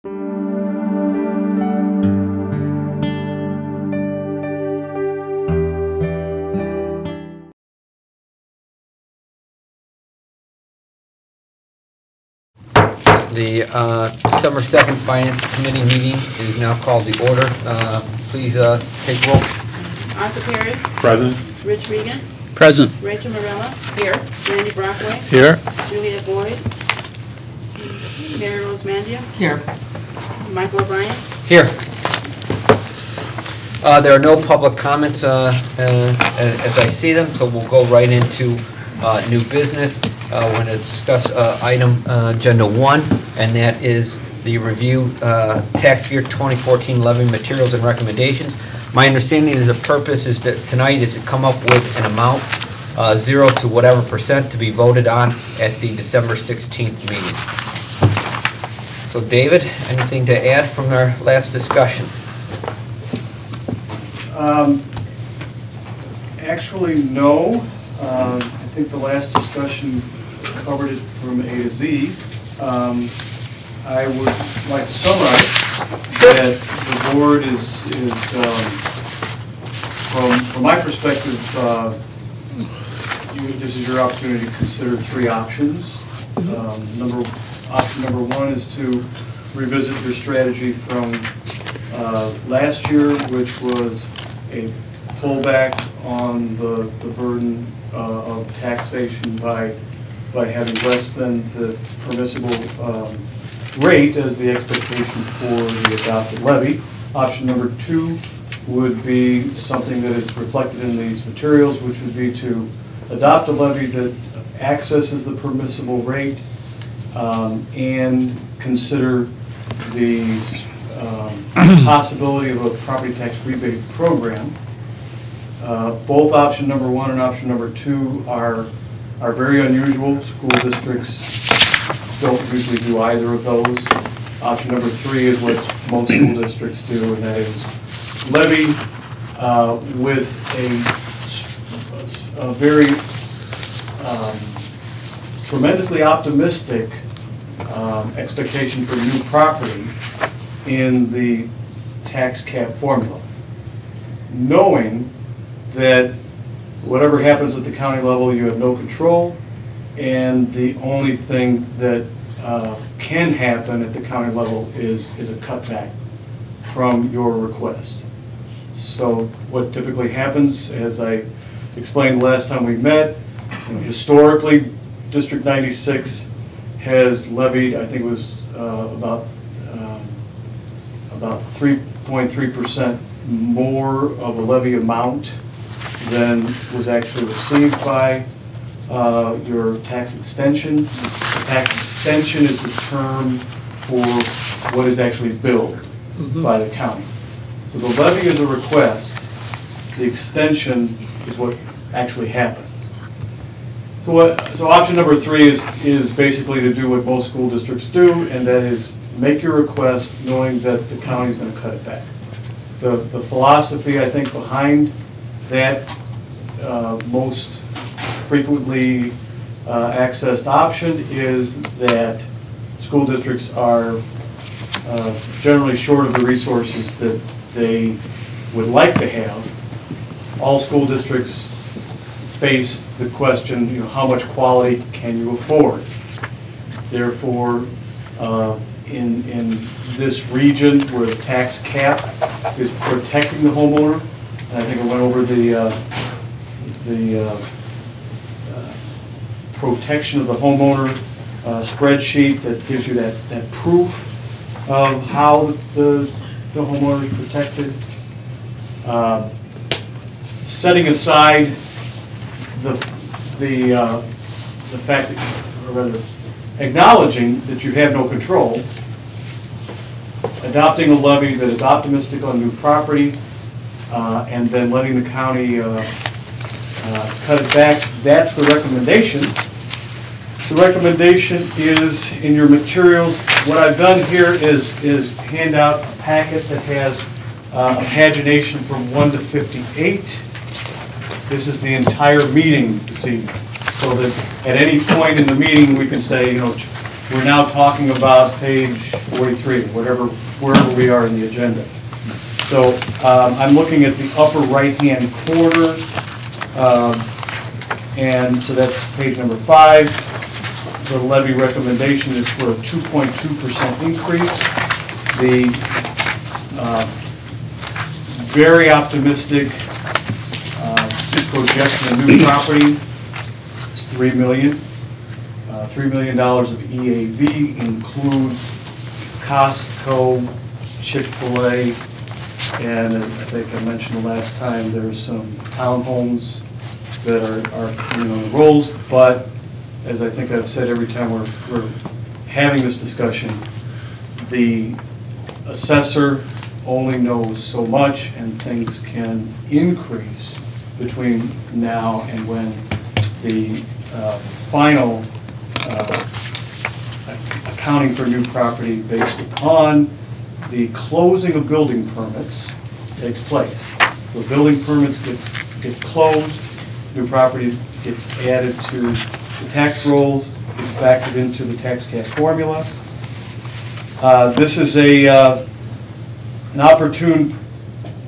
The December 2nd Finance Committee meeting is now called to order. Please take roll. Arthur Perry. Present. Rich Regan. Present. Rachel Morella. Here. Randy Brockway. Here. Juliet Boyd. Mary Rose Mandia. Here. Michael O'Brien. Here. There are no public comments as I see them, so we'll go right into new business. We're going to discuss item agenda 1, and that is the review tax year 2014 levy materials and recommendations. My understanding is the purpose is that tonight is to come up with an amount 0 to whatever % to be voted on at the December 16th meeting. So David, anything to add from our last discussion? Actually, no. I think the last discussion covered it from A to Z. I would like to summarize that the board is from my perspective, this is your opportunity to consider 3 options. Option number 1 is to revisit your strategy from last year, which was a pullback on the burden of taxation by having less than the permissible rate as the expectation for the adopted levy. Option number 2 would be something that is reflected in these materials, which would be to adopt a levy that accesses the permissible rate and consider the possibility of a property tax rebate program. Both option number 1 and option number 2 are very unusual. School districts don't usually do either of those. Option number 3 is what most school districts do, and that is levy with a very tremendously optimistic expectation for new property in the tax cap formula, knowing that whatever happens at the county level, you have no control, and the only thing that can happen at the county level is a cutback from your request. So what typically happens, as I explained the last time we met, historically, District 96 has levied, I think it was about 3.3% more of a levy amount than was actually received by your tax extension. The tax extension is the term for what is actually billed by the county. So the levy is a request. The extension is what actually happens. So option number 3 is basically to do what most school districts do, and that is make your request knowing that the county is going to cut it back. The philosophy, I think, behind that most frequently accessed option is that school districts are generally short of the resources that they would like to have. All school districts face the question, how much quality can you afford? Therefore, in this region where the tax cap is protecting the homeowner, and I think I went over the protection of the homeowner spreadsheet that gives you that proof of how the homeowner is protected. Setting aside the fact that, or rather, acknowledging that you have no control, adopting a levy that is optimistic on new property, and then letting the county cut it back, that's the recommendation. The recommendation is in your materials. What I've done here is hand out a packet that has a pagination from 1 to 58. This is the entire meeting this evening, so that at any point in the meeting we can say, we're now talking about page 43, wherever we are in the agenda. So I'm looking at the upper right-hand corner, and so that's page number 5. The levy recommendation is for a 2.2% increase. The very optimistic projection of new property is $3 million. $3 million of EAV includes Costco, Chick-fil-A, and I think I mentioned the last time, there's some townhomes that are coming on the rolls, but as I think I've said every time we're having this discussion, the assessor only knows so much, and things can increase between now and when the final accounting for new property based upon the closing of building permits takes place. So building permits get closed, new property gets added to the tax rolls, it's factored into the tax cap formula. This is an opportune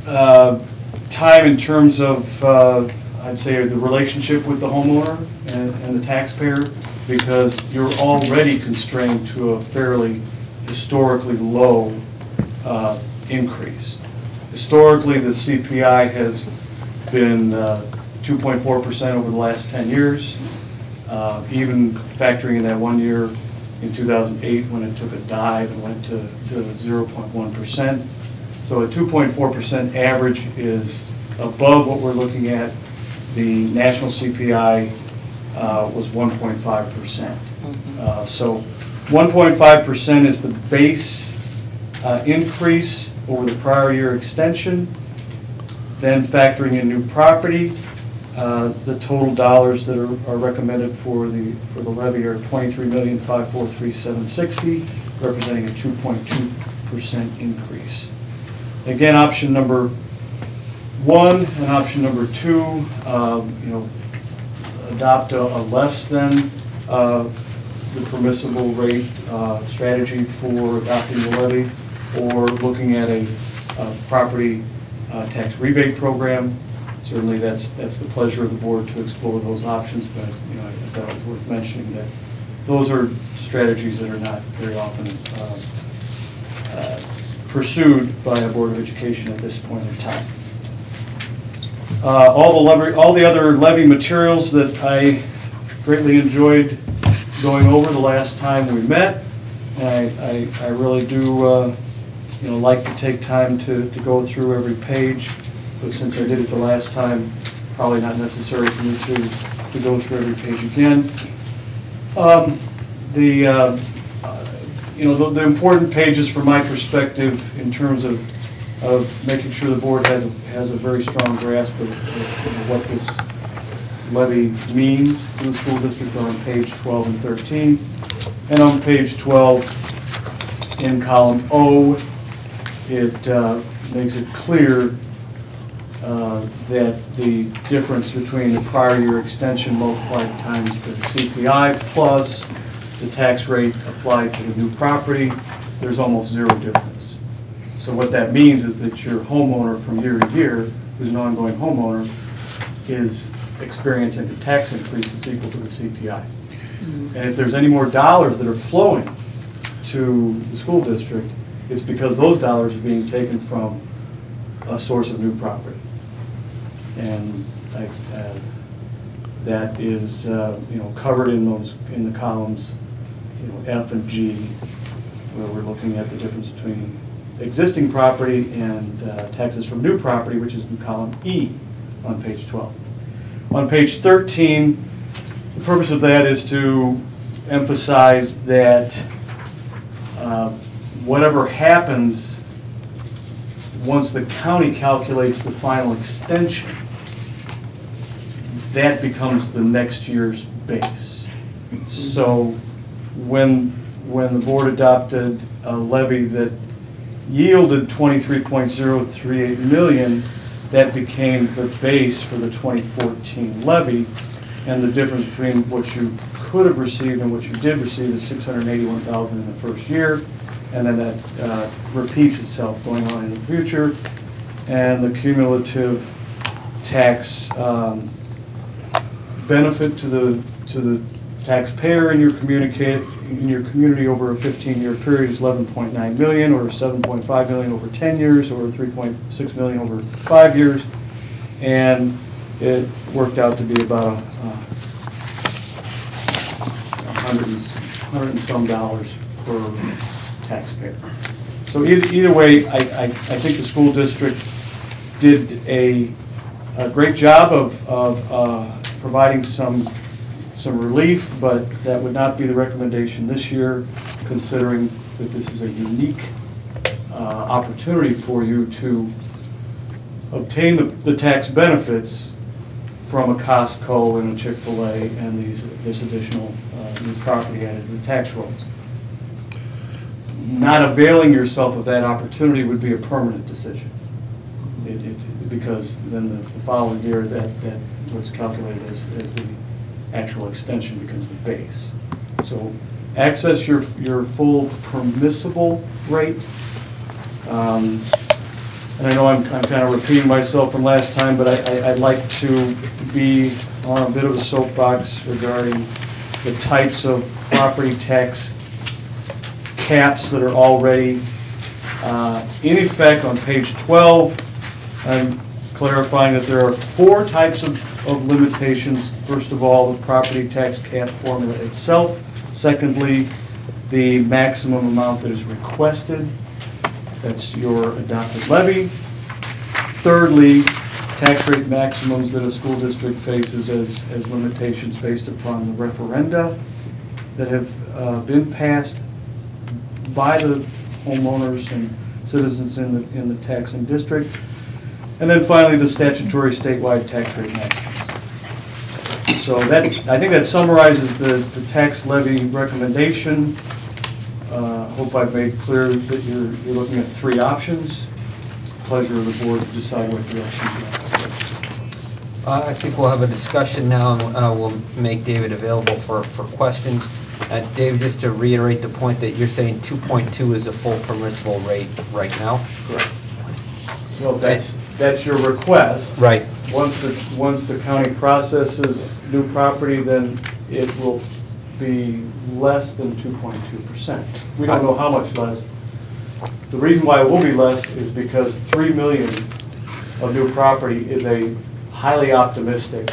time in terms of, I'd say, the relationship with the homeowner and the taxpayer, because you're already constrained to a fairly historically low increase. Historically, the CPI has been 2.4% over the last 10 years, even factoring in that 1 year in 2008 when it took a dive and went to 0.1%. So a 2.4% average is above what we're looking at. The national CPI was 1.5%. So 1.5% is the base increase over the prior year extension. Then factoring in new property, the total dollars that are recommended for the levy are $23,543,760, representing a 2.2% increase. Again, option number 1 and option number 2, adopt a less than the permissible rate strategy for adopting the levy, or looking at a property tax rebate program. Certainly that's the pleasure of the board to explore those options, but I thought it was worth mentioning that those are strategies that are not very often pursued by a Board of Education at this point in time. All the other levy materials that I greatly enjoyed going over the last time we met, and I really do like to take time to go through every page, but since I did it the last time, probably not necessary for me to go through every page again. The important pages from my perspective in terms of making sure the board has a very strong grasp of what this levy means to the school district are on page 12 and 13. And on page 12, in column O, it makes it clear that the difference between the prior year extension multiplied times the CPI plus the tax rate applied to the new property, there's almost zero difference. So what that means is that your homeowner from year to year, who's an ongoing homeowner, is experiencing a tax increase that's equal to the CPI. And if there's any more dollars that are flowing to the school district, it's because those dollars are being taken from a source of new property. And that is covered in the columns F and G, where we're looking at the difference between existing property and taxes from new property, which is in column E on page 12. On page 13, the purpose of that is to emphasize that whatever happens once the county calculates the final extension, that becomes the next year's base. So when the board adopted a levy that yielded $23.038 million, that became the base for the 2014 levy, and the difference between what you could have received and what you did receive is $681,000 in the first year, and then that repeats itself going on in the future. And the cumulative tax benefit to the taxpayer in your community over a 15-year period is $11.9 million, or $7.5 million over 10 years, or $3.6 million over 5 years, and it worked out to be about $100 and some dollars per taxpayer. So either way, I think the school district did a great job of providing some relief, but that would not be the recommendation this year, considering that this is a unique opportunity for you to obtain the tax benefits from a Costco and a Chick-fil-A and this additional new property added to the tax rolls. Not availing yourself of that opportunity would be a permanent decision. Because then the following year that what's calculated as the actual extension becomes the base. So access your full permissible rate. And I know I'm kind of repeating myself from last time, but I'd like to be on a bit of a soapbox regarding the types of property tax caps that are already in effect on page 12. I'm clarifying that there are 4 types of limitations. First of all, the property tax cap formula itself. Secondly, the maximum amount that is requested. That's your adopted levy. Thirdly, tax rate maximums that a school district faces as limitations based upon the referenda that have been passed by the homeowners and citizens in the taxing district. And then finally, the statutory statewide tax rate maximums. So I think that summarizes the tax levy recommendation. Hope I've made clear that you're looking at 3 options. It's the pleasure of the board to decide what direction you want. I think we'll have a discussion now, and we'll make David available for questions. Dave, just to reiterate the point that you're saying 2.2 is the full permissible rate right now? Correct. Well, that's your request. Right. Once the county processes new property, then it will be less than 2.2%. We don't know how much less. The reason why it will be less is because $3 million of new property is a highly optimistic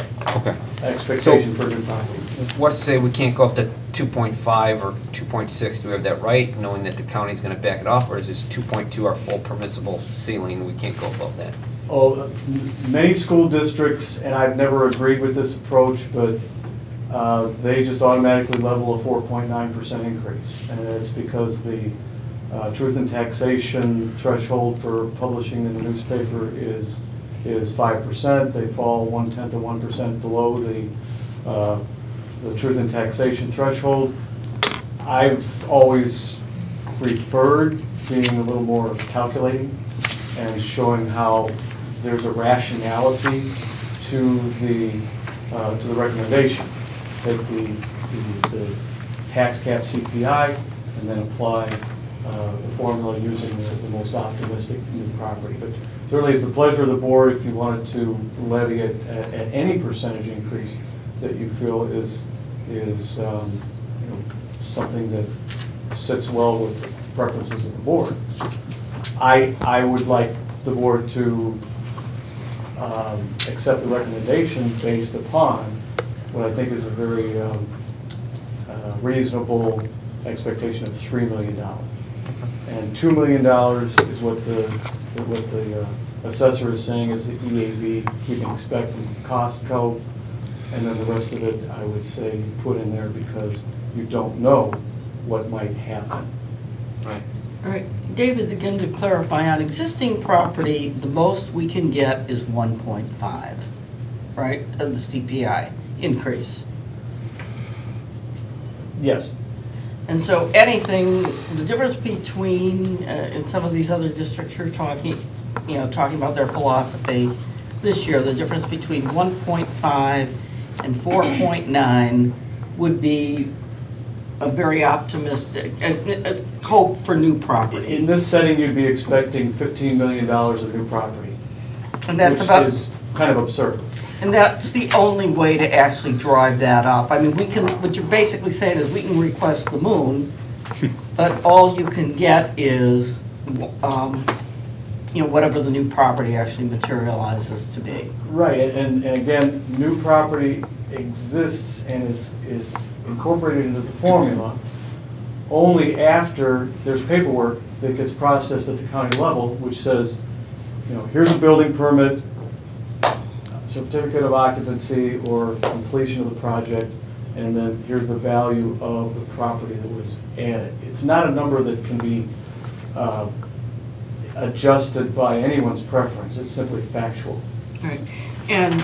expectation for new property. What's to say we can't go up to 2.5 or 2.6? Do we have that right, knowing that the county's going to back it off, or is this 2.2 our full permissible ceiling? We can't go above that. Oh, many school districts, and I've never agreed with this approach, but they just automatically level a 4.9% increase, and it's because the truth in taxation threshold for publishing in the newspaper is 5%. They fall 0.1% below the truth in taxation threshold. I've always preferred being a little more calculating and showing how there's a rationality to the recommendation. Take the tax cap CPI and then apply the formula using the most optimistic new property. But certainly it's the pleasure of the board if you wanted to levy it at any percentage increase that you feel is something that sits well with the preferences of the board. I would like the board to accept the recommendation based upon what I think is a very reasonable expectation of $3 million. And $2 million is what the assessor is saying is the EAV you can expect from Costco. And then the rest of it, I would say, you put in there because you don't know what might happen. Right. All right, David, again to clarify, on existing property, the most we can get is 1.5, right, of the CPI increase. Yes. And so anything, the difference between, in some of these other districts you're talking about their philosophy this year, the difference between 1.5 and 4.9 would be a very optimistic hope for new property. In this setting, you'd be expecting $15 million of new property, And that's which about, is kind of absurd. and that's the only way to actually drive that up. I mean, we can, what you're basically saying is we can request the moon, but all you can get is, you know, whatever the new property actually materializes to be. Right, and again, new property exists and is incorporated into the formula only after there's paperwork that gets processed at the county level, which says, you know, here's a building permit, certificate of occupancy or completion of the project, and then here's the value of the property that was added. It's not a number that can be adjusted by anyone's preference. It's simply factual. Right. And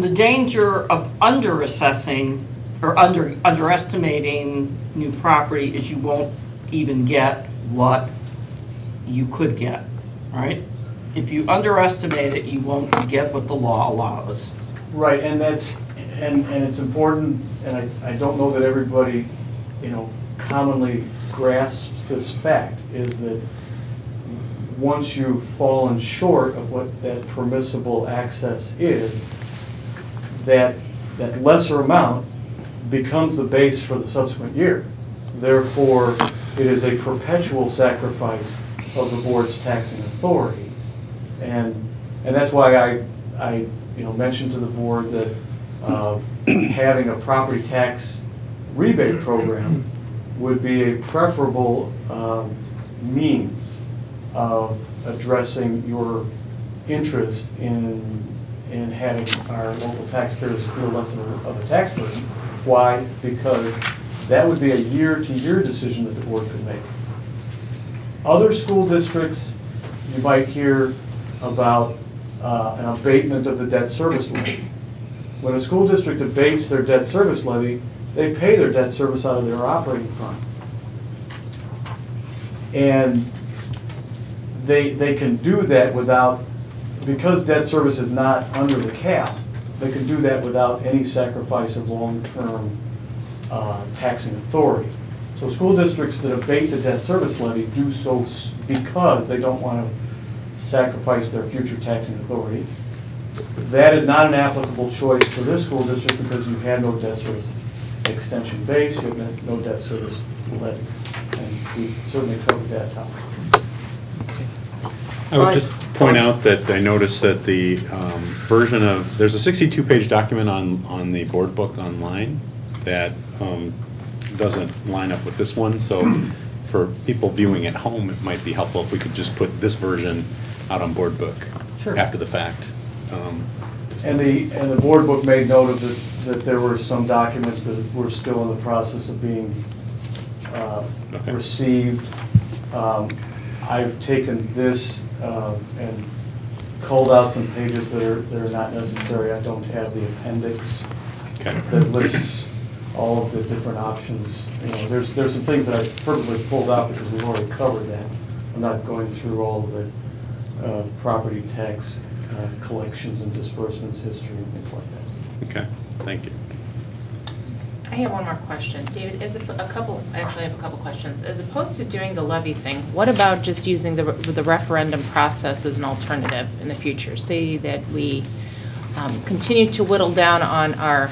the danger of underassessing or underestimating new property is you won't even get what you could get, right? If you underestimate it, you won't get what the law allows. Right, and that's, and it's important, and I don't know that everybody, you know, commonly grasps this fact, is that once you've fallen short of what that permissible access is, that lesser amount becomes the base for the subsequent year. Therefore, it is a perpetual sacrifice of the board's taxing authority. And that's why I you know, mentioned to the board that having a property tax rebate program would be a preferable means of addressing your interest in having our local taxpayers feel less of a tax burden. Why? Because that would be a year-to-year decision that the board could make. Other school districts, you might hear about an abatement of the debt service levy. When a school district abates their debt service levy, they pay their debt service out of their operating funds. And they can do that without, because debt service is not under the cap, they can do that without any sacrifice of long-term taxing authority. So school districts that abate the debt service levy do so because they don't want to sacrifice their future taxing authority. That is not an applicable choice for this school district because you had no debt service extension base, you have no debt service levy. And we certainly covered that topic. I would just point out that I noticed that the version of, there's a 62-page document on the board book online that doesn't line up with this one, so for people viewing at home, it might be helpful if we could just put this version out on board book after the fact. And the board book made note of that there were some documents that were still in the process of being received. I've taken this and culled out some pages that are not necessary. I don't have the appendix that lists all of the different options. You know, there's some things that I purposely pulled out because we've already covered that. I'm not going through all of the property tax collections and disbursements history and things like that. Okay, thank you. I have one more question. David, actually I have a couple questions. As opposed to doing the levy thing, what about just using the referendum process as an alternative in the future? Say that we continue to whittle down on our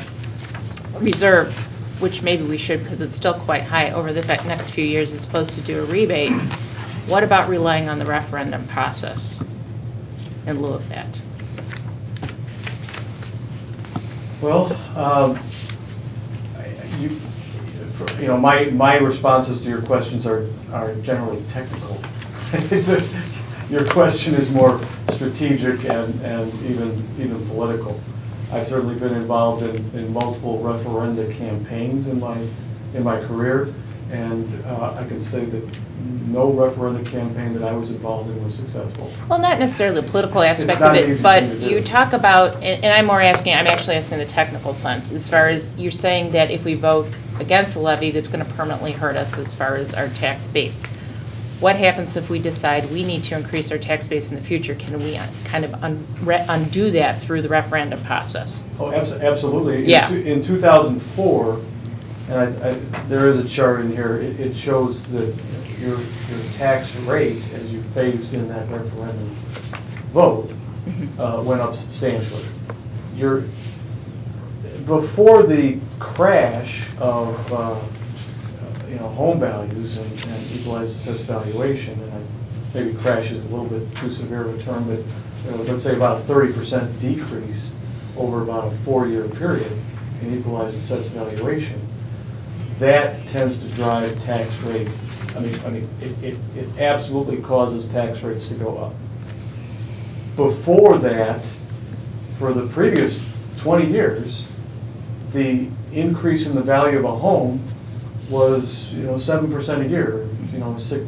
reserve, which maybe we should because it's still quite high over the next few years as opposed to do a rebate. What about relying on the referendum process in lieu of that? Well, you know, my responses to your questions are generally technical. I think that your question is more strategic and even political. I've certainly been involved in multiple referenda campaigns in my career, and I can say that no referenda campaign that I was involved in was successful. Well, not necessarily the political aspect of it, but you talk about, and I'm actually asking the technical sense, as far as you're saying that if we vote against the levy, that's going to permanently hurt us as far as our tax base. what happens if we decide we need to increase our tax base in the future? Can we kind of undo that through the referendum process? Oh, absolutely. Yeah. In 2004, and there is a chart in here, it shows that your tax rate, as you phased in that referendum vote, went up substantially. Before the crash of home values and equalized assessed valuation, and maybe crash is a little bit too severe of a term, but let's say about a 30% decrease over about a 4-year period in equalized assessed valuation, that tends to drive tax rates. I mean, it absolutely causes tax rates to go up. Before that, for the previous 20 years, the increase in the value of a home was 7% a year,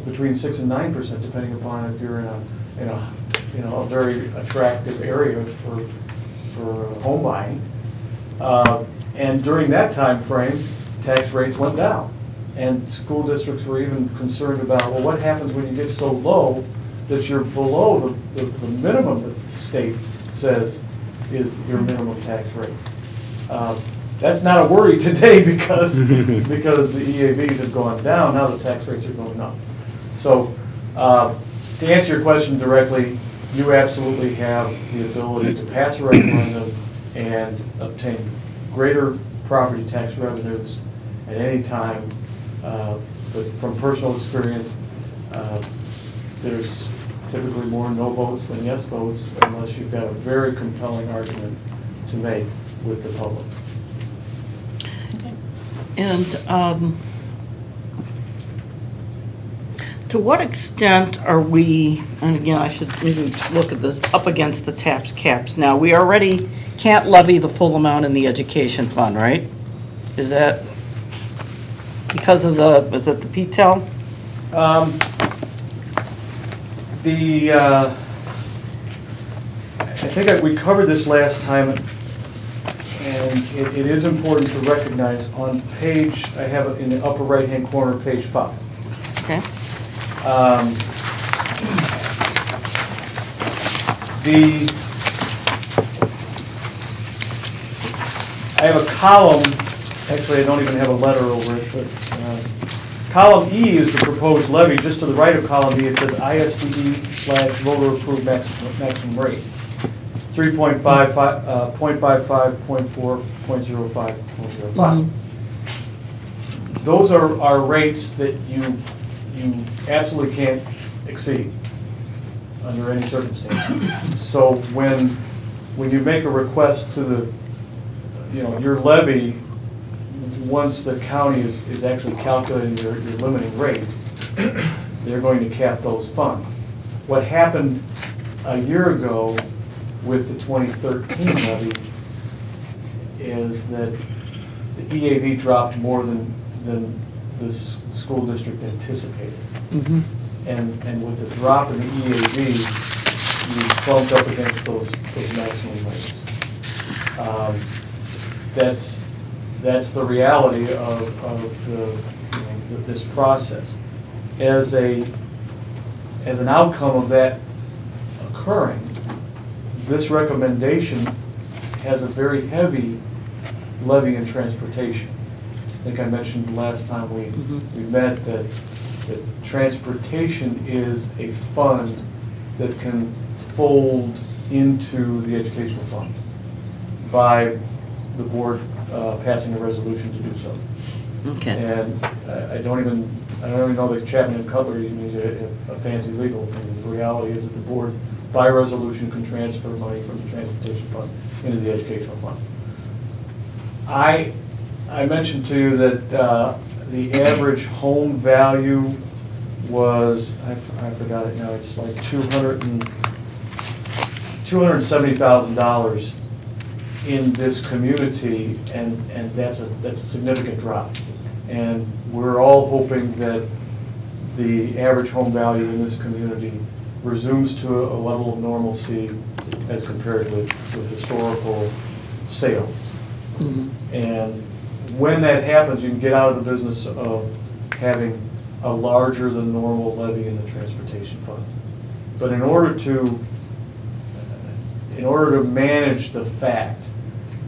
between 6 and 9%, depending upon if you're in a very attractive area for home buying. And during that time frame, tax rates went down, and school districts were even concerned about, well, what happens when you get so low that you're below the minimum that the state says is your minimum tax rate. That's not a worry today because the EAVs have gone down. Now the tax rates are going up. So to answer your question directly, you absolutely have the ability to pass a referendum and obtain greater property tax revenues at any time. But from personal experience, there's typically more no votes than yes votes unless you've got a very compelling argument to make with the public. And to what extent are we, and again, I should maybe look at this, up against the tax caps? Now, we already can't levy the full amount in the education fund, right? Is that because of is that the PTEL? I think we covered this last time, and it is important to recognize on page, I have it in the upper right-hand corner, page 5. Okay. I have a column, actually I don't even have a letter over it, but column E is the proposed levy. Just to the right of column E, it says ISBE/voter approved maximum rate. 3.55, 0.55, 0.4, 0.05, 0.05. Those are rates that you absolutely can't exceed under any circumstance. So when you make a request to the, your levy, once the county is actually calculating your limiting rate, they're going to cap those funds. What happened a year ago with the 2013 levy is that the EAV dropped more than the school district anticipated. Mm-hmm. And with the drop in the EAV, you bumped up against those maximum rates. That's the reality of this process. As an outcome of that occurring, this recommendation has a very heavy levy in transportation. I think I mentioned last time we met that transportation is a fund that can fold into the educational fund by the board passing a resolution to do so. Okay. And I don't even know that Chapman and Cutler even need a fancy legal opinion. The reality is that the board, by resolution, can transfer money from the transportation fund into the educational fund. I mentioned to you that the average home value was, I forgot it now, it's like $270,000 in this community, and that's a significant drop. And we're all hoping that the average home value in this community resumes to a level of normalcy as compared with historical sales. Mm-hmm. And when that happens, you can get out of the business of having a larger than normal levy in the transportation fund. But in order to manage the fact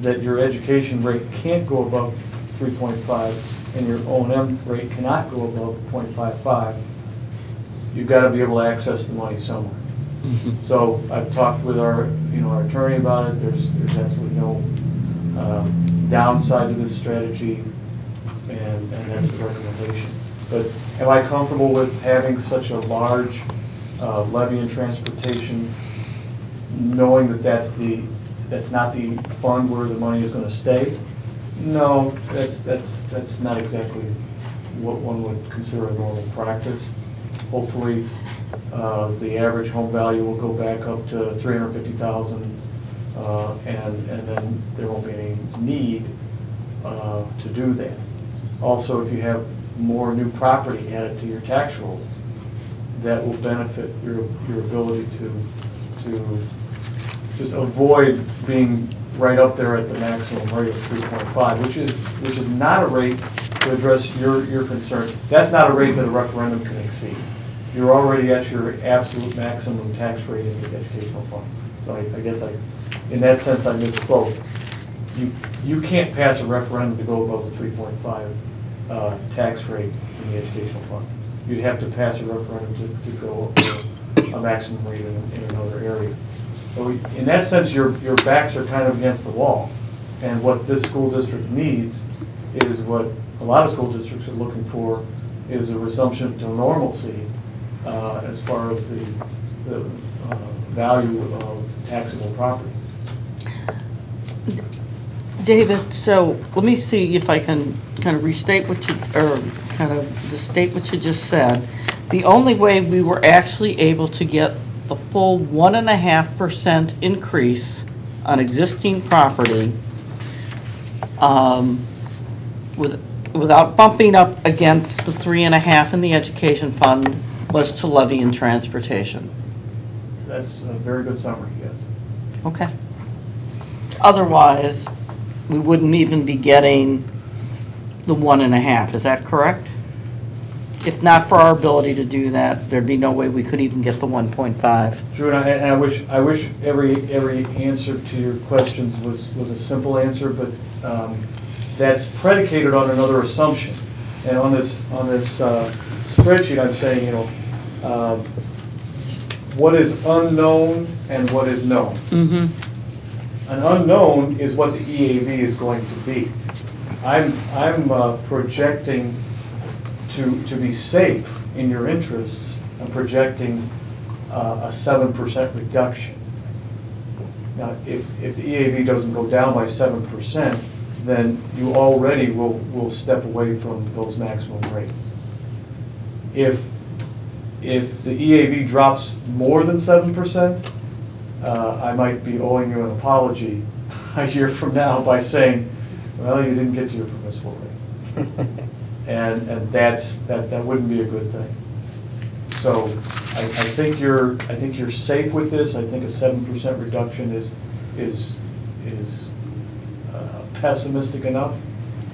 that your education rate can't go above 3.5 and your O&M rate cannot go above 0.55, you've got to be able to access the money somewhere. So I've talked with our attorney about it. There's absolutely no downside to this strategy, and that's the recommendation. But am I comfortable with having such a large levy in transportation, knowing that that's not the fund where the money is going to stay? No, that's not exactly what one would consider a normal practice. Hopefully, the average home value will go back up to $350,000, and then there won't be any need to do that. Also, if you have more new property added to your tax rolls, that will benefit your ability to just avoid being right up there at the maximum rate of 3.5, which is not a rate to address your concern. That's not a rate that a referendum can exceed. You're already at your absolute maximum tax rate in the educational fund. So I guess in that sense, I misspoke. You can't pass a referendum to go above the 3.5 tax rate in the educational fund. You'd have to pass a referendum to go up to a maximum rate in another area. So in that sense, your backs are kind of against the wall. And what this school district needs is what a lot of school districts are looking for, is a resumption to normalcy as far as the value of taxable property. David, so let me see if I can kind of restate what you, or kind of just state what you just said. The only way we were actually able to get the full 1.5% increase on existing property without bumping up against the 3.5 in the education fund was to levy in transportation. That's a very good summary, yes. Okay. Otherwise, we wouldn't even be getting the 1.5, is that correct? If not for our ability to do that, there'd be no way we could even get the 1.5. True, and I wish every answer to your questions was a simple answer, but that's predicated on another assumption. And on this spreadsheet, I'm saying, what is unknown and what is known. Mm-hmm. An unknown is what the EAV is going to be. I'm projecting to be safe in your interests. I'm projecting a 7% reduction. Now, if the EAV doesn't go down by 7%, then you already will step away from those maximum rates. If the EAV drops more than 7%, I might be owing you an apology a year from now by saying, well, you didn't get to your permissible rate. and that wouldn't be a good thing. So I think you're safe with this. I think a 7% reduction is pessimistic enough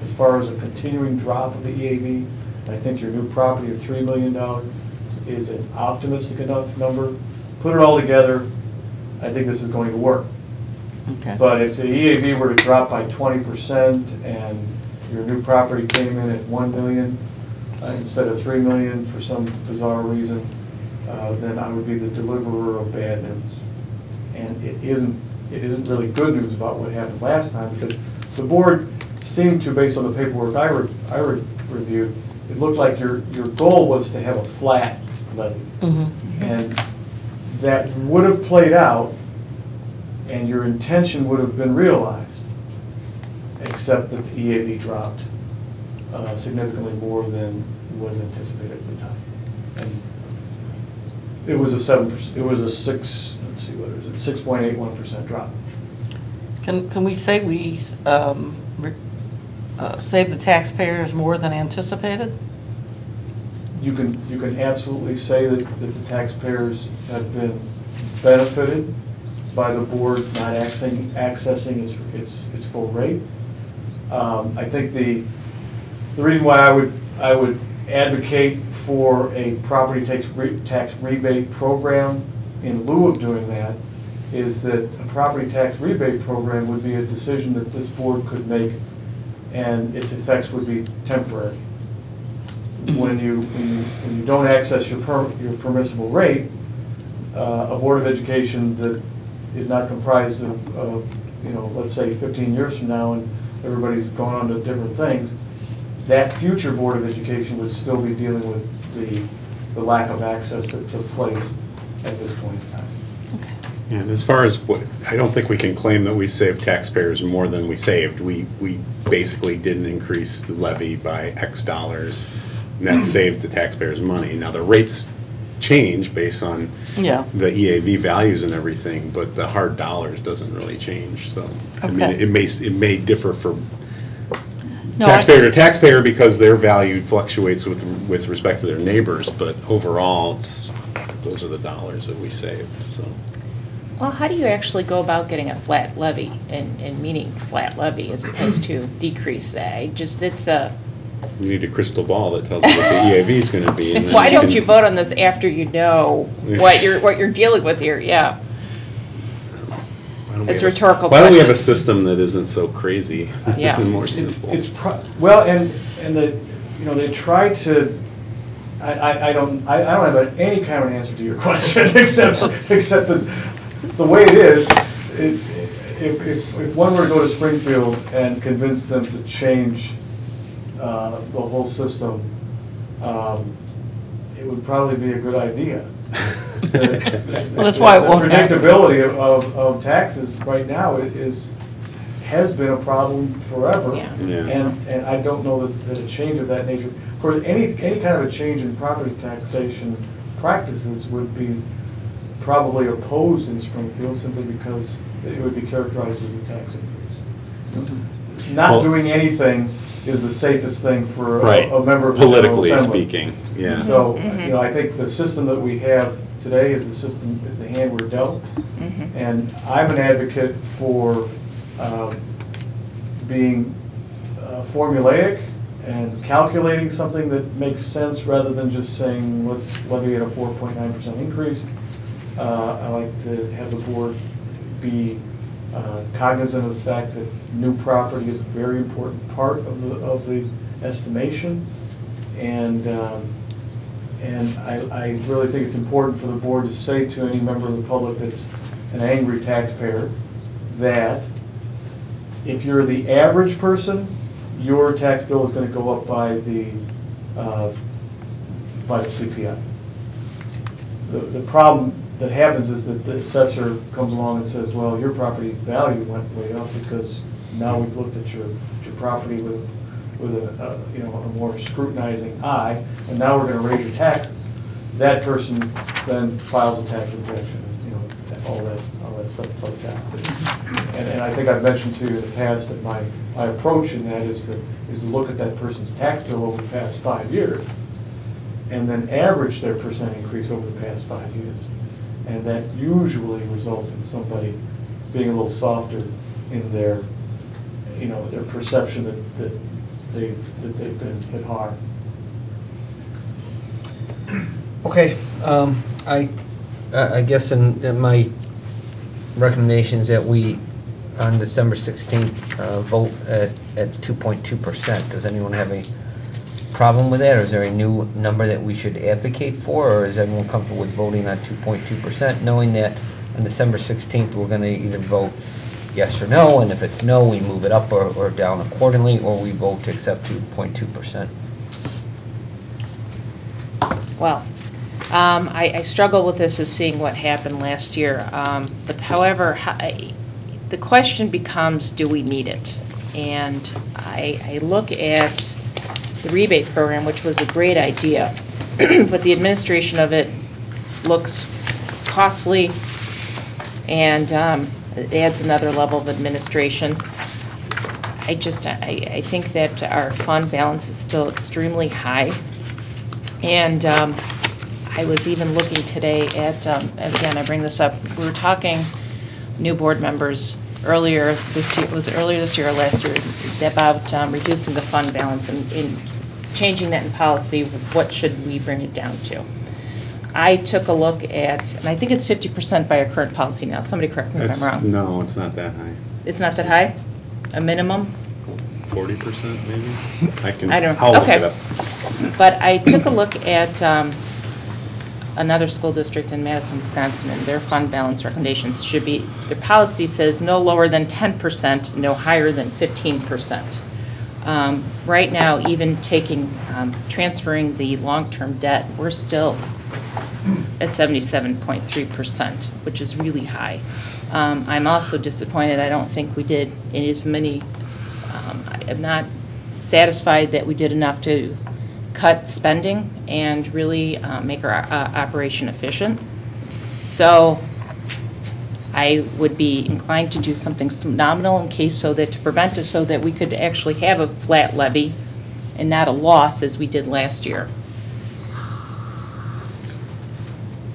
as far as a continuing drop of the EAV. I think your new property of $3 million is an optimistic enough number. Put it all together, I think this is going to work. Okay. But if the EAV were to drop by 20% and your new property came in at $1 million instead of $3 million for some bizarre reason, then I would be the deliverer of bad news. And it isn't really good news about what happened last time, because the board seemed to, based on the paperwork I reviewed, it looked like your goal was to have a flat levy. Mm-hmm. And that would have played out, and your intention would have been realized, except that the EAV dropped significantly more than was anticipated at the time. And it was a 7%. It was a 6.81% drop. Can we say we saved the taxpayers more than anticipated? You can absolutely say that the taxpayers have been benefited by the board not accessing its full rate. I think the reason why I would advocate for a property tax rebate program in lieu of doing that is that a property tax rebate program would be a decision that this board could make, and its effects would be temporary. When you don't access your permissible rate, a Board of Education that is not comprised of let's say 15 years from now and everybody's going on to different things, that future Board of Education would still be dealing with the lack of access that took place at this point in time. And as far as what, I don't think we can claim that we saved taxpayers more than we saved. We basically didn't increase the levy by X dollars, and that saved the taxpayers money. Now, the rates change based on the EAV values and everything, but the hard dollars doesn't really change. So, I mean, it may differ from taxpayer to taxpayer because their value fluctuates with respect to their neighbors, but overall, those are the dollars that we saved. So. Well, how do you actually go about getting a flat levy and meaning flat levy as opposed to decrease that? You need a crystal ball that tells you what the EAV is going to be. And Why don't you vote on this after you know what you're dealing with here? Yeah. It's a rhetorical question. Why don't we have a system that isn't so crazy and more simple? Well, and they try to. I don't have any kind of answer to your question except that the way it is. If one were to go to Springfield and convince them to change the whole system, it would probably be a good idea. Well, that's why it won't happen. Predictability of taxes right now has been a problem forever, and I don't know that a change of that nature. Of course, any kind of a change in property taxation practices would be probably opposed in Springfield simply because it would be characterized as a tax increase. Not doing anything is the safest thing for a member of the General Assembly. Politically speaking, yeah. So, I think the system that we have today is the hand we're dealt. And I'm an advocate for being formulaic and calculating something that makes sense rather than just saying, let's levy at a 4.9% increase. I like to have the board be cognizant of the fact that new property is a very important part of the estimation, and I really think it's important for the board to say to any member of the public that's an angry taxpayer that if you're the average person, your tax bill is going to go up by the CPI. The problem that happens is that the assessor comes along and says, well, your property value went way up because now we've looked at your property with a more scrutinizing eye, and now we're going to raise your taxes. That person then files a tax objection, and all that stuff plays out. And I think I've mentioned to you in the past that my approach in that is to look at that person's tax bill over the past 5 years, and then average their percent increase over the past 5 years. And that usually results in somebody being a little softer in their perception that they've been hit hard. Okay, I guess in my recommendation is that we, on December 16th, vote at 2.2%. Does anyone have a problem with that, or is there a new number that we should advocate for, or is everyone comfortable with voting on 2.2%, knowing that on December 16th we're going to either vote yes or no, and if it's no, we move it up or down accordingly, or we vote to accept 2.2%? Well, I struggle with this as seeing what happened last year, but however, the question becomes, do we need it? And I look at the rebate program, which was a great idea, but the administration of it looks costly, and it adds another level of administration. I think that our fund balance is still extremely high, and I was even looking today at, again, I bring this up, we were talking, new board members, earlier this year or last year, about reducing the fund balance, and changing that in policy, what should we bring it down to? I took a look at, and I think it's 50% by our current policy now. Somebody correct me if I'm wrong. No, it's not that high. It's not that high? A minimum? 40% maybe? I'll look it up. But I took a look at another school district in Madison, Wisconsin, and their fund balance recommendations should be, their policy says no lower than 10%, no higher than 15%. Right now, even transferring the long-term debt, we're still at 77.3%, which is really high. I'm also disappointed, I don't think we did in as many, I am not satisfied that we did enough to cut spending and really make our operation efficient. So I would be inclined to do something nominal in case so that to prevent us so that we could actually have a flat levy and not a loss as we did last year.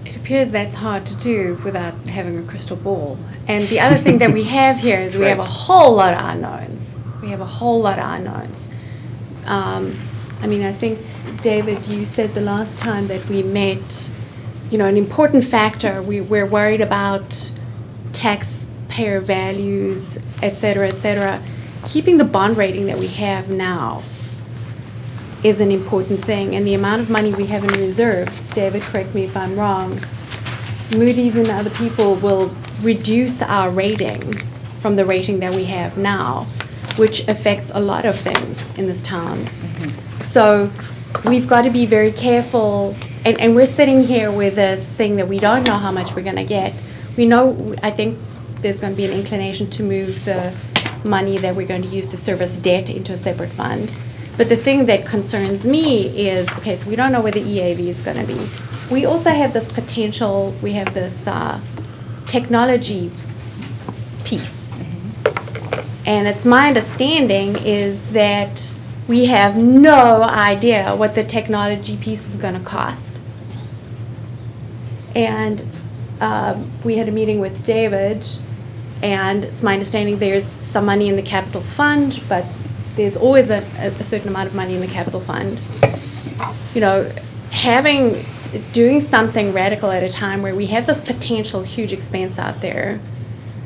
It appears that's hard to do without having a crystal ball. And the other thing that we have here is we have a whole lot of unknowns. We have a whole lot of unknowns. I mean, I think, David, you said the last time that we met, you know, an important factor, we're worried about taxpayer values, et cetera, et cetera. Keeping the bond rating that we have now is an important thing. And the amount of money we have in reserves, David, correct me if I'm wrong, Moody's and other people will reduce our rating from the rating that we have now, which affects a lot of things in this town. Mm-hmm. So we've got to be very careful, and we're sitting here with this thing that we don't know how much we're going to get. We know, I think there's going to be an inclination to move the money that we're going to use to service debt into a separate fund. But the thing that concerns me is, okay, so we don't know where the EAV is going to be. We also have this potential, we have this technology piece. And it's my understanding is that we have no idea what the technology piece is going to cost. And we had a meeting with David, and it's my understanding there's some money in the capital fund, but there's always a certain amount of money in the capital fund. You know, doing something radical at a time where we have this potential huge expense out there,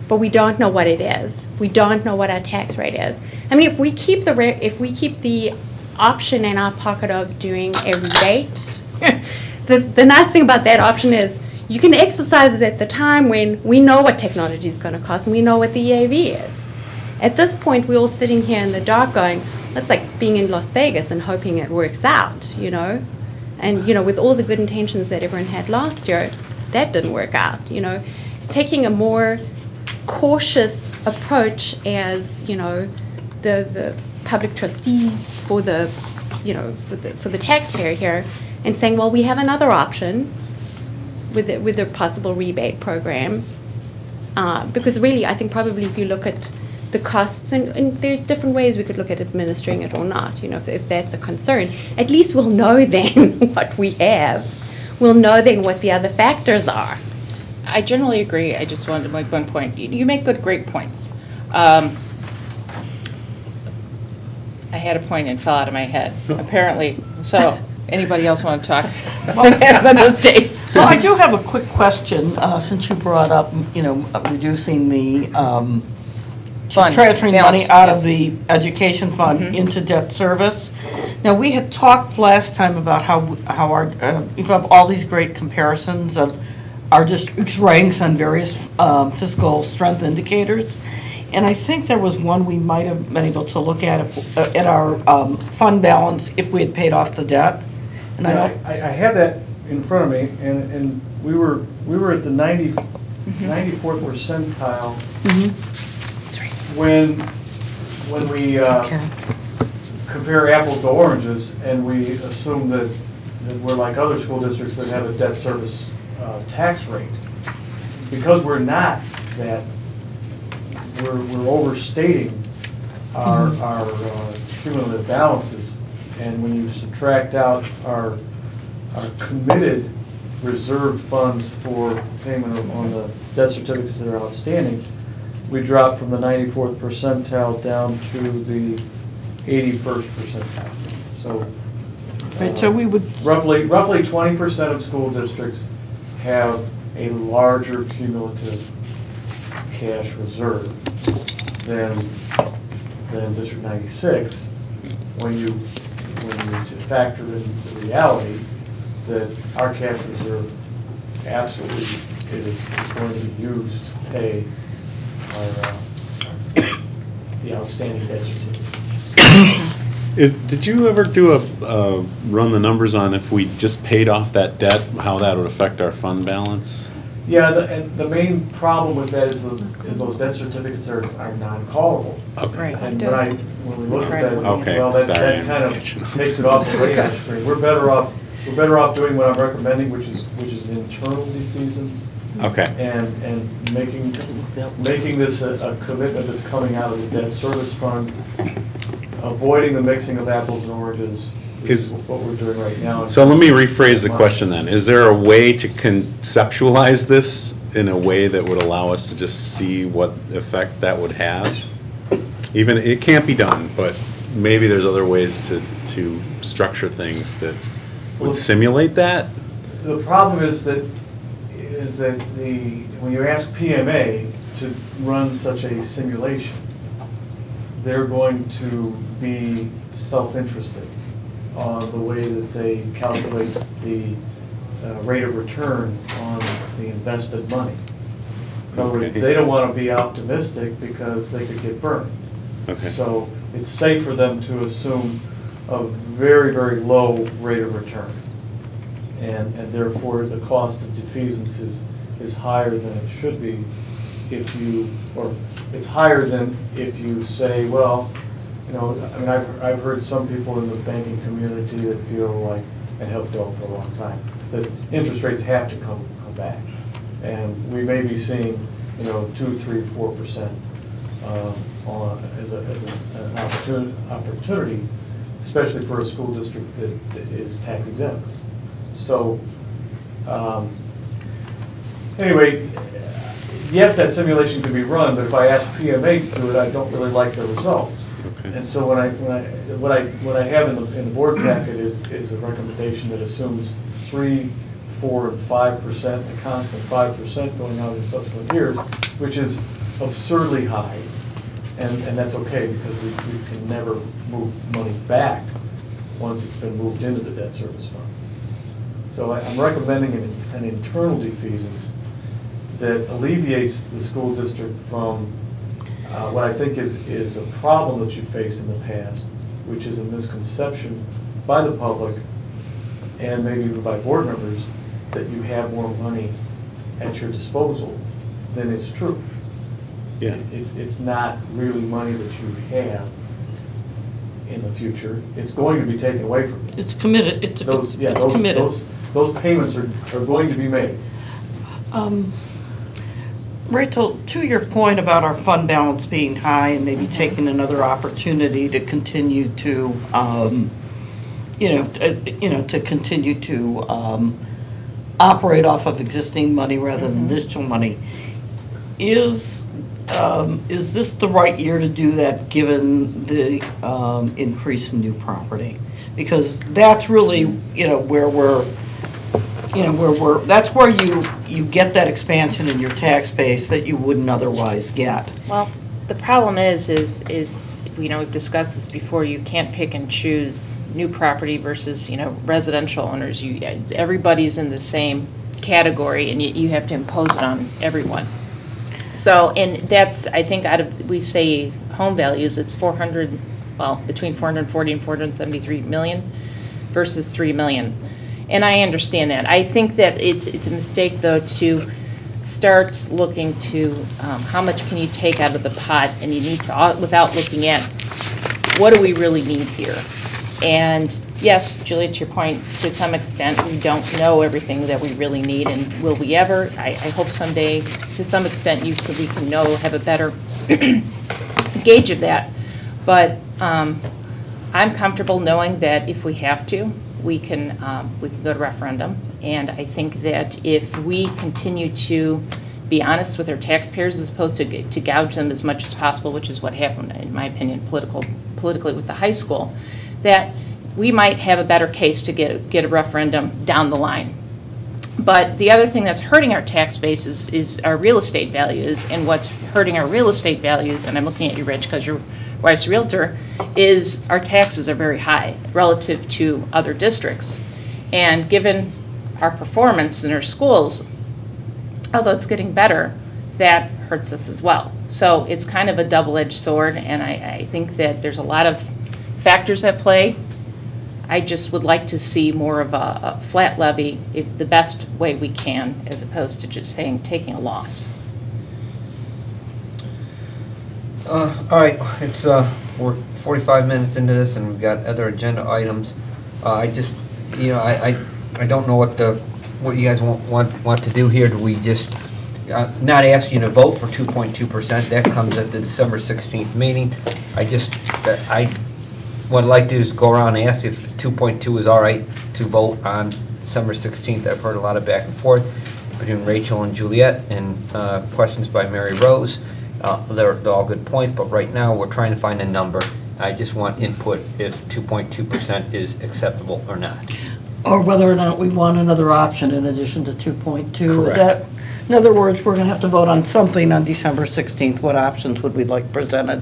but we don't know what it is. We don't know what our tax rate is. I mean, if we keep the option in our pocket of doing a rebate, the nice thing about that option is you can exercise it at the time when we know what technology is going to cost and we know what the EAV is. At this point, we're all sitting here in the dark going, that's like being in Las Vegas and hoping it works out, you know? And, you know, with all the good intentions that everyone had last year, that didn't work out, you know? Taking a more cautious approach as, you know, the public trustees for the, you know, for the taxpayer here, and saying, well, we have another option with the possible rebate program, because really, I think probably if you look at the costs, and there's different ways we could look at administering it or not, you know, if that's a concern, at least we'll know then what we have. We'll know then what the other factors are. I generally agree. I just wanted to make one point. You make great points. I had a point and fell out of my head, apparently. So, anybody else want to talk about those days? Well, I do have a quick question, since you brought up, you know, reducing the transferring money out of the education fund into debt service. Now, we had talked last time about how our you have all these great comparisons of our district's ranks on various fiscal strength indicators, and I think there was one we might have been able to look at at our fund balance if we had paid off the debt. And I have that in front of me, and we were at the 94th percentile when we compare apples to oranges, and we assume that we're like other school districts that have a debt service tax rate. Because we're not that, we're overstating our cumulative balances, and when you subtract out our committed reserved funds for payment on the debt certificates that are outstanding, we drop from the 94th percentile down to the 81st percentile. So Right, so we would. Roughly 20% of school districts have a larger cumulative cash reserve than District 96. When you factor in the reality that our cash reserve absolutely is going to be used to pay the outstanding debt certificate. Did you ever do a run the numbers on if we just paid off that debt, how that would affect our fund balance? Yeah, and the main problem with that is those debt certificates are non-callable. Okay. Right. And when we look at that, it's like, Okay, well, that sorry. kind of takes it off the radar screen. We're better off doing what I'm recommending, which is an internal defeasance. Okay. And making this a commitment that's coming out of the debt service fund, avoiding the mixing of apples and oranges is what we're doing right now. So let me rephrase the question then. Is there a way to conceptualize this in a way that would allow us to just see what effect that would have? Even, it can't be done, but maybe there's other ways to structure things that would simulate that? The problem is that when you ask PMA to run such a simulation, they're going to be self-interested on the way that they calculate the rate of return on the invested money. In other words, Okay. they don't want to be optimistic because they could get burned. Okay. So it's safe for them to assume a very, very low rate of return. And therefore, the cost of defeasance is higher than it should be it's higher than if you say, well, you know, I mean, I've heard some people in the banking community that feel like, and have felt for a long time, that interest rates have to come back. And we may be seeing, you know, 2, 3, 4% as an opportunity, especially for a school district that is tax exempt. So, anyway, yes, that simulation could be run, but if I ask PMA to do it, I don't really like the results. Okay. And so what I have in the board packet is a recommendation that assumes 3, 4, and 5%, a constant 5% going out in subsequent years, which is absurdly high, and that's okay because we can never move money back once it's been moved into the debt service fund. So I'm recommending an internal defeasance that alleviates the school district from what I think is a problem that you faced in the past, which is a misconception by the public and maybe even by board members that you have more money at your disposal than is true. Yeah. It's not really money that you have in the future. It's going to be taken away from you. It's committed, it's committed. Those payments are going to be made. Rachel, to your point about our fund balance being high and maybe taking another opportunity to continue to, to continue to operate off of existing money rather than additional money, is this the right year to do that given the increase in new property? Because that's really, that's where you get that expansion in your tax base that you wouldn't otherwise get. Well, the problem is, we've discussed this before, you can't pick and choose new property versus, residential owners. Everybody's in the same category and you have to impose it on everyone. So, and that's, I think we say home values, it's between 440 and 473 million versus 3 million. And I understand that. I think that it's a mistake, though, to start looking to how much can you take out of the pot, and you need to, without looking at what do we really need here. And yes, Julie, to your point, to some extent, we don't know everything that we really need, and will we ever? I hope someday, to some extent, we can have a better gauge of that. But I'm comfortable knowing that if we have to, we can go to referendum. And I think that if we continue to be honest with our taxpayers as opposed to gouge them as much as possible, which is what happened, in my opinion, politically with the high school, that we might have a better case to get a referendum down the line. But the other thing that's hurting our tax base is our real estate values, and what's hurting our real estate values, and I'm looking at you, Rich, because your wife's a realtor, is our taxes are very high relative to other districts. And given our performance in our schools, although it's getting better, that hurts us as well. So it's kind of a double-edged sword, and I think that there's a lot of factors at play. I just would like to see more of a flat levy, if the best way we can, as opposed to just taking a loss. All right, it's we're 45 minutes into this, and we've got other agenda items. I just, you know, I don't know what you guys want to do here. Do we just not ask you to vote for 2.2%? That comes at the December 16th meeting. What I'd like to do is go around and ask if 2.2 is all right to vote on December 16th. I've heard a lot of back and forth between Rachel and Juliet, and questions by Mary Rose. They're all good points, but right now we're trying to find a number. I just want input if 2.2% is acceptable or not. Or whether or not we want another option in addition to 2.2. Is Correct. that, in other words, we're going to have to vote on something on December 16th. What options would we like presented?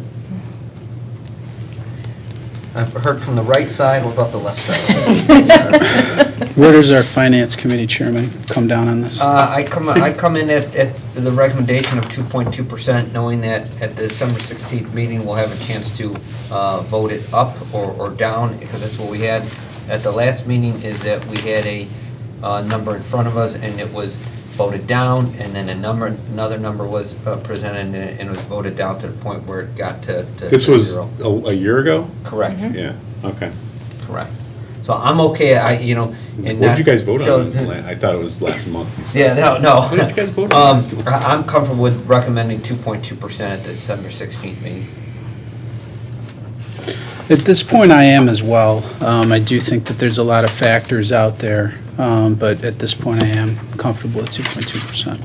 I've heard from the right side. What about the left side? Where does our finance committee chairman come down on this? I come in at the recommendation of 2.2%, knowing that at the December 16th meeting we'll have a chance to vote it up or down, because that's what we had at the last meeting, is that we had a number in front of us and it was voted down, and then another number was presented, and it was voted down to the point where it got to This was zero. a year ago? Correct. Yeah, okay. Correct. So I'm okay. What did you guys vote on? I thought it was last month. You said. Yeah, no. What did you guys vote on last month? I'm comfortable with recommending 2.2% at the December 16th meeting. At this point, I am as well. I do think that there's a lot of factors out there, but at this point, I am comfortable at 2.2%.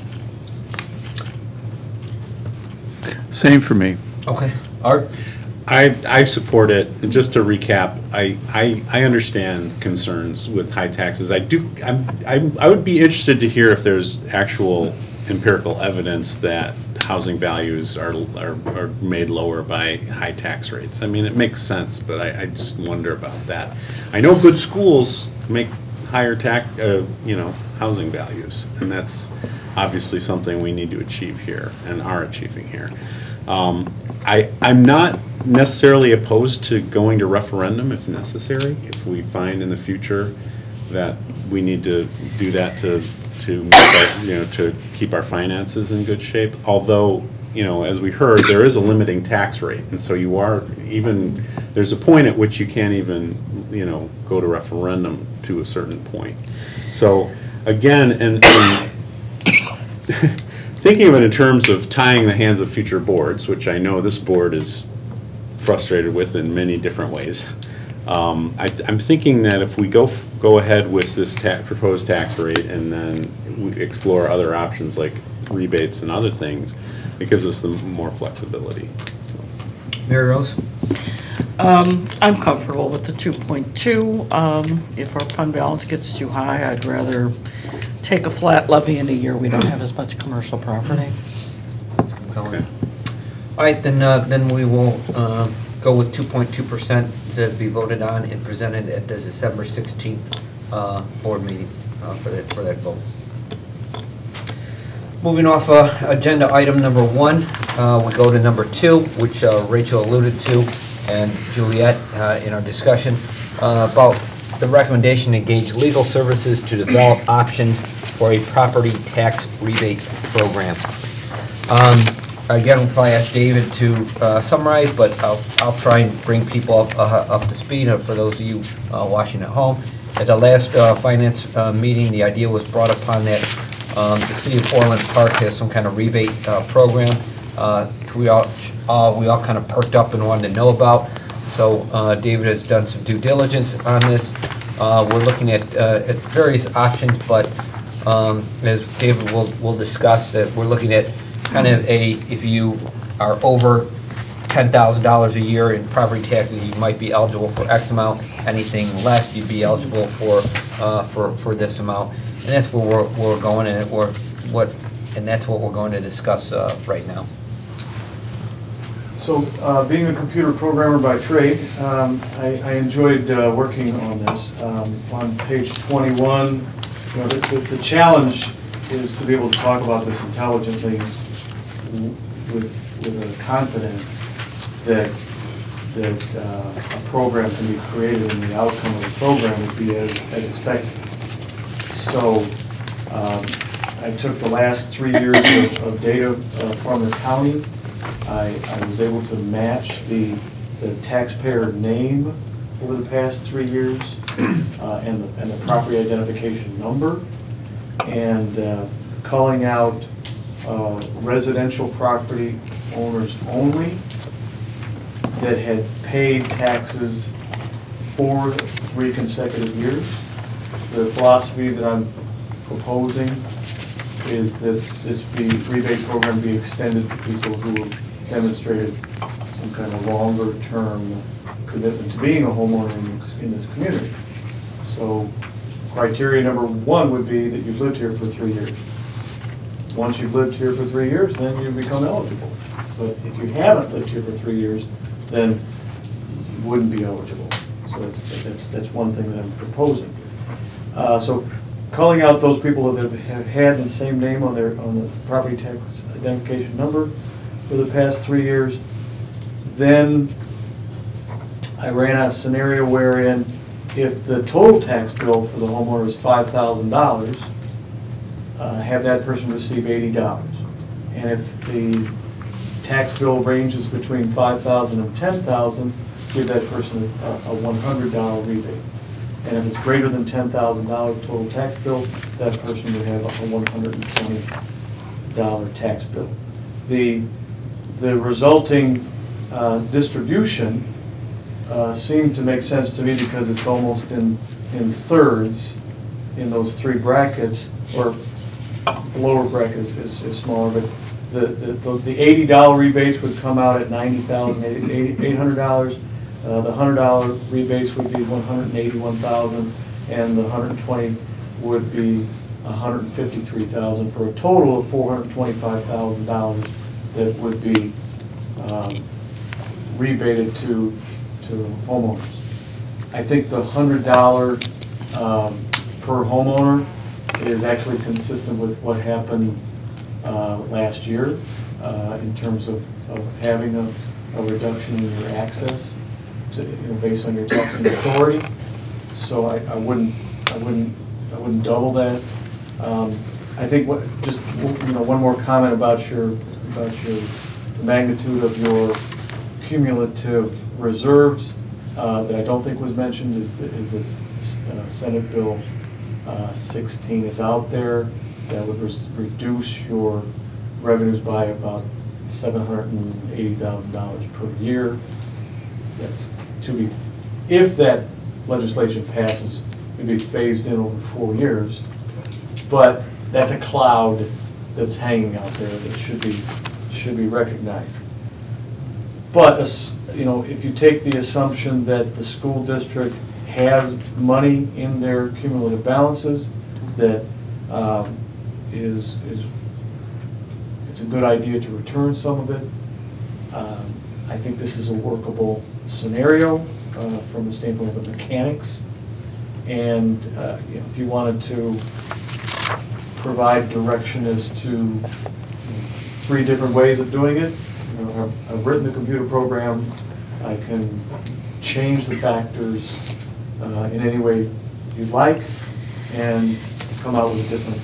Same for me. Okay. Art? I support it. And just to recap, I understand concerns with high taxes. I would be interested to hear if there's actual empirical evidence that housing values are made lower by high tax rates. I mean, it makes sense, but I just wonder about that. I know good schools make higher housing values, and that's obviously something we need to achieve here and are achieving here. I'm not necessarily opposed to going to referendum if necessary, if we find in the future that we need to do that to make our, to keep our finances in good shape. Although, as we heard, there is a limiting tax rate, and so there's a point at which you can't even, go to referendum to a certain point. So again, and thinking of it in terms of tying the hands of future boards, which I know this board is frustrated with in many different ways. I'm thinking that if we go ahead with this proposed tax rate and then we explore other options like rebates and other things, it gives us more flexibility. Mary Rose? I'm comfortable with the 2.2. If our fund balance gets too high, I'd rather take a flat levy in a year we don't have as much commercial property. Okay. All right, then we will go with 2.2% to be voted on and presented at the December 16th board meeting for that vote. Moving off agenda item number 1, we go to number 2, which Rachel alluded to, and Juliet in our discussion about the recommendation to engage legal services to develop options for a property tax rebate program. Again, we'll probably ask David to summarize, but I'll try and bring people up to speed for those of you watching at home. At the last finance meeting, the idea was brought upon that the city of Orland Park has some kind of rebate program we all kind of perked up and wanted to know about. So David has done some due diligence on this. We're looking at various options, but as David will discuss, that we're looking at kind of if you are over $10,000 a year in property taxes, you might be eligible for X amount. anything less, you'd be eligible for this amount. And that's where we're going, and that's what we're going to discuss right now. So, being a computer programmer by trade, I enjoyed working on this. On page 21, the challenge is to be able to talk about this intelligently with a confidence that a program can be created and the outcome of the program would be as expected. So, I took the last 3 years of data from the county. I was able to match the taxpayer name over the past 3 years and the property identification number, and calling out residential property owners only that had paid taxes for 3 consecutive years. The philosophy that I'm proposing is that this rebate program be extended to people who have demonstrated some kind of longer-term commitment to being a homeowner in this community. So criteria number 1 would be that you've lived here for 3 years. Once you've lived here for 3 years, then you become eligible. But if you haven't lived here for 3 years, then you wouldn't be eligible. So that's one thing that I'm proposing. So calling out those people that have had the same name on the property tax identification number for the past 3 years. Then I ran a scenario wherein if the total tax bill for the homeowner is $5,000, have that person receive $80. And if the tax bill ranges between $5,000 and $10,000, give that person a $100 rebate. And if it's greater than $10,000 total tax bill, that person would have a $120 tax bill. The resulting distribution seemed to make sense to me because it's almost in thirds in those 3 brackets, or the lower bracket is smaller, but the $80 rebates would come out at $90,800. The $100 rebates would be $181,000, and the $120 would be $153,000, for a total of $425,000 that would be rebated to homeowners. I think the $100 per homeowner is actually consistent with what happened last year in terms of having a reduction in your access to, based on your taxing authority. So I wouldn't double that. I think one more comment about the magnitude of your cumulative reserves that I don't think was mentioned is Senate Bill 16 is out there that would reduce your revenues by about $780,000 per year. That's to be, if that legislation passes, it'd be phased in over 4 years. But that's a cloud that's hanging out there that should be recognized. But if you take the assumption that the school district has money in their cumulative balances, that it's a good idea to return some of it. I think this is a workable scenario from the standpoint of the mechanics. And if you wanted to provide direction as to 3 different ways of doing it, I've written the computer program. I can change the factors in any way you'd like and come out with a different,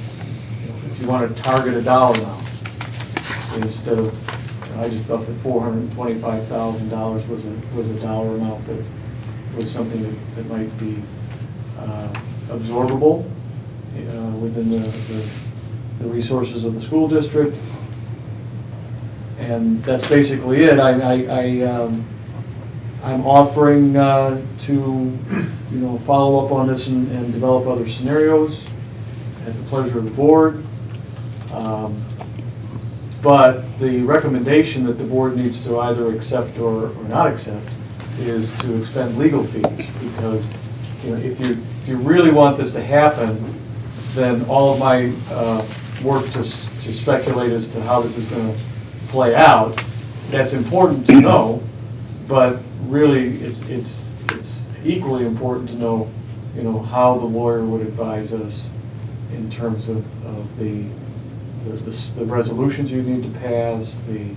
if you want to target a dollar amount, so instead of, I just thought that $425,000 was a dollar amount that was something that might be absorbable within the resources of the school district. And that's basically it. I'm offering to follow up on this and develop other scenarios at the pleasure of the board. But the recommendation that the board needs to either accept or not accept is to expend legal fees, because, you know, if you really want this to happen, then all of my work to speculate as to how this is going to play out, that's important to know, but really it's equally important to know, you know, how the lawyer would advise us in terms of the resolutions you need to pass, you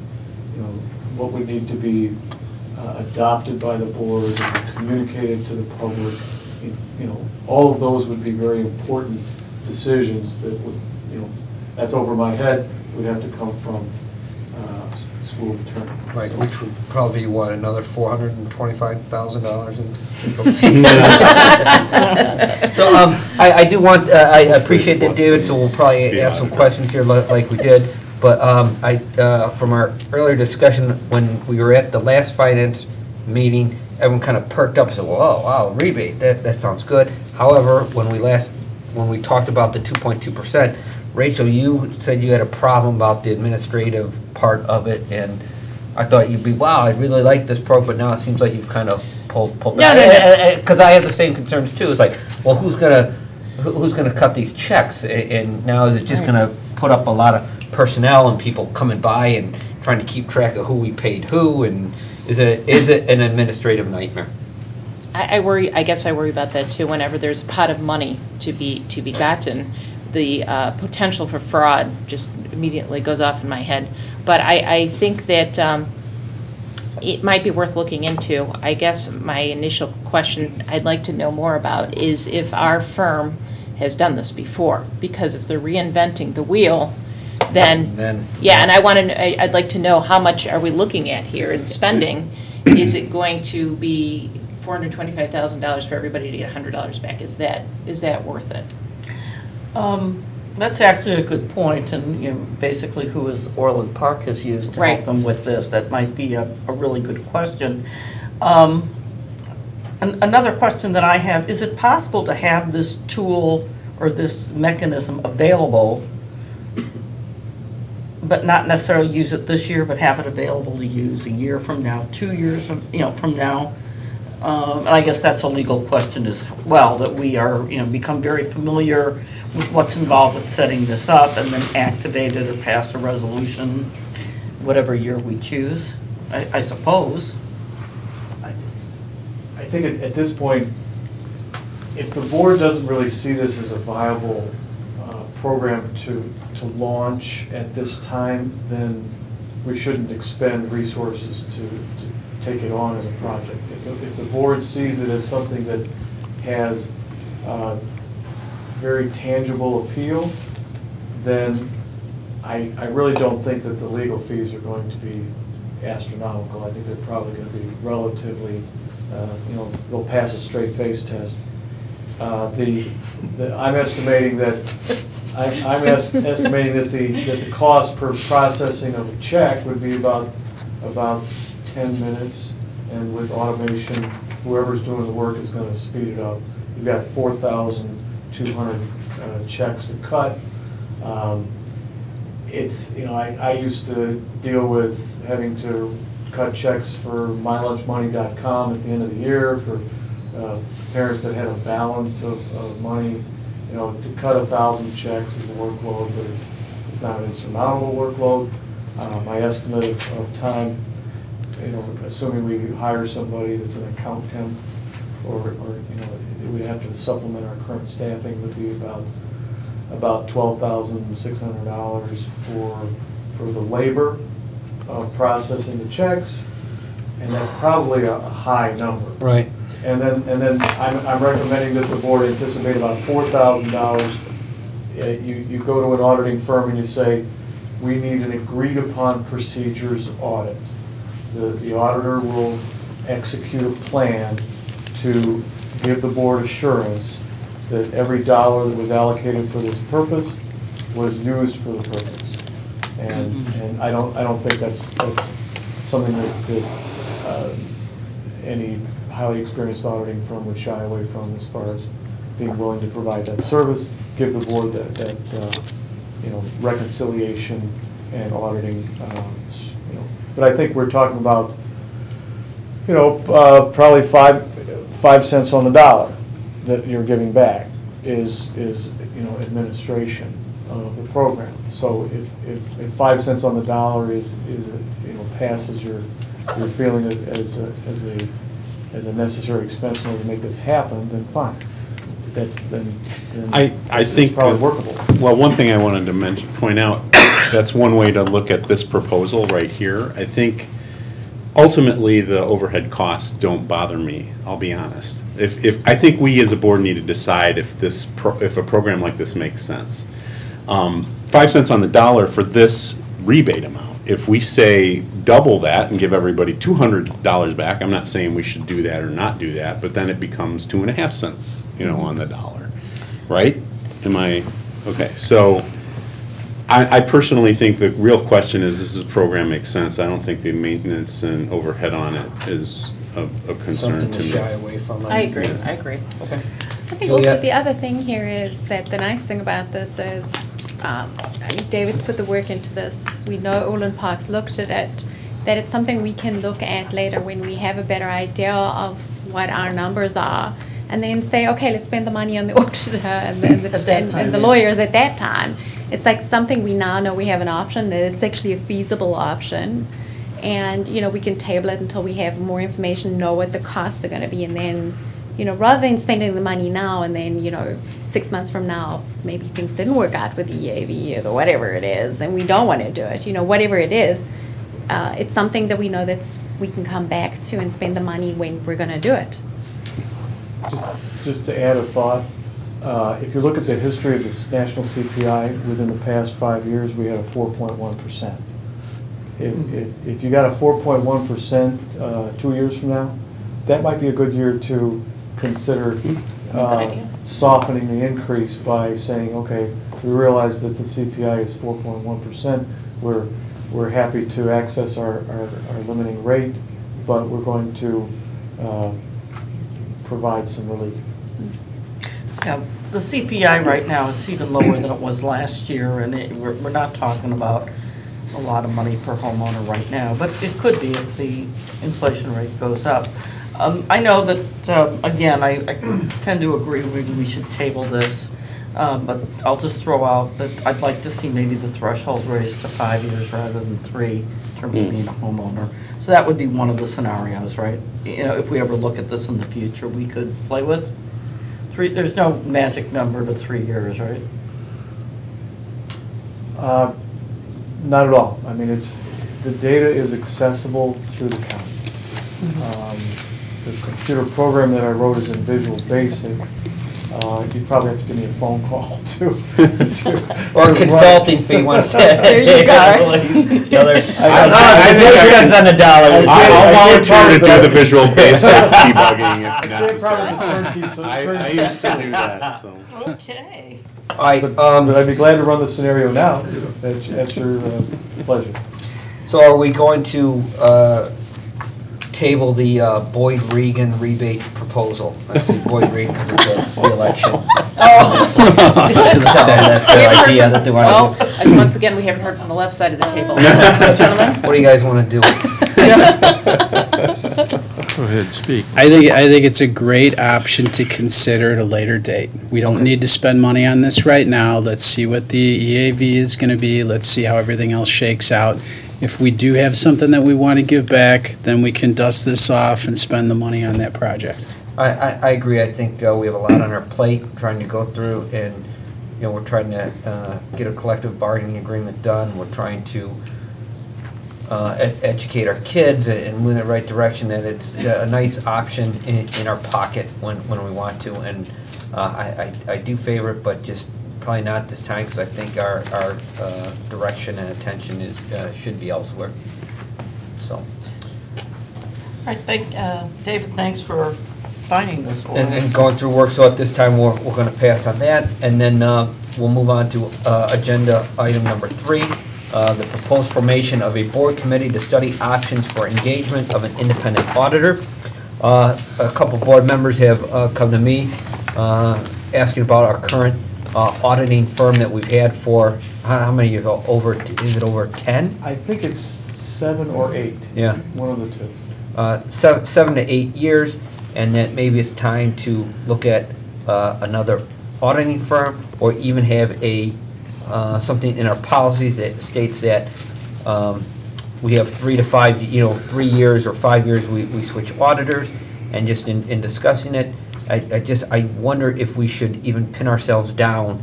know, what would need to be adopted by the board and communicated to the public. You know, all of those would be very important decisions that would, you know, that's over my head, would have to come from school attorney. Right, So- which would probably be, what, another $425,000 in legal fees? So I do want, I appreciate that, David, so we'll probably ask some questions here like we did. But from our earlier discussion, when we were at the last finance meeting, everyone kind of perked up and said, well, wow, rebate, that sounds good. However, when we talked about the 2.2%, Rachel, you said you had a problem about the administrative part of it, and I thought you'd be, wow, I really like this program, but now it seems like you've kind of pulled back. Because I have the same concerns too. It's like, well, who's gonna cut these checks? And now is it just gonna put up a lot of personnel and people coming by and trying to keep track of who we paid who? And is it an administrative nightmare? I guess I worry about that too. Whenever there's a pot of money to be gotten, the potential for fraud just immediately goes off in my head. But I think that it might be worth looking into. I guess my initial question I'd like to know more about is if our firm has done this before, because if they're reinventing the wheel, then yeah, and I'd like to know how much are we looking at here in spending. Is it going to be $425,000 for everybody to get $100 back? Is that worth it? That's actually a good point, and you know, basically who is Orland Park has used to help them with this. That might be a really good question. Another question that I have, is it possible to have this tool or this mechanism available, but not necessarily use it this year, but have it available to use a year from now, 2 years from now? And I guess that's a legal question as well, that we are, become very familiar with what's involved with setting this up and then activate it or pass a resolution, whatever year we choose, I suppose. I think at this point, if the board doesn't really see this as a viable program to launch at this time, then we shouldn't expend resources to take it on as a project. If the board sees it as something that has very tangible appeal, then I really don't think that the legal fees are going to be astronomical. I think they're probably going to be relatively, they'll pass a straight face test. I'm estimating that the cost per processing of a check would be about 10 minutes, and with automation, whoever's doing the work is going to speed it up. You've got 4,200 checks to cut. I used to deal with having to cut checks for mylunchmoney.com at the end of the year for parents that had a balance of money. To cut 1,000 checks is a workload, but it's not an insurmountable workload. My estimate of time, assuming we hire somebody that's an account temp, or we'd have to supplement our current staffing, would be about $12,600 for the labor of processing the checks, and that's probably a high number. Right. And then I'm recommending that the board anticipate about $4,000. You go to an auditing firm and you say, we need an agreed upon procedures audit. The auditor will execute a plan to give the board assurance that every dollar that was allocated for this purpose was used for the purpose. And I don't think that's something that any highly experienced auditing firm would shy away from, as far as being willing to provide that service, give the board that reconciliation and auditing. But I think we're talking about you know, probably 5 cents on the dollar that you're giving back is you know, administration of the program. So if 5 cents on the dollar is you know, passes your feeling as a necessary expense in order to make this happen, then fine. Then I think it's probably workable. Well, one thing I wanted to point out, that's one way to look at this proposal right here. I think ultimately the overhead costs don't bother me, I'll be honest. I think we as a board need to decide if a program like this makes sense. 5 cents on the dollar for this rebate amount. If we say double that and give everybody $200 back, I'm not saying we should do that or not do that, but then it becomes 2.5 cents, you know, on the dollar, right? Am I, okay, so I personally think the real question is, does this program make sense? I don't think the maintenance and overhead on it is a concern Something to to me. shy away from. I agree, I agree. Okay. I think Juliet? also the other thing here is that the nice thing about this is, I mean, David's put the work into this. We know Orland Park's looked at it, that it's something we can look at later when we have a better idea of what our numbers are, and then say, okay, let's spend the money on the auditor and the lawyers at that time. It's like something we now know we have an option, that it's actually a feasible option. And, you know, we can table it until we have more information, know what the costs are going to be, and then, you know, rather than spending the money now and then, you know, 6 months from now, maybe things didn't work out with the EAV or whatever it is, and we don't want to do it, you know, whatever it is, it's something that we know we can come back to and spend the money when we're going to do it. Just to add a thought, if you look at the history of this national CPI, within the past 5 years, we had a 4.1%. If you got a 4.1% 2 years from now, that might be a good year to consider softening the increase by saying, okay, we realize that the CPI is 4.1%. We're happy to access our limiting rate, but we're going to provide some relief. Yeah, the CPI right now, it's even lower than it was last year, and we're not talking about a lot of money per homeowner right now, but it could be if the inflation rate goes up. I know that, again, I tend to agree we should table this, but I'll just throw out that I'd like to see maybe the threshold raised to 5 years rather than 3 in terms of being a homeowner. So that would be one of the scenarios, right? You know, if we ever look at this in the future, we could play with 3. There's no magic number to 3 years, right? Not at all. I mean, the data is accessible through the county. The computer program that I wrote is in Visual Basic. You'd probably have to give me a phone call to Or a consulting fee once. There you go. It depends on the dollar. I'll volunteer to do the Visual Basic debugging if necessary. I used to do that, so. Okay. But I'd be glad to run the scenario now, at your pleasure. So are we going to table the Boyd-Regan rebate proposal? I see Boyd-Regan because it's the election. That's their idea that they want to do. Well, once again, we haven't heard from the left side of the table. Gentlemen? What do you guys want to do? Go ahead, speak. I think it's a great option to consider at a later date. We don't need to spend money on this right now. Let's see what the EAV is going to be. Let's see how everything else shakes out. If we do have something that we want to give back, then we can dust this off and spend the money on that project. I agree. I think we have a lot on our plate trying to go through, and you know, we're trying to get a collective bargaining agreement done. We're trying to educate our kids and move in the right direction, that it's a nice option in our pocket when we want to. And I do favor it, but just probably not this time, because I think our direction and attention should be elsewhere. So. I think, David, thanks for finding this order. And going through work, so at this time we're going to pass on that, and then we'll move on to agenda item number 3, the proposed formation of a board committee to study options for engagement of an independent auditor. A couple board members have come to me asking about our current auditing firm that we've had for how many years? Is it over 10? I think it's 7 or 8. Yeah. One of the two. 7 to 8 years, and that maybe it's time to look at another auditing firm, or even have a something in our policies that states that we have 3 to 5, 3 years or 5 years we switch auditors. And just in discussing it, I wonder if we should even pin ourselves down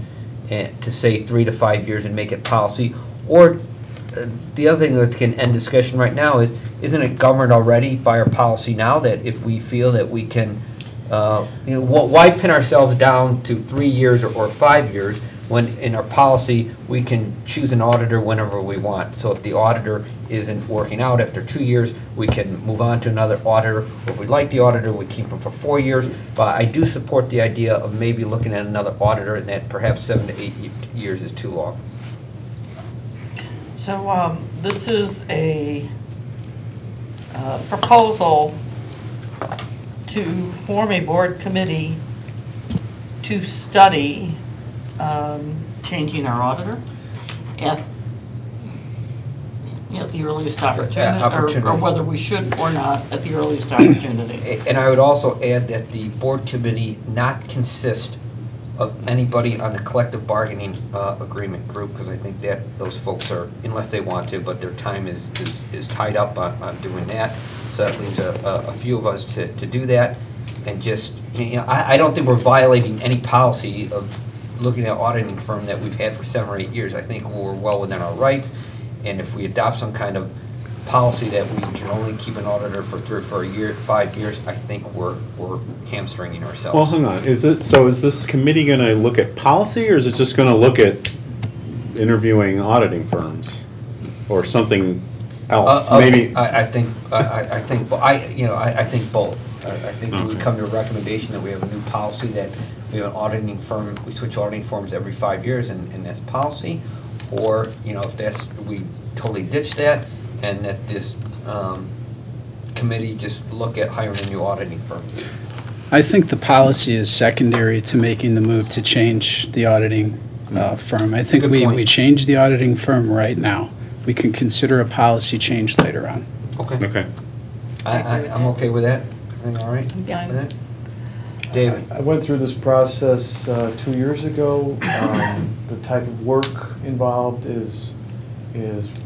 to say 3 to 5 years and make it policy. Or the other thing that can end discussion right now is, isn't it governed already by our policy now, that if we feel that we can, why pin ourselves down to 3 years or 5 years when in our policy we can choose an auditor whenever we want? So if the auditor isn't working out after 2 years, we can move on to another auditor. If we like the auditor, we keep him for 4 years. But I do support the idea of maybe looking at another auditor, and that perhaps 7 to 8 years is too long. So this is a proposal to form a board committee to study changing our auditor at the earliest opportunity, or whether we should or not at the earliest opportunity. And I would also add that the board committee not consist of anybody on the collective bargaining agreement group, because I think that those folks are, unless they want to, but their time is tied up on doing that. So that leaves a few of us to do that. And just, I don't think we're violating any policy of looking at auditing firm that we've had for 7 or 8 years. I think we're well within our rights. And if we adopt some kind of policy that we can only keep an auditor for 3 or 4 years, 5 years, I think we're hamstringing ourselves. Well, hang on. Is this committee going to look at policy, or is it just going to look at interviewing auditing firms, or something else? Maybe. I think both. I think we would come to a recommendation that we have a new policy, that we have an auditing firm. We switch auditing firms every 5 years, and that's policy. Or if that's, we totally ditch that, and that this committee just look at hiring a new auditing firm. I think the policy is secondary to making the move to change the auditing firm. I think we change the auditing firm right now. We can consider a policy change later on. Okay. Okay. I'm okay with that. Everything all right with that? David? I went through this process 2 years ago. The type of work involved is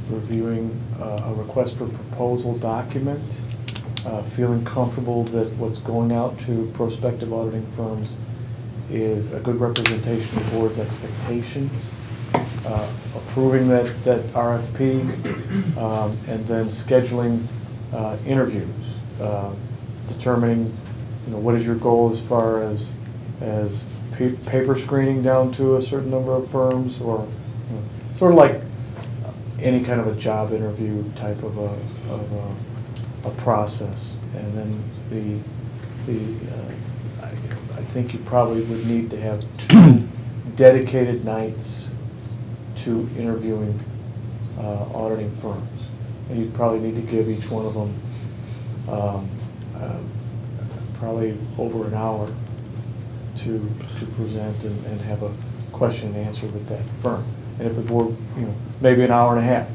reviewing a request for proposal document, feeling comfortable that what's going out to prospective auditing firms is a good representation of the board's expectations, approving that RFP, and then scheduling interviews, determining what is your goal as far as paper screening down to a certain number of firms, or sort of like any kind of a job interview type of a process. And then I think you probably would need to have 2 dedicated nights to interviewing auditing firms, and you'd probably need to give each one of them probably over an hour to present and have a question and answer with that firm. And if the board, maybe an hour and a half.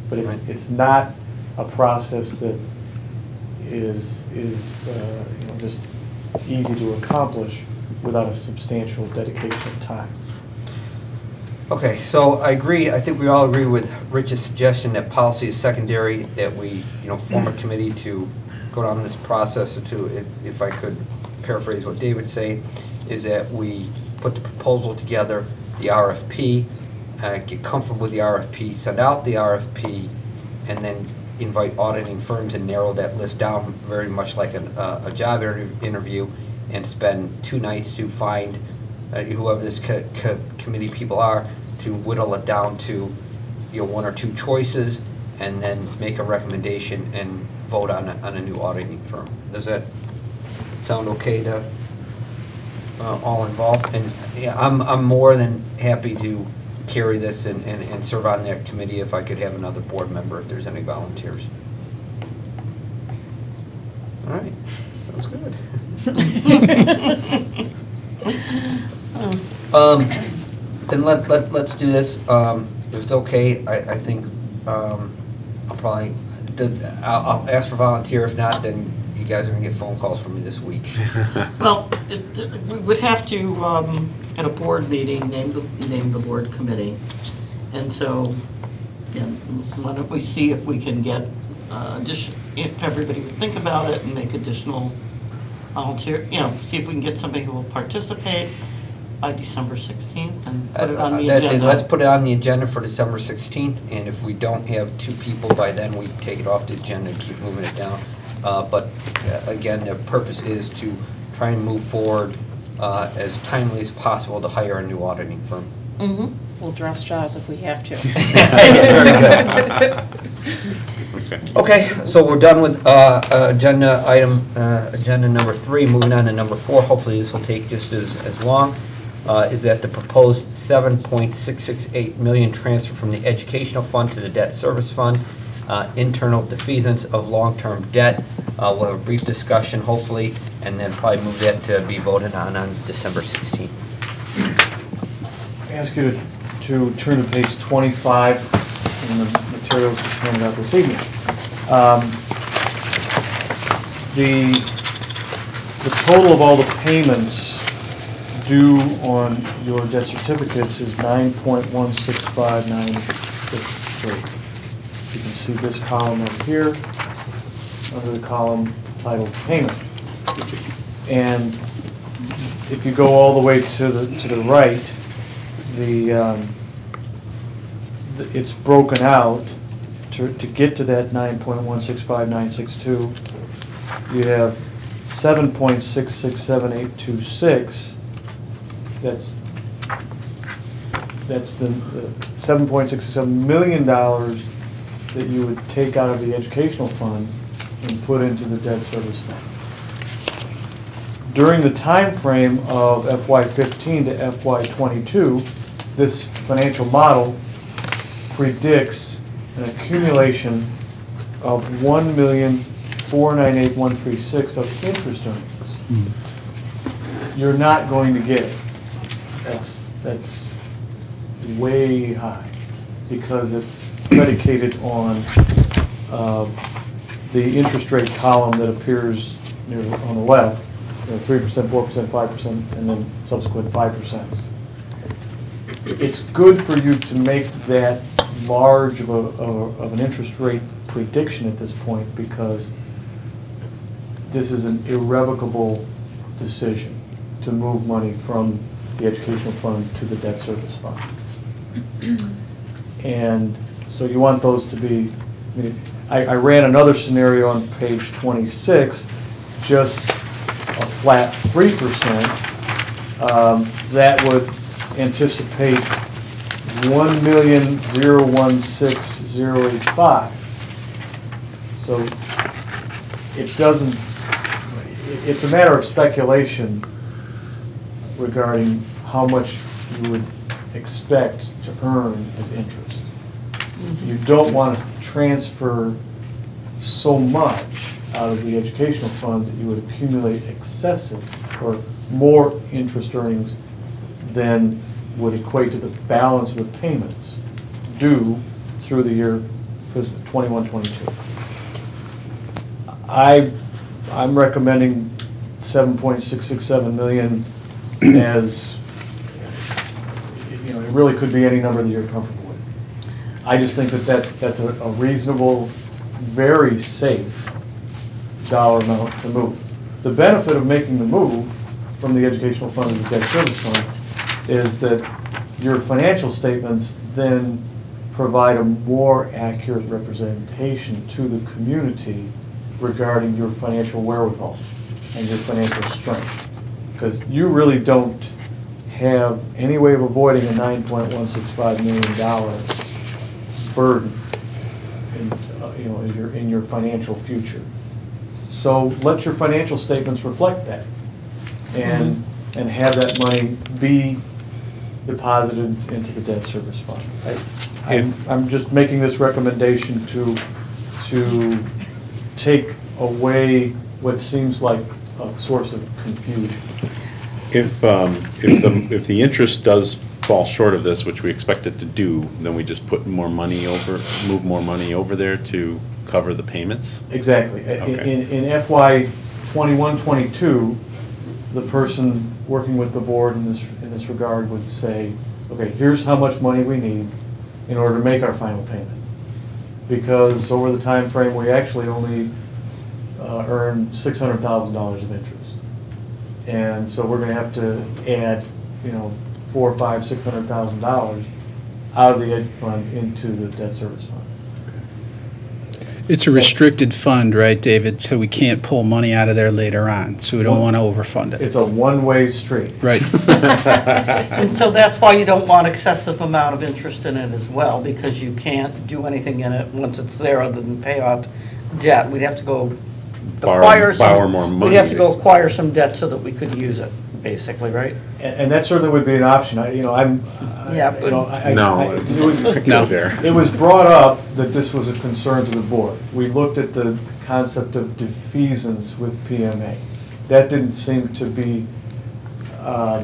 But it's not a process that is just easy to accomplish without a substantial dedication of time. Okay, so I agree. I think we all agree with Rich's suggestion that policy is secondary, that we, form a committee to go down this process. To, if I could paraphrase what David's saying, is that we put the proposal together, the RFP, get comfortable with the RFP, send out the RFP, and then invite auditing firms and narrow that list down very much like a job interview, and spend 2 nights to find whoever this committee people are, to whittle it down to 1 or 2 choices, and then make a recommendation and vote on a new auditing firm. Does that sound okay to all involved? And yeah, I'm more than happy to carry this and serve on that committee if I could have another board member, if there's any volunteers. All right, sounds good. Then let's do this. If it's okay, I think I'll probably I'll ask for volunteer. If not, then you guys are gonna get phone calls from me this week. Well, we would have to, at a board meeting, name the board committee. And so, yeah, why don't we see if we can get, if everybody would think about it and make additional volunteer, see if we can get somebody who will participate by December 16th and put it on the agenda. Let's put it on the agenda for December 16th, and if we don't have 2 people by then, we take it off the agenda and keep moving it down. But again, the purpose is to try and move forward as timely as possible to hire a new auditing firm. Mm-hmm. We'll dress jobs if we have to. Very good. Okay, so we're done with agenda number 3. Moving on to number 4. Hopefully this will take just as long. Is that the proposed $7.668 million transfer from the educational fund to the debt service fund, internal defeasance of long-term debt. We'll have a brief discussion, hopefully, and then probably move that to be voted on December 16th. I ask you to turn to page 25 in the materials that's handed out this evening. The total of all the payments due on your debt certificates is $9.165963. You can see this column up here under the column titled Payment. And if you go all the way to the right, it's broken out to get to that 9.165962. You have 7.667826. That's the $7.67 million that you would take out of the educational fund and put into the debt service fund. During the time frame of FY15 to FY22, this financial model predicts an accumulation of $1,498,136 of interest earnings. You're not going to get it. That's way high because it's predicated on the interest rate column that appears on the left, 3%, 4%, 5%, and then subsequent 5%. It's good for you to make that large of an interest rate prediction at this point because this is an irrevocable decision to move money from the educational fund to the debt service fund. And so you want those to be, I ran another scenario on page 26, just a flat 3%, that would anticipate $1,016,085. So it doesn't, it's a matter of speculation regarding how much you would expect to earn as interest. You don't want to transfer so much out of the educational fund that you would accumulate excessive or more interest earnings than would equate to the balance of the payments due through the year 21-22. I'm recommending $7.667 million as, it really could be any number that you're comfortable with. I just think that that's a reasonable, very safe dollar amount to move. The benefit of making the move from the educational fund to the debt service fund is that your financial statements then provide a more accurate representation to the community regarding your financial wherewithal and your financial strength. Because you really don't have any way of avoiding a $9.165 million burden in your financial future. So let your financial statements reflect that and have that money be deposited into the debt service fund. I'm just making this recommendation to take away what seems like a source of confusion. If the interest does falls short of this, which we expect it to do, then we just put more money over, move more money over there to cover the payments? Exactly. Okay. In FY 21-22, the person working with the board in this regard would say, okay, here's how much money we need in order to make our final payment. Because over the time frame, we actually only earned $600,000 of interest. And so we're going to have to add, $400,000, $500,000, $600,000 out of the ed fund into the debt service fund. It's a restricted fund, right, David? So we can't pull money out of there later on, so we don't want to overfund it. It's a one-way street. Right. And so that's why you don't want excessive amount of interest in it as well, because you can't do anything in it once it's there other than pay off debt. We'd have to go acquire borrow more money. We'd have to go acquire some debt so that we could use it, basically, right? And that certainly would be an option. It was brought up that this was a concern to the board. We looked at the concept of defeasance with PMA. That didn't seem to be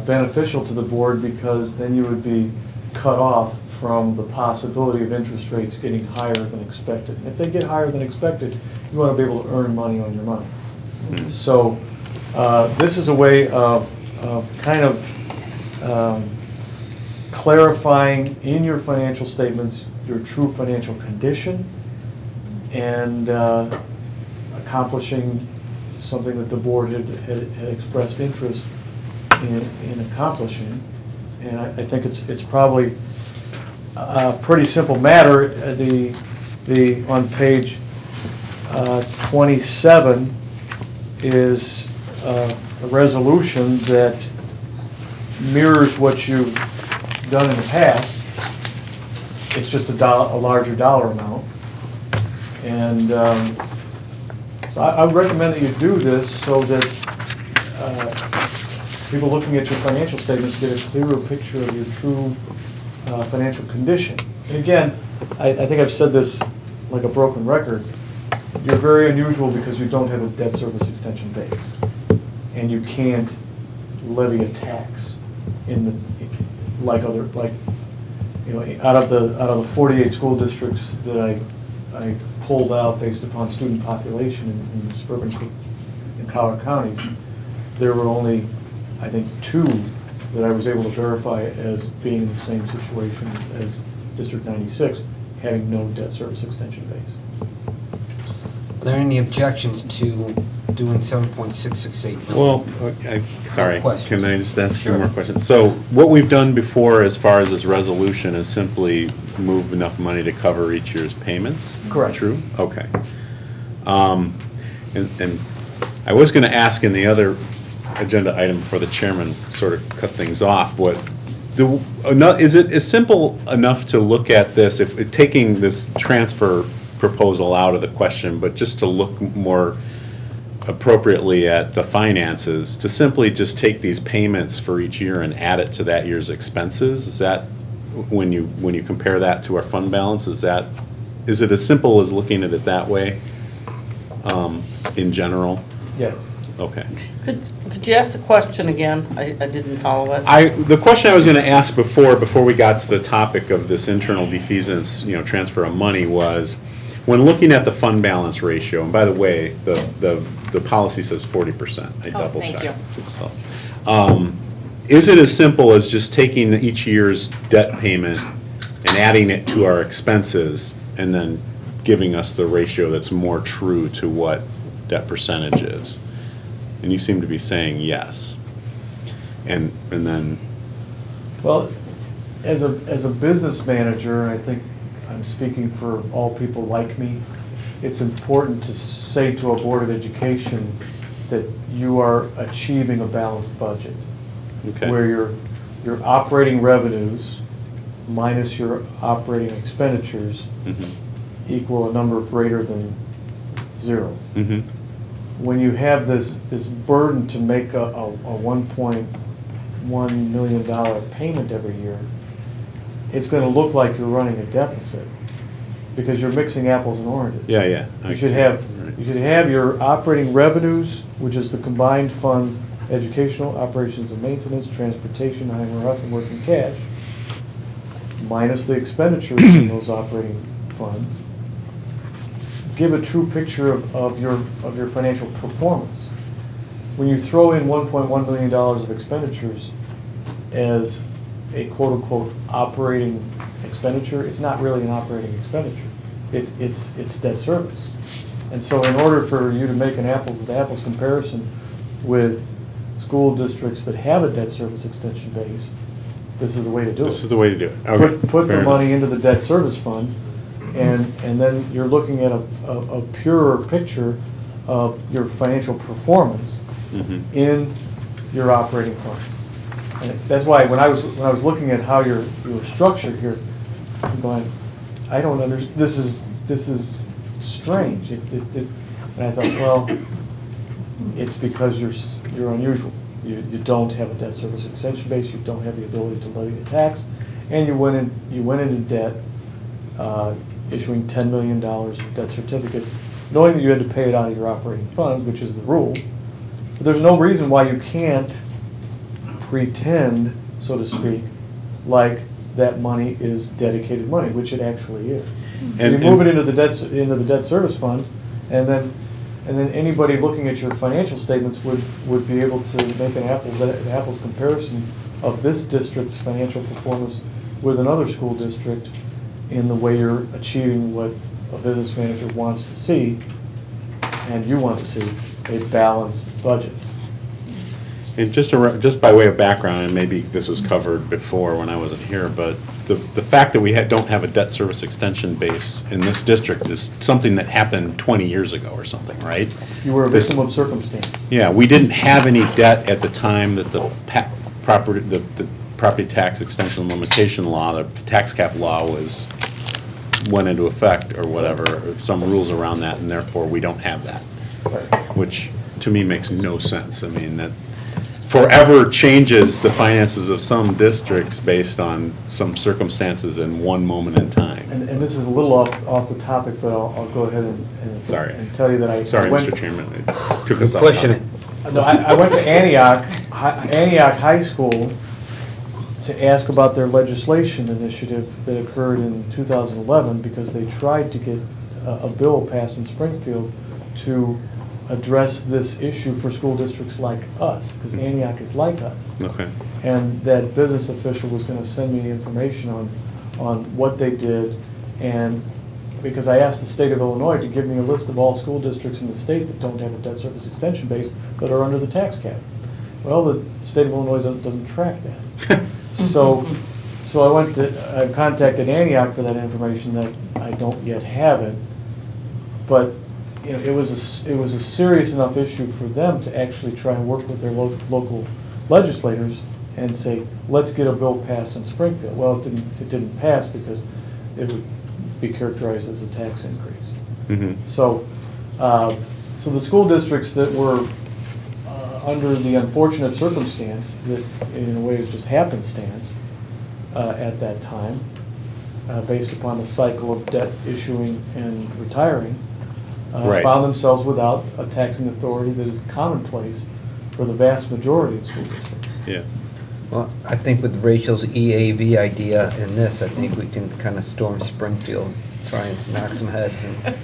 beneficial to the board, because then you would be cut off from the possibility of interest rates getting higher than expected. If they get higher than expected, you want to be able to earn money on your money. So this is a way of kind of clarifying in your financial statements your true financial condition, and accomplishing something that the board had expressed interest in accomplishing. And I think it's probably a pretty simple matter. On page 27 is a resolution that mirrors what you've done in the past. It's just a larger dollar amount. And so I would recommend that you do this so that people looking at your financial statements get a clearer picture of your true financial condition. And again, I think I've said this like a broken record. You're very unusual because you don't have a debt service extension base, and you can't levy a tax out of the 48 school districts that I pulled out based upon student population in the suburban and Collier counties. There were only, I think, 2 that I was able to verify as being in the same situation as District 96, having no debt service extension base. Are there any objections to doing 7.668 million? Well, sorry, Questions? can I just ask you Sure. more questions? So what we've done before as far as this resolution is simply move enough money to cover each year's payments? Correct. True? Okay. And I was going to ask in the other agenda item before the chairman sort of cut things off, is it as simple enough to look at this, if taking this transfer proposal out of the question, but just to look more appropriately at the finances, to simply just take these payments for each year and add it to that year's expenses? Is that, when you compare that to our fund balance, is it as simple as looking at it that way in general? Yes. Okay. Could you ask the question again? I didn't follow it. The question I was going to ask before we got to the topic of this internal defeasance, transfer of money, was when looking at the fund balance ratio, and by the way, the policy says 40%. I double checked. Thank you. So, is it as simple as just taking each year's debt payment and adding it to our expenses and then giving us the ratio that's more true to what debt percentage is? And you seem to be saying yes. And then, Well, as a business manager, I think I'm speaking for all people like me, it's important to say to a Board of Education that you are achieving a balanced budget. okay. Where your operating revenues minus your operating expenditures equal a number greater than 0. Mm-hmm. When you have this burden to make a $1.1 million payment every year, it's going to look like you're running a deficit because you're mixing apples and oranges. Yeah. You should have your operating revenues, which is the combined funds, educational, operations and maintenance, transportation, IMRF, and working cash. minus the expenditures in those operating funds, give a true picture of your financial performance. When you throw in $1.1 million of expenditures as a quote-unquote operating expenditure, it's not really an operating expenditure. It's debt service. And so in order for you to make an apples-to-apples comparison with school districts that have a debt service extension base, this is the way to do it. This is the way to do it. Okay, Put the fair money enough. into the debt service fund, and then you're looking at a purer picture of your financial performance in your operating funds. And that's why when I was looking at how you're structured here, I'm going, I don't understand. This is strange. And I thought, well, it's because you're unusual. You don't have a debt service extension base. You don't have the ability to levy a tax, and you went into debt, issuing $10 million of debt certificates, knowing that you had to pay it out of your operating funds, which is the rule. But there's no reason why you can't pretend, so to speak, like that money is dedicated money, which it actually is. And you move it into the debt service fund, and then anybody looking at your financial statements would be able to make an apples comparison of this district's financial performance with another school district in the way you're achieving what a business manager wants to see, and you want to see, a balanced budget. And just by way of background, and maybe this was covered before when I wasn't here, but the fact that we don't have a debt service extension base in this district is something that happened 20 years ago or something, right? You were a victim of circumstance. Yeah, we didn't have any debt at the time that the property tax extension limitation law, the tax cap law went into effect or whatever, or some rules around that, and therefore we don't have that, which to me makes no sense. I mean, that forever changes the finances of some districts based on some circumstances in one moment in time. And this is a little off the topic, but I'll go ahead and tell you that I Sorry, went, Mr. Chairman, I took us off. Pushing it. No, I went to Antioch High School to ask about their legislation initiative that occurred in 2011 because they tried to get a bill passed in Springfield to address this issue for school districts like us, because Antioch is like us. Okay. And that business official was going to send me information on what they did, and because I asked the state of Illinois to give me a list of all school districts in the state that don't have a debt service extension base that are under the tax cap. Well, the state of Illinois doesn't track that. So I contacted Antioch for that information that I don't yet have it, but you know, it was a serious enough issue for them to actually try and work with their local legislators and say, let's get a bill passed in Springfield. Well, it didn't pass because it would be characterized as a tax increase. So the school districts that were under the unfortunate circumstance that in a way is just happenstance at that time, based upon the cycle of debt issuing and retiring, found themselves without a taxing authority that is commonplace for the vast majority of school districts. Yeah. Well, I think with Rachel's EAV idea in this, I think we can kind of storm Springfield, try and knock some heads and get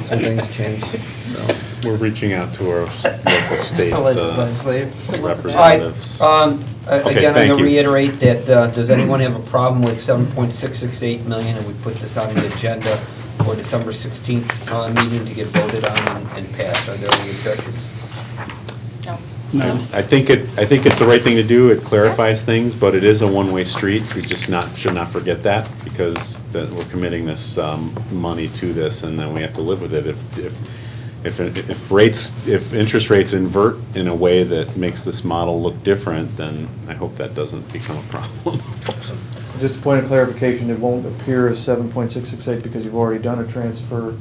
some things changed. So. We're reaching out to our local state representatives. All right. Again, I'm thank going to you. reiterate that, does anyone have a problem with $7.668 million, and we put this on the agenda for December 16th meeting to get voted on and passed? Are there any objections? No. I think it's the right thing to do. It clarifies things, but it is a one-way street. We just should not forget that, because we're committing this money to this, and then we have to live with it. If interest rates invert in a way that makes this model look different, then I hope that doesn't become a problem. Just a point of clarification, it won't appear as 7.668 because you've already done a transfer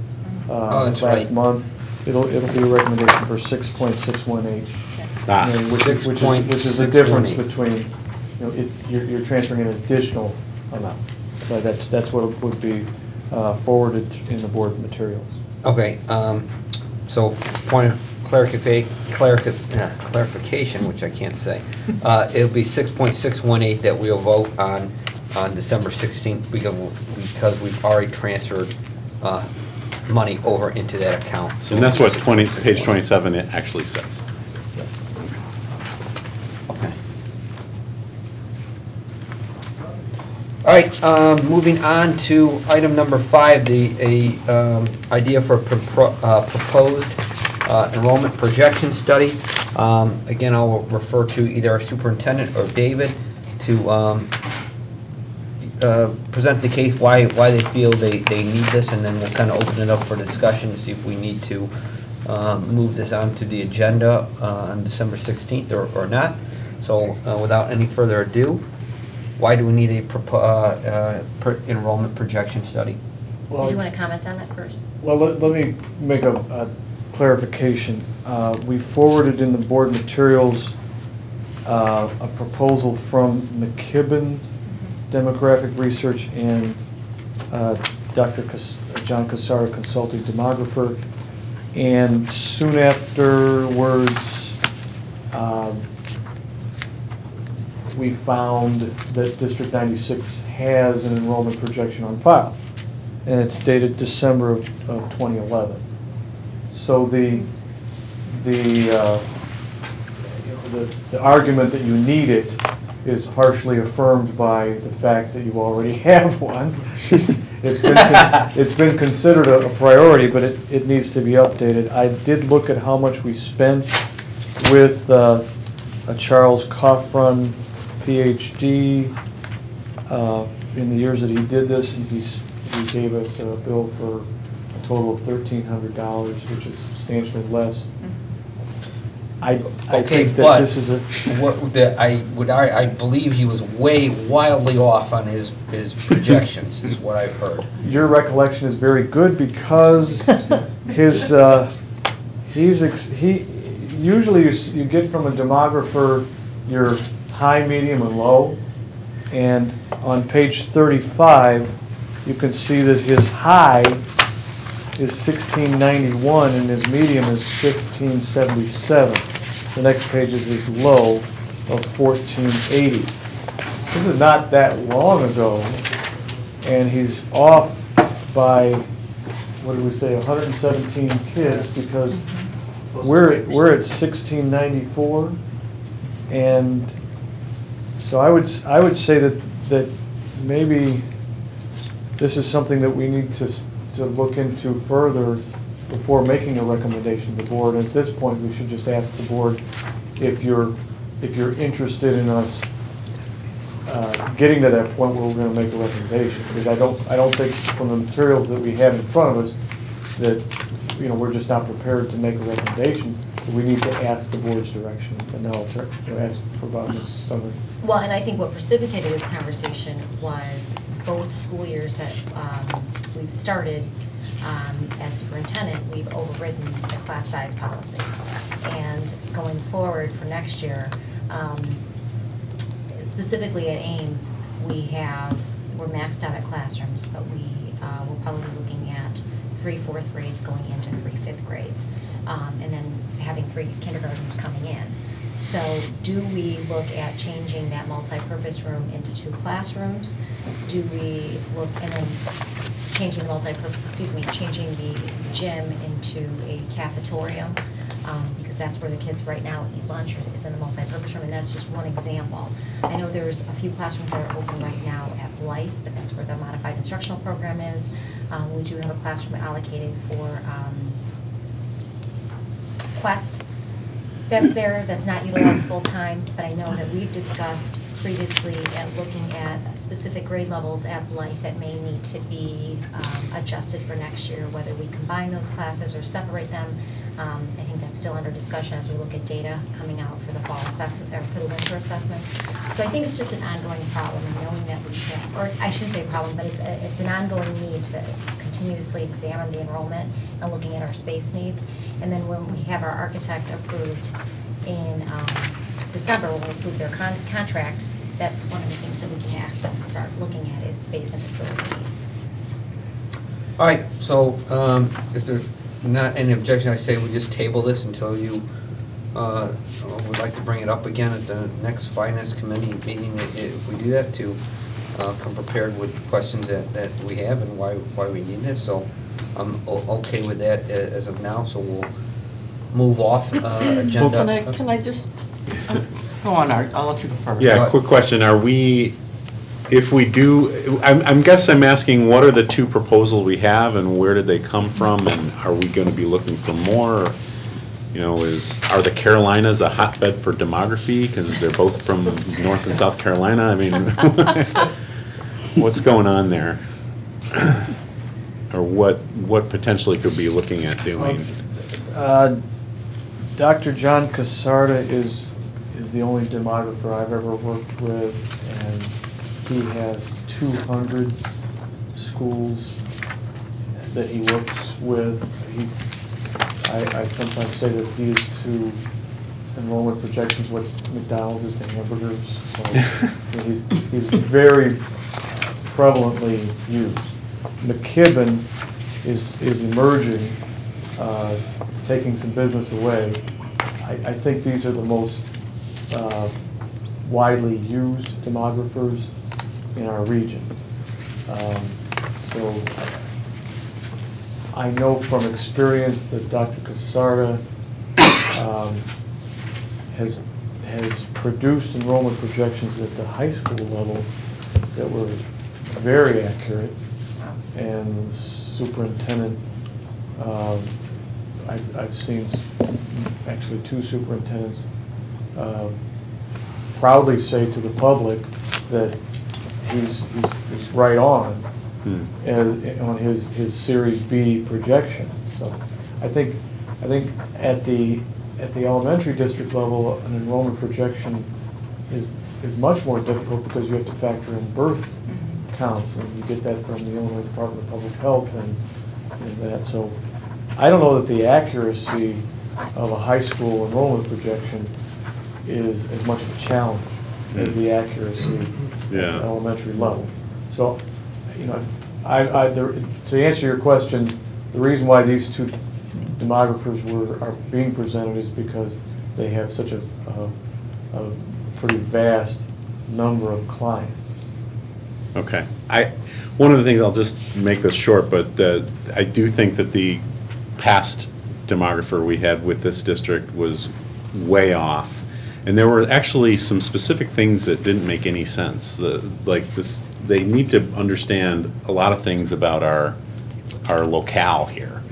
last month. It'll be a recommendation for 6.618. Which is the difference between, you're transferring an additional amount. So that's what would be forwarded in the board materials. Okay, so point of clarification, which I can't say, it'll be 6.618 that we'll vote on, on December 16th because we've already transferred money over into that account. So And that's what page 27 it actually says. Okay. All right, moving on to item number 5, the idea for proposed enrollment projection study. Again, I'll refer to either our superintendent or David to present the case, why they feel they need this, and then we'll kind of open it up for discussion to see if we need to move this onto the agenda on December 16th or not. So without any further ado, why do we need a enrollment projection study? Did you want to comment on that first? Well, let me make a clarification. We forwarded in the board materials a proposal from McKibben Demographic Research and Dr. John Cassara, consulting demographer. And soon afterwards, we found that District 96 has an enrollment projection on file, and it's dated December of 2011. So the argument that you need it is partially affirmed by the fact that you already have one. It's been considered a priority, but it needs to be updated. I did look at how much we spent with a Charles Coffrun PhD in the years that he did this, and he gave us a bill for a total of $1,300, which is substantially less. I think that this is I believe he was wildly off on his projections, is what I've heard. Your recollection is very good because his usually you get from a demographer your high, medium, and low, and on page 35 you can see that his high is 1691 and his medium is 1577. The next page is his low of 1480. This is not that long ago, and he's off by, what did we say, 117 kids, because we're at 1694, and so I would say that maybe this is something that we need to look into further before making a recommendation to the board. At this point, we should just ask the board if you're interested in us getting to that point where we're going to make a recommendation. Because I don't think from the materials that we have in front of us that we're just not prepared to make a recommendation. We need to ask the board's direction, and then I'll ask for Bob's summary. Well, and I think what precipitated this conversation was both school years that we've started as superintendent, we've overridden the class size policy. And going forward for next year, specifically at Ames, we're maxed out at classrooms, but we're probably looking at 3 4th grades going into 3 5th grades, and then having 3 kindergartens coming in. So do we look at changing that multi-purpose room into 2 classrooms? Do we look, and then changing the gym into a cafetorium? Because that's where the kids right now eat lunch, is in the multi-purpose room, and that's just one example. I know there's a few classrooms that are open right now at Blythe, but that's where the modified instructional program is. We do have a classroom allocated for Quest. That's there, that's not utilized full-time, but I know that we've discussed previously at looking at specific grade levels at Blythe that may need to be adjusted for next year, whether we combine those classes or separate them. I think that's still under discussion as we look at data coming out for the fall assessment, or for the winter assessments. So I think it's just an ongoing problem, and knowing that we can, or I shouldn't say problem, but it's an ongoing need to continuously examine the enrollment and looking at our space needs. And then when we have our architect approved in December, when we approve their contract, that's one of the things that we can ask them to start looking at is space and facility needs. All right, so if there's not any objection, I say we just table this until you would like to bring it up again at the next finance committee meeting, if we do that, to come prepared with questions that we have and why we need this. So I'm okay with that as of now, so we'll move off agenda. Can I just, go on, Art, I'll let you go first. Yeah, quick question. Are we, if we do, I'm asking what are the two proposals we have and where did they come from, and are we going to be looking for more? You know, are the Carolinas a hotbed for demography because they're both from North and South Carolina? I mean, what's going on there? Or what potentially could we be looking at doing? Dr. John Casarda is the only demographer I've ever worked with, and he has 200 schools that he works with. I sometimes say that he is to enrollment projections what McDonald's is to hamburgers. So he's very prevalently used. McKibben is emerging, taking some business away. I think these are the most widely used demographers in our region. So I know from experience that Dr. Casarda has produced enrollment projections at the high school level that were very accurate, and the superintendent, I've seen actually two superintendents proudly say to the public that he's right on on his Series B projection. So I think at the elementary district level, an enrollment projection is much more difficult because you have to factor in birth counts, and you get that from the Illinois Department of Public Health and that. So I don't know that the accuracy of a high school enrollment projection is as much of a challenge as the accuracy at the elementary level. So, you know, to answer your question, the reason why these two demographers are being presented is because they have such a pretty vast number of clients. Okay. One of the things, I'll just make this short, but I do think that the past demographer we had with this district was way off. And there were actually some specific things that didn't make any sense. They need to understand a lot of things about our locale here.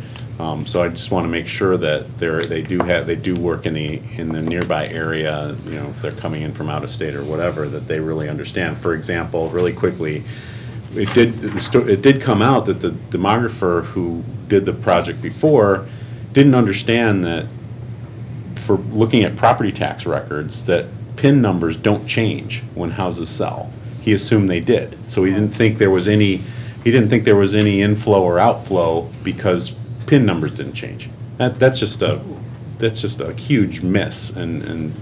So I just want to make sure that they do work in the nearby area. You know, if they're coming in from out of state or whatever, that they really understand. For example, really quickly, it did come out that the demographer who did the project before didn't understand that for looking at property tax records that PIN numbers don't change when houses sell. He assumed they did, so he didn't think there was any inflow or outflow because PIN numbers didn't change. That's just a huge miss. And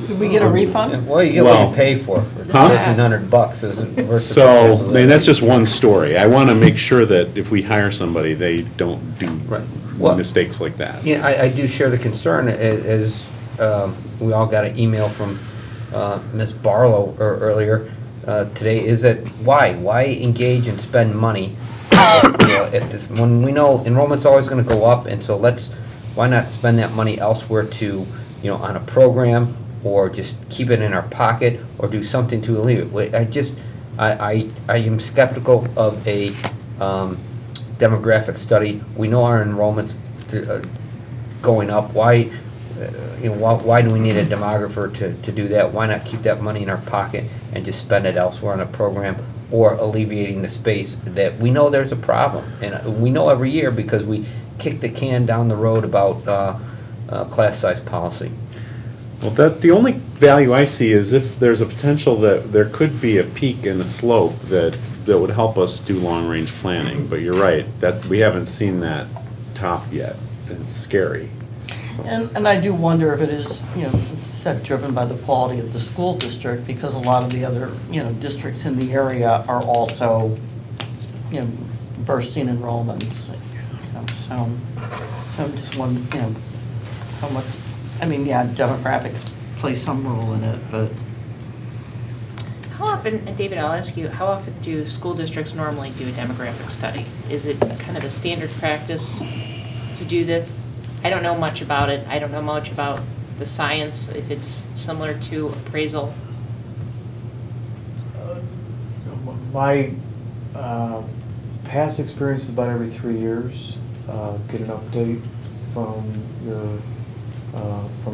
did we get a refund? Well, you get what you pay for. $1,500 isn't versus. So I mean, that's just one story. I want to make sure that if we hire somebody, they don't do mistakes like that. Yeah, I do share the concern, as we all got an email from Ms. Barlow earlier today, is that why engage and spend money at this, when we know enrollment's always going to go up, and so why not spend that money elsewhere to, on a program, or just keep it in our pocket, or do something to alleviate. I am skeptical of a demographic study. We know our enrollment's going up. Why do we need a demographer to do that? Why not keep that money in our pocket and just spend it elsewhere on a program, or alleviating the space that we know there's a problem, and we know every year because we kick the can down the road about class size policy. Well, the only value I see is if there's a potential that there could be a peak and a slope that would help us do long-range planning. But you're right, that we haven't seen that top yet. It's scary. And I do wonder if it is, driven by the quality of the school district, because a lot of the other, districts in the area are also, bursting enrollments. So I'm just wondering, how much. I mean, yeah, demographics play some role in it, but. How often, and David, I'll ask you, how often do school districts normally do a demographic study? Is it kind of a standard practice to do this? I don't know much about it. I don't know much about the science, if it's similar to appraisal. My past experience is about every 3 years. Get an update from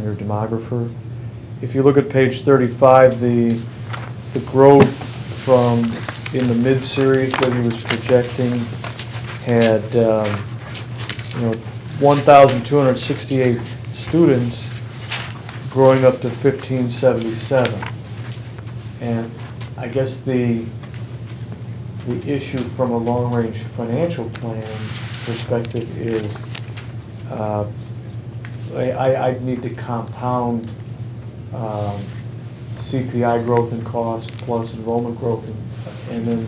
your demographer. If you look at page 35, the growth from in the mid-series that he was projecting had 1,268 students growing up to 1577. And I guess the issue from a long-range financial plan perspective is I'd need to compound CPI growth and cost plus enrollment growth, and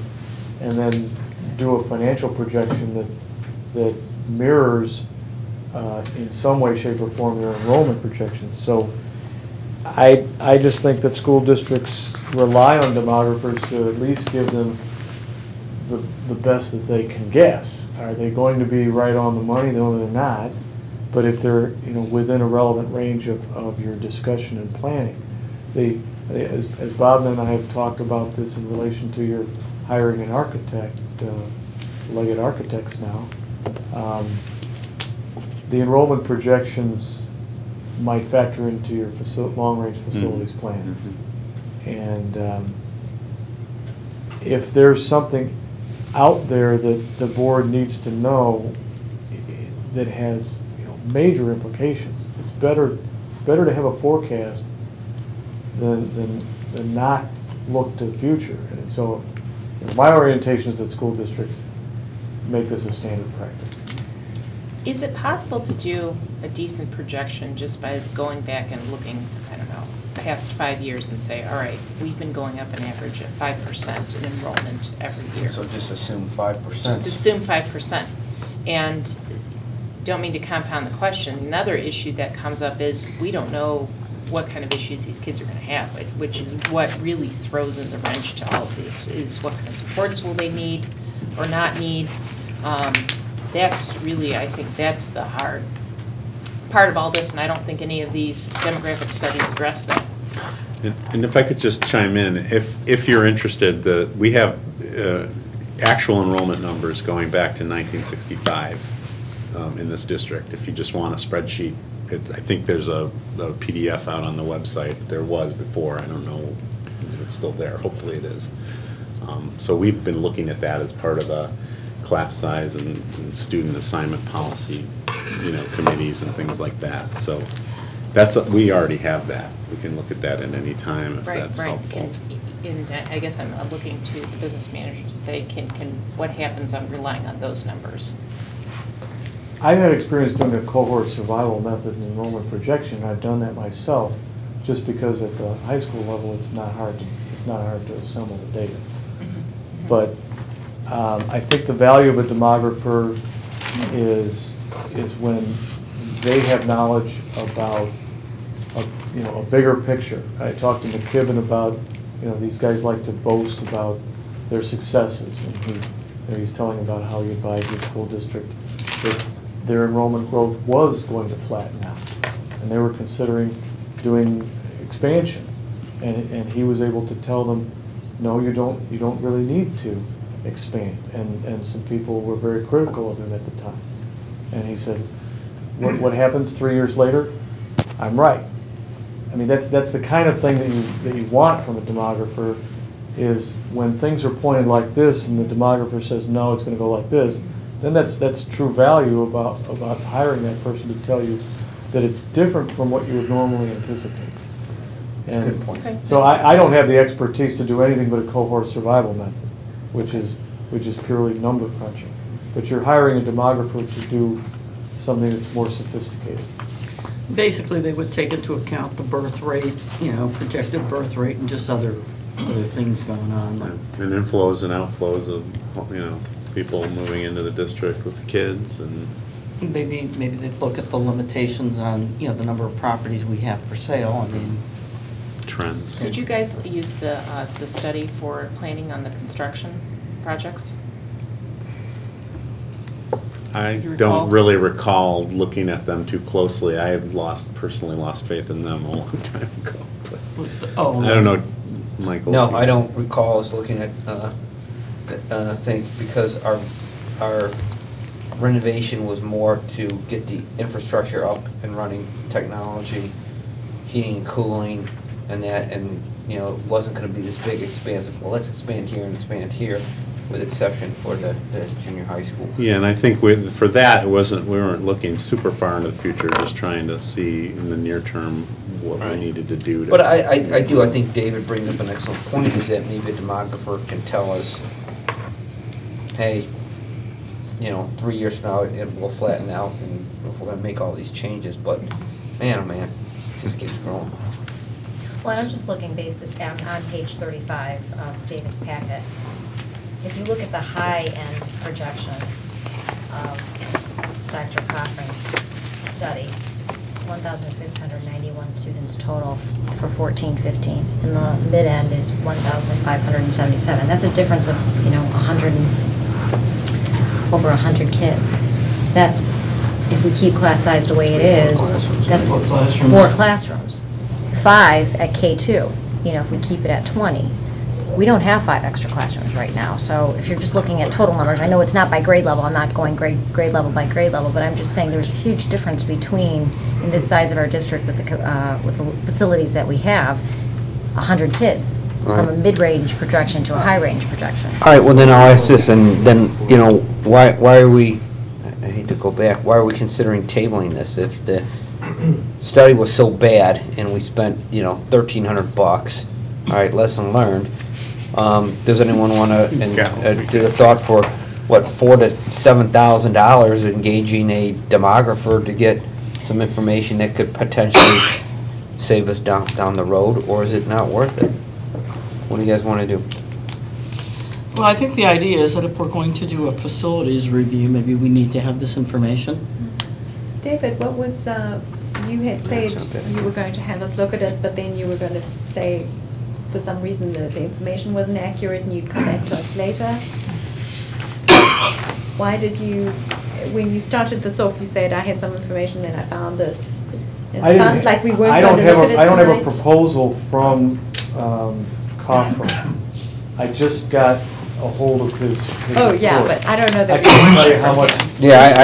then do a financial projection that mirrors in some way, shape, or form your enrollment projections. So I just think that school districts rely on demographers to at least give them the best that they can guess. Are they going to be right on the money? No, they're not. But if they're within a relevant range of your discussion and planning, as Bob and I have talked about this in relation to your hiring an architect, Leggett Architects now, the enrollment projections might factor into your long-range facilities plan. And if there's something out there that the board needs to know that has major implications, it's better to have a forecast than not look to the future. And so my orientation is that school districts make this a standard practice. Is it possible to do a decent projection just by going back and looking, I don't know, past 5 years and say, all right, we've been going up an average of 5% in enrollment every year. So just assume 5%. Just assume 5%. And don't mean to compound the question. Another issue that comes up is we don't know what kind of issues these kids are going to have, which is what really throws in the wrench to all of this, is what kind of supports will they need or not need. That's really, I think that's the hard part of all this, and I don't think any of these demographic studies address that. And if I could just chime in, if you're interested, we have actual enrollment numbers going back to 1965 in this district. If you just want a spreadsheet, I think there's a PDF out on the website. There was before. I don't know if it's still there. Hopefully it is. So we've been looking at that as part of a class size and student assignment policy, committees and things like that. So we already have that. We can look at that at any time if that's helpful. And I guess I'm looking to the business manager to say, what happens on relying on those numbers? I've had experience doing a cohort survival method in enrollment projection. I've done that myself, just because at the high school level it's not hard to assemble the data. But I think the value of a demographer is when they have knowledge about a bigger picture. I talked to McKibben about these guys like to boast about their successes, and he's telling about how he advised the school district that their enrollment growth was going to flatten out, and they were considering doing expansion, and he was able to tell them, no, you don't really need to expand, and some people were very critical of him at the time, and he said, what happens 3 years later? I'm right. I mean, that's the kind of thing that you want from a demographer, is when things are pointed like this and the demographer says no, it's going to go like this, then that's true value about hiring that person to tell you that it's different from what you would normally anticipate. And good point. Okay. So I don't have the expertise to do anything but a cohort survival method, which is purely number crunching. But you're hiring a demographer to do something that's more sophisticated. Basically, they would take into account the birth rate, projected birth rate, and just other things going on. And inflows and outflows of, people moving into the district with kids, and maybe they'd look at the limitations on, the number of properties we have for sale. I mean, trends. Did you guys use the study for planning on the construction projects? I You recall? don't really recall looking at them too closely. I have personally lost faith in them a long time ago. But Oh. I don't know, Michael. No, if you- I don't recall us looking at things, because our renovation was more to get the infrastructure up and running, technology, heating and cooling, and that, and, you know, it wasn't gonna be this big expansive, well, let's expand here and expand here, with exception for the junior high school. Yeah, and I think for that, we weren't looking super far into the future, just trying to see in the near term what we Right. needed to do. But I think David brings up an excellent point, is that maybe a demographer can tell us, hey, you know, 3 years from now, it will flatten out, and we're gonna make all these changes, but man, oh man, it just keeps growing. Well, I'm just looking on page 35 of David's packet. If you look at the high-end projection of Dr. Cochran's study, it's 1,691 students total for 14-15, and the mid-end is 1,577. That's a difference of, you know, over 100 kids. That's, if we keep class size the way it is, that's 4 classrooms. 5 at K2, you know, if we keep it at 20. We don't have 5 extra classrooms right now, so if you're just looking at total numbers, I know it's not by grade level, I'm not going grade level by grade level, but I'm just saying there's a huge difference between, in this size of our district with the facilities that we have, 100 kids, from a mid-range projection to a high-range projection. All right, well, then I'll ask this, and then, you know, why are we, I hate to go back, why are we considering tabling this? If the study was so bad, and we spent, you know, $1,300, all right, lesson learned, does anyone want to, do a thought for, what, $4,000 to $7,000 engaging a demographer to get some information that could potentially save us down the road, or is it not worth it? What do you guys want to do? Well, I think the idea is that if we're going to do a facilities review, maybe we need to have this information. David, what was, you had said you were going to have us look at it, but then you were going to say, for some reason, the information wasn't accurate and you'd come back to us later. Why did you, when you started this off, you said, I had some information, then I found this. It sounded like we weren't going to look at it tonight. I don't have a proposal from Cochran. I just got a hold of his Oh, yeah, report. but I don't know that. I can't tell you how much. Yeah,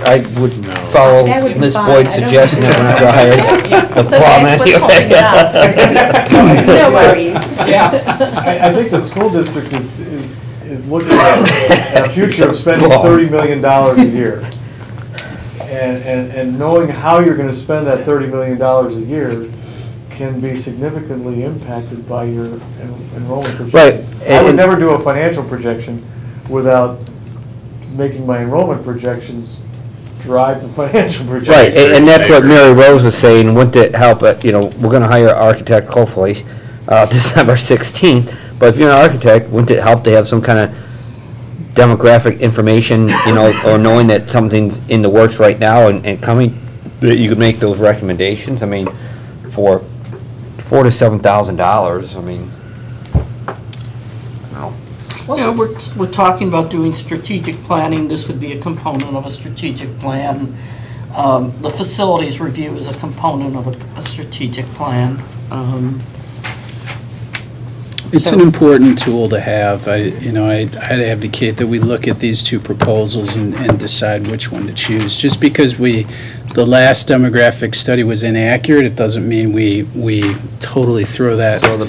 I would follow That would be Ms. fine. Boyd's I don't- suggestion that we're not going to hire the So plum that's what's holding it up. No worries. I think the school district is looking at a future of spending $30 million a year. And knowing how you're going to spend that $30 million a year can be significantly impacted by your enrollment projections. Right. I would And- never do a financial projection without making my enrollment projections drive the financial projections. Right, and that's what Mary Rose was saying, wouldn't it help, you know, we're going to hire an architect hopefully December 16th, but if you're an architect, wouldn't it help to have some kind of demographic information, you know, or knowing that something's in the works right now and coming, that you could make those recommendations? I mean, for $4,000 to $7,000, I mean, no. Well, yeah, we're talking about doing strategic planning. This would be a component of a strategic plan. The facilities review is a component of a strategic plan. It's an important tool to have. I'd advocate that we look at these two proposals and decide which one to choose. Just because the last demographic study was inaccurate, it doesn't mean we totally throw that out.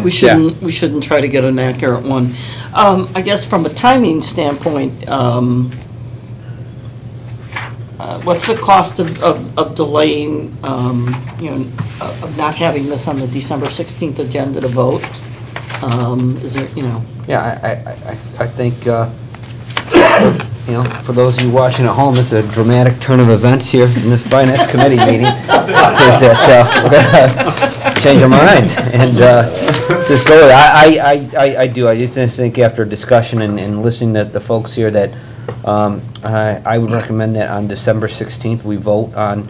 We shouldn't try to get an accurate one. I guess from a timing standpoint, what's the cost of delaying, of not having this on the December 16th agenda to vote? Is there, Yeah, I think, for those of you watching at home, it's a dramatic turn of events here in the Finance Committee meeting, is that we're going to change our minds and just go with it. I do. I just think after discussion and listening to the folks here that I would recommend that on December 16th, we vote on,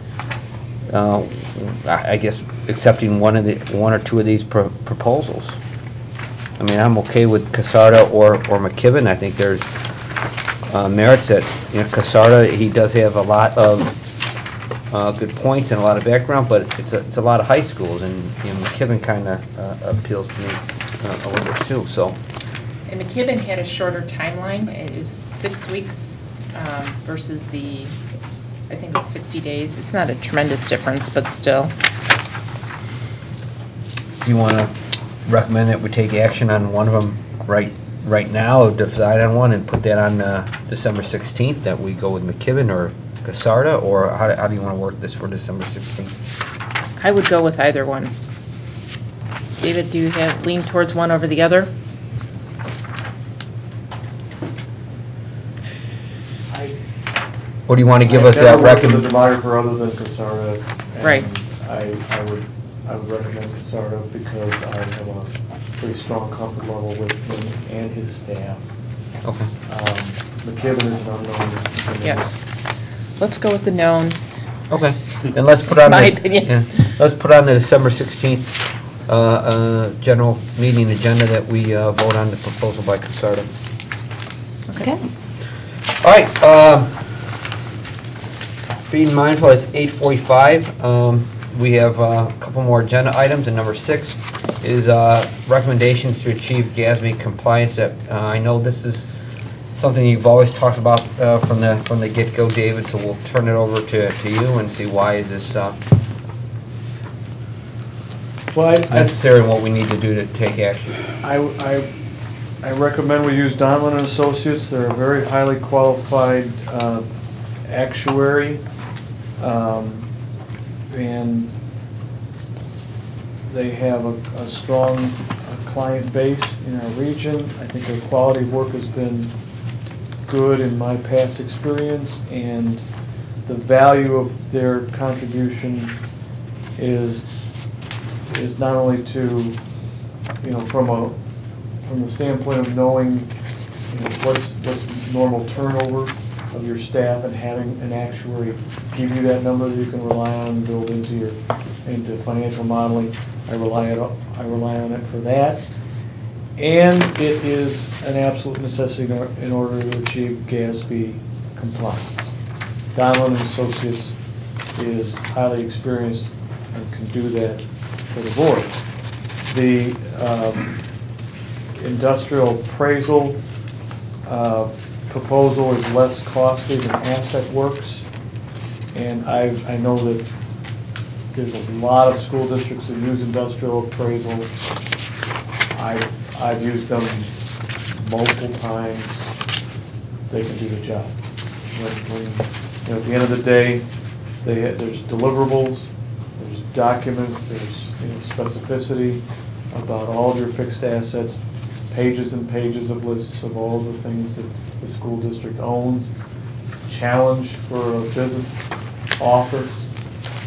I guess, accepting one or two of these proposals. I mean, I'm okay with Casarda or McKibben. I think there's merits that, you know, Casarda, he does have a lot of good points and a lot of background, but it's a lot of high schools, and you know, McKibben kind of appeals to me a little bit too. So. And McKibben had a shorter timeline. It was 6 weeks versus I think it was 60 days. It's not a tremendous difference, but still. Do you want to recommend that we take action on one of them right now, or decide on one and put that on December 16th, that we go with McKibben or Casarda, or how do you want to work this for December 16th? I would go with either one. David, do you lean towards one over the other? Or do you want to give us that I've never worked with a recommendation? demographer other than Casarda. and Right. I would recommend Casarda because I have a pretty strong comfort level with him and his staff. Okay. McKibben is an unknown. Yes. Let's go with the known. Okay, then let's put on My the, opinion. yeah, let's put on the December 16th general meeting agenda that we vote on the proposal by Casarda. Okay. All right, being mindful, it's 8:45. We have a couple more agenda items, and number 6 is recommendations to achieve GASB compliance. That I know this is something you've always talked about from the get-go, David, so we'll turn it over to you and see why is this Well, necessary and what we need to do to take action. I recommend we use Donlin and Associates. They're a very highly qualified actuary, and they have a strong client base in our region. I think their quality of work has been good in my past experience, and the value of their contribution is not only to, you know, from the standpoint of knowing, you know, what's normal turnover of your staff and having an actuary give you that number that you can rely on and build into financial modeling. I rely on it for that. And it is an absolute necessity in order to achieve GASB compliance. Donlin and Associates is highly experienced and can do that for the board. The industrial appraisal proposal is less costly than Asset Works, and I know that there's a lot of school districts that use industrial appraisal. I've used them multiple times. They can do the job. When, you know, at the end of the day, there's deliverables, there's documents, there's, you know, specificity about all of your fixed assets, pages and pages of lists of all the things that the school district owns. Challenge for a business office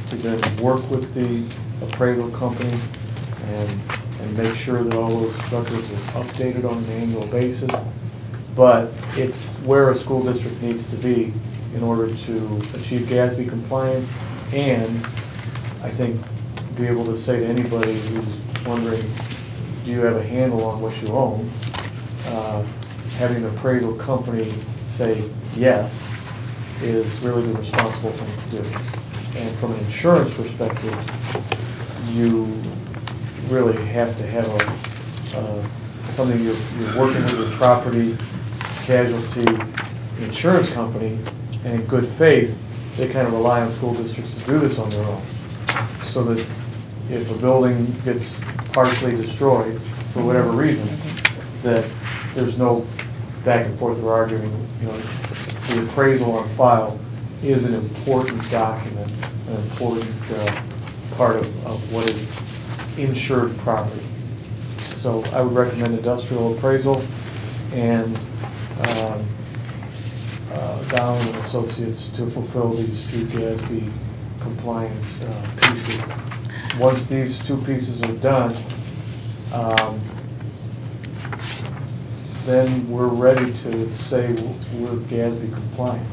to then work with the appraisal company and make sure that all those records are updated on an annual basis. But it's where a school district needs to be in order to achieve GASB compliance, and I think be able to say to anybody who's wondering, do you have a handle on what you own? Having an appraisal company say yes is really the responsible thing to do. And from an insurance perspective, you really have to have something you're working with your property casualty insurance company, and in good faith, they kind of rely on school districts to do this on their own. So that if a building gets partially destroyed for whatever reason, that there's no back and forth or arguing. You know, the appraisal on file is an important document, an important part of what is insured property. So I would recommend industrial appraisal and Donlin and Associates to fulfill these two GASB compliance pieces. Once these two pieces are done, then we're ready to say we're GASB compliant.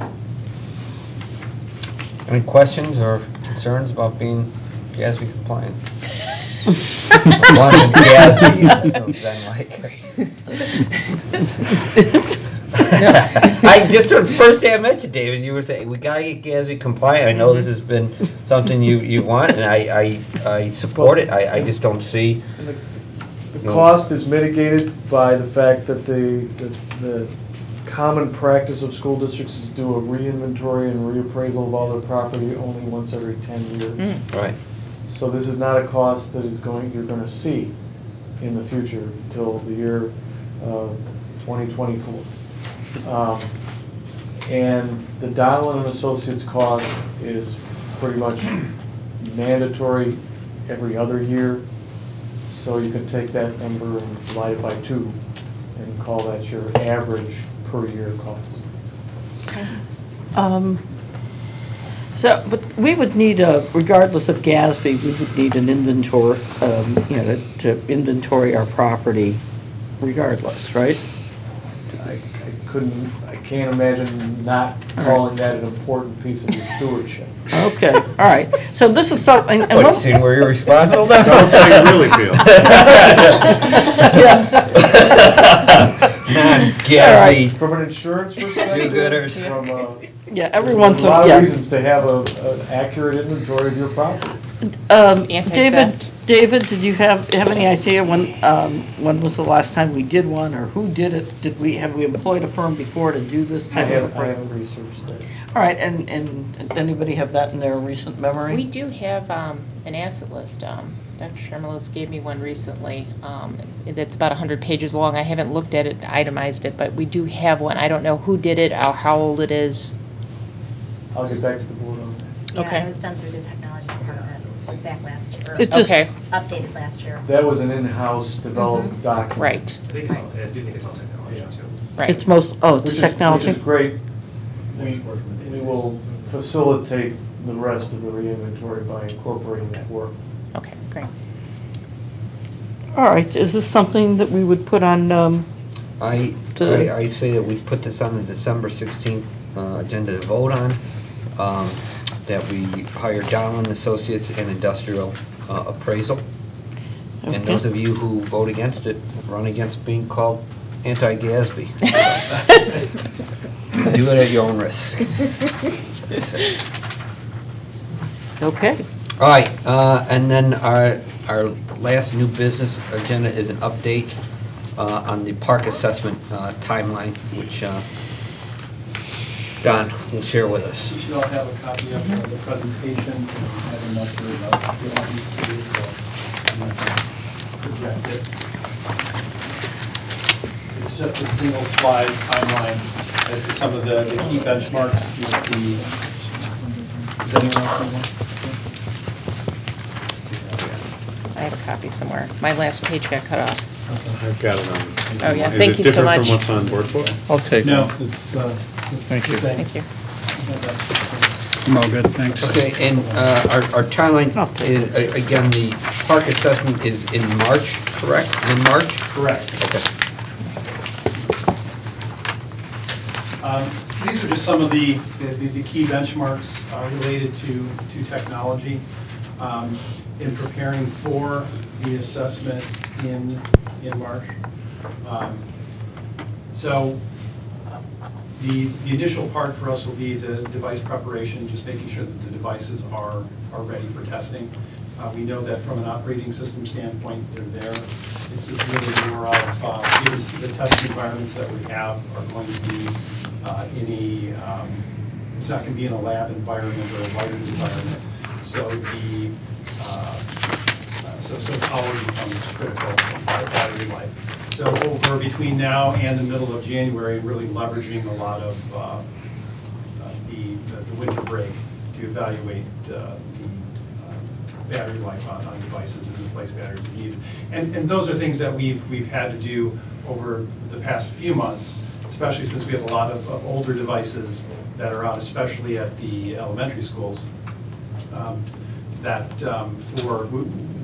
Any questions or concerns about being GASB compliant. One with GASB, so then I just the first day I met you, David, you were saying we gotta get GASB compliant. I know this has been something you want, and I support it. I just don't see. The cost is mitigated by the fact that the common practice of school districts is to do a re-inventory and reappraisal of all their property only once every 10 years. Right. So this is not a cost that you're going to see in the future until the year 2024. And the Donlin and Associates cost is pretty much mandatory every other year. So you can take that number and divide it by 2 and call that your average per year cost. But we would need regardless of GASB, we would need an inventory, to inventory our property regardless, right? I can't imagine not calling that an important piece of your stewardship. Okay, all right. So this is something. What, you see where you're responsible now? That's how you really feel. Non-GASB. From an insurance perspective, Do-gooders. Yeah, everyone's a lot of reasons to have an accurate inventory of your property. David, did you have any idea when was the last time we did one, or who did it? Have we employed a firm before to do this type of? I haven't researched that. All right, and anybody have that in their recent memory? We do have an asset list. Dr. Shermalos gave me one recently. It's about 100 pages long. I haven't looked at it, itemized it, but we do have one. I don't know who did it or how old it is. I'll get back to the board on that. Yeah, Okay. it was done through the technology department, what's that last year? It just- Okay. Updated last year. That was an in-house developed document. Right. I do think it's all technology too. Right. It's it's technology. Which is great. We will facilitate the rest of the re-inventory by incorporating that work. Okay, great. All right, is this something that we would put on, I say that we put this on the December 16th agenda to vote on, that we hire Donlin Associates and Industrial Appraisal. And Okay. those of you who vote against it, run against being called anti-GASB. Do it at your own risk. okay? All right, and then our last new business agenda is an update on the park assessment timeline, which Don will share with us. You should all have a copy of the presentation. I have enough for you to see, so I'm not going to project it. It's just a single slide timeline as to some of the key benchmarks with the. Does anyone else want one? I have a copy somewhere. My last page got cut off. I've got it on. Oh, yeah. Is Thank it you so different much. from what's on board book? I'll take No, one. it's Thank the you. same. Thank you. I'm all good, thanks. Okay, and our timeline is, again, the park assessment is in March, correct? In March? Correct. Okay. These are just some of the key benchmarks related to technology in preparing for the assessment in March. So the initial part for us will be the device preparation, just making sure that the devices are ready for testing. We know that from an operating system standpoint, they're there. It's just really more of, given the test environments that we have are going to be it's not going to be in a lab environment or a lighted environment. So so power becomes critical, battery life. So over between now and the middle of January, really leveraging a lot of the winter break to evaluate the battery life on devices and replace batteries if needed. And those are things that we've had to do over the past few months, especially since we have a lot of older devices that are out, especially at the elementary schools.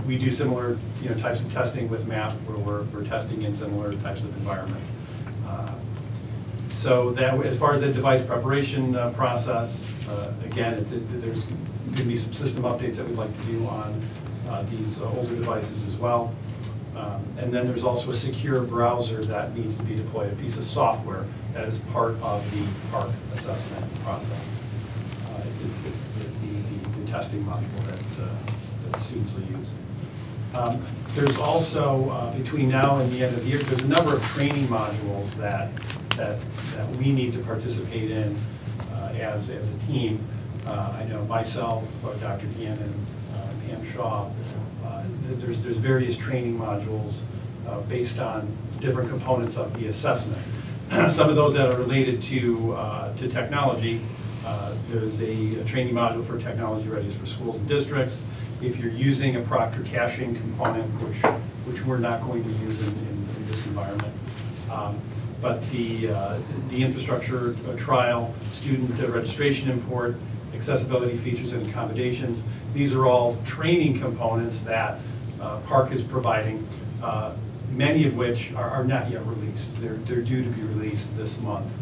We do similar types of testing with MAP, where we're testing in similar types of environment. So that, as far as the device preparation process, again, there's going to be some system updates that we'd like to do on these older devices as well. And then there's also a secure browser that needs to be deployed, a piece of software that is part of the PARCC assessment process. It's the testing module that students will use. There's also, between now and the end of the year, there's a number of training modules that we need to participate in as a team. I know myself, Dr. Deanne, and Pam Shaw, there's various training modules based on different components of the assessment. Some of those that are related to technology. There's a training module for technology readiness for schools and districts. If you're using a proctor caching component, which we're not going to use in this environment. But the infrastructure trial, student registration import, accessibility features and accommodations, these are all training components that PARCC is providing, many of which are not yet released. They're due to be released this month.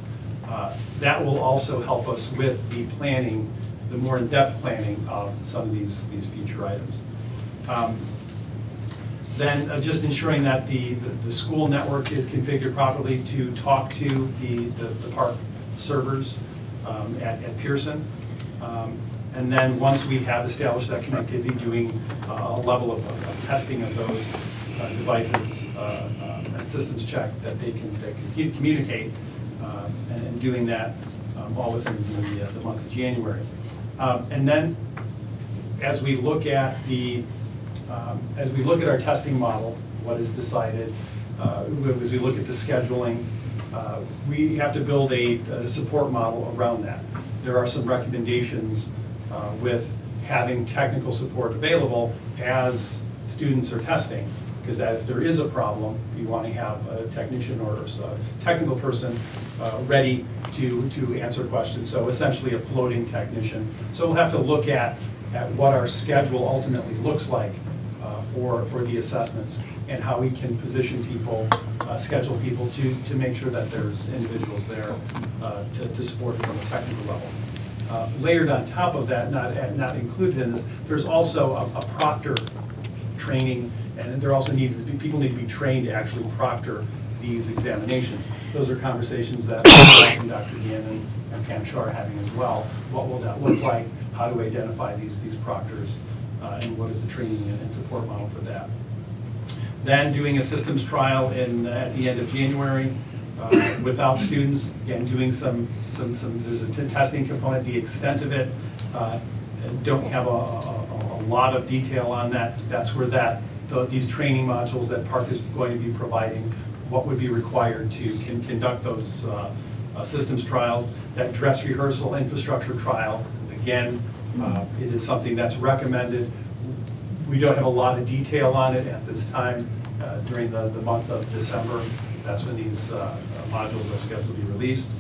That will also help us with the planning, the more in-depth planning of some of these feature items. Then just ensuring that the school network is configured properly to talk to the PARCC servers at Pearson. And then once we have established that connectivity, doing a level of testing of those devices and systems check that they can communicate, and doing that all within the month of January. And then as we look at our testing model, what is decided, as we look at the scheduling, we have to build a support model around that. There are some recommendations with having technical support available as students are testing, because that if there is a problem, you want to have a technician or a technical person ready to answer questions. So essentially a floating technician. So we'll have to look at what our schedule ultimately looks like for the assessments and how we can position people, schedule people to make sure that there's individuals there to support it from a technical level. Layered on top of that, not included in this, there's also a proctor training, and there also needs to be, people need to be trained to actually proctor these examinations. Those are conversations that Dr. Deanne and Pam Shaw are having as well. What will that look like? How do we identify these proctors? And what is the training and support model for that? Then doing a systems trial at the end of January without students. Again, doing there's a testing component. The extent of it, don't have a lot of detail on that. That's where these training modules that PARCC is going to be providing, what would be required to conduct those systems trials. That dress rehearsal infrastructure trial, again, it is something that's recommended. We don't have a lot of detail on it at this time. During the month of December, that's when these modules are scheduled to be released.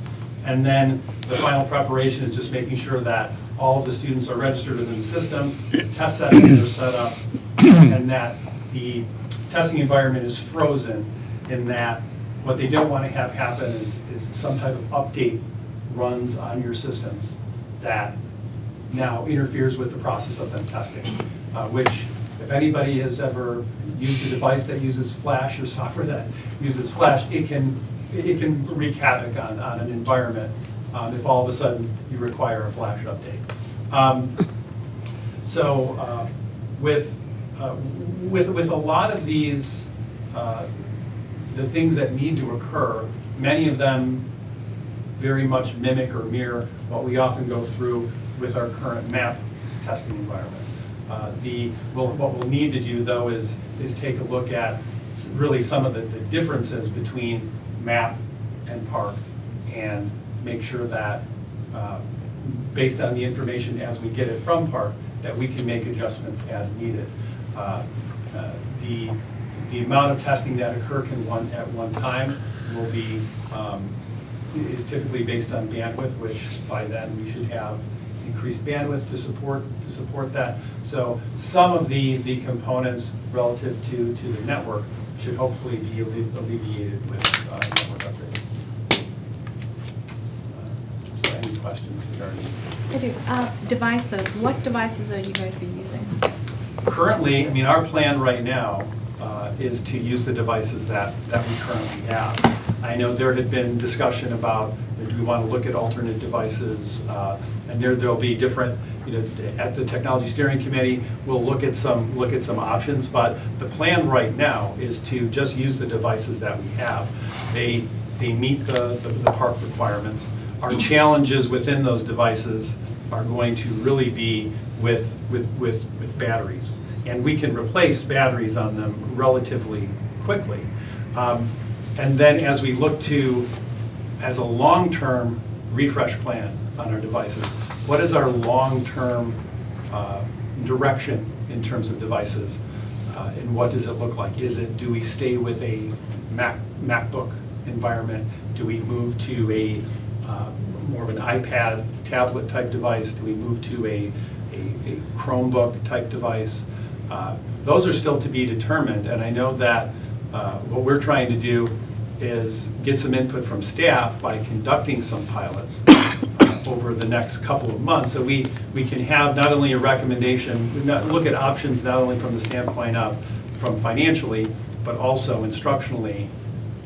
And then the final preparation is just making sure that all of the students are registered within the system, test settings are set up, and that the testing environment is frozen, in that what they don't want to have happen is some type of update runs on your systems that now interferes with the process of them testing, which if anybody has ever used a device that uses Flash or software that uses Flash, it can wreak havoc on an environment if all of a sudden you require a Flash update. With a lot of these, the things that need to occur, many of them very much mimic or mirror what we often go through with our current MAP testing environment. What we'll need to do, though, is take a look at really some of the differences between MAP and PARCC, and make sure that based on the information as we get it from PARCC, that we can make adjustments as needed. The amount of testing that occur at one time will be is typically based on bandwidth, which by then we should have increased bandwidth to support that. So some of the components relative to the network should hopefully be alleviated with network upgrades. questions regarding. I do. Devices, what devices are you going to be using? Currently, I mean, our plan right now is to use the devices that we currently have. I know there had been discussion about, do we want to look at alternate devices? And there'll be different, at the Technology Steering Committee, we'll look at some options, but the plan right now is to just use the devices that we have. They meet the PARCC requirements. Our challenges within those devices are going to really be with batteries. And we can replace batteries on them relatively quickly. And then as we look to, as a long-term refresh plan on our devices, what is our long-term direction in terms of devices? And what does it look like? Do we stay with a MacBook environment? Do we move to a more of an iPad tablet type device? Do we move to a Chromebook type device? Those are still to be determined, and I know that what we're trying to do is get some input from staff by conducting some pilots over the next couple of months, so we can have not only a recommendation, look at options not only from the standpoint of from financially, but also instructionally.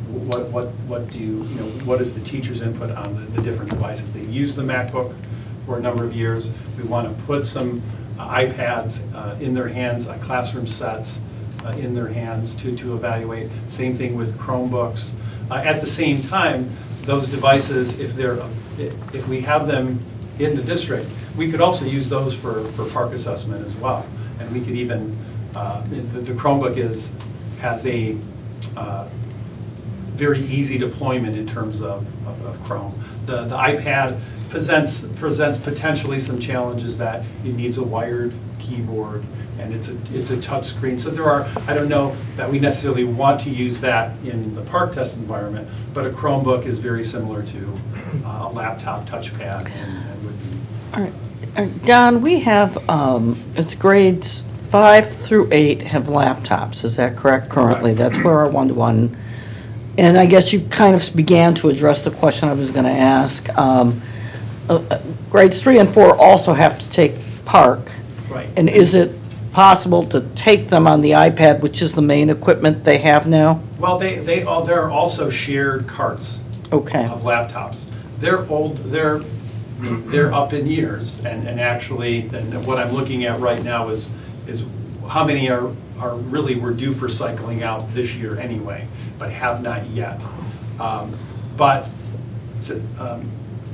What is the teacher's input on the different devices? They've used the MacBook for a number of years. We want to put some iPads in their hands, classroom sets in their hands to evaluate. Same thing with Chromebooks. At the same time, those devices, if we have them in the district, we could also use those for PARCC assessment as well. And we could even, the Chromebook has a very easy deployment in terms of Chrome. The iPad presents potentially some challenges that it needs a wired keyboard and it's a touch screen. So there are, I don't know that we necessarily want to use that in the PARCC test environment, but a Chromebook is very similar to a laptop touchpad and would be. All right. Don, we have, it's grades 5 through 8 have laptops, is that correct currently? Correct. That's where our one-to-one, and I guess you kind of began to address the question I was going to ask. Grades 3 and 4 also have to take PARCC. Right. And is it possible to take them on the iPad, which is the main equipment they have now? Well, there are also shared carts Okay. of laptops. They're old, they're up in years, and actually, and what I'm looking at right now is how many are really were due for cycling out this year anyway, but have not yet.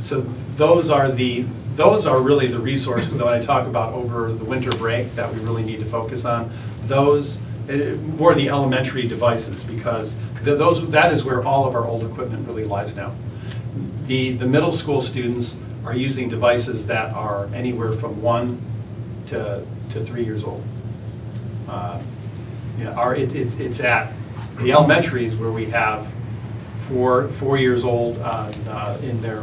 So those are really the resources that when I talk about over the winter break that we really need to focus on. Those more the elementary devices, because that is where all of our old equipment really lies now. The middle school students are using devices that are anywhere from 1 to 3 years old. It's at the elementaries where we have 4 years old in their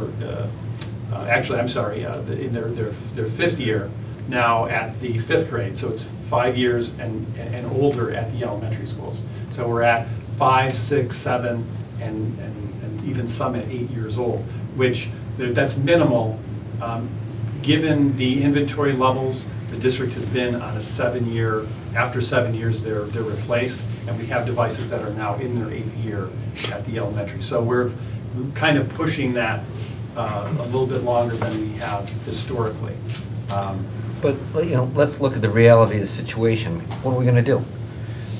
in their 5th year now at the 5th grade. So it's 5 years and older at the elementary schools. So we're at 5, 6, 7, and even some at 8 years old, which that's minimal. Given the inventory levels, the district has been on a 7-year. After 7 years, they're replaced, and we have devices that are now in their 8th year at the elementary. So we're kind of pushing that a little bit longer than we have historically. But let's look at the reality of the situation. What are we going to do?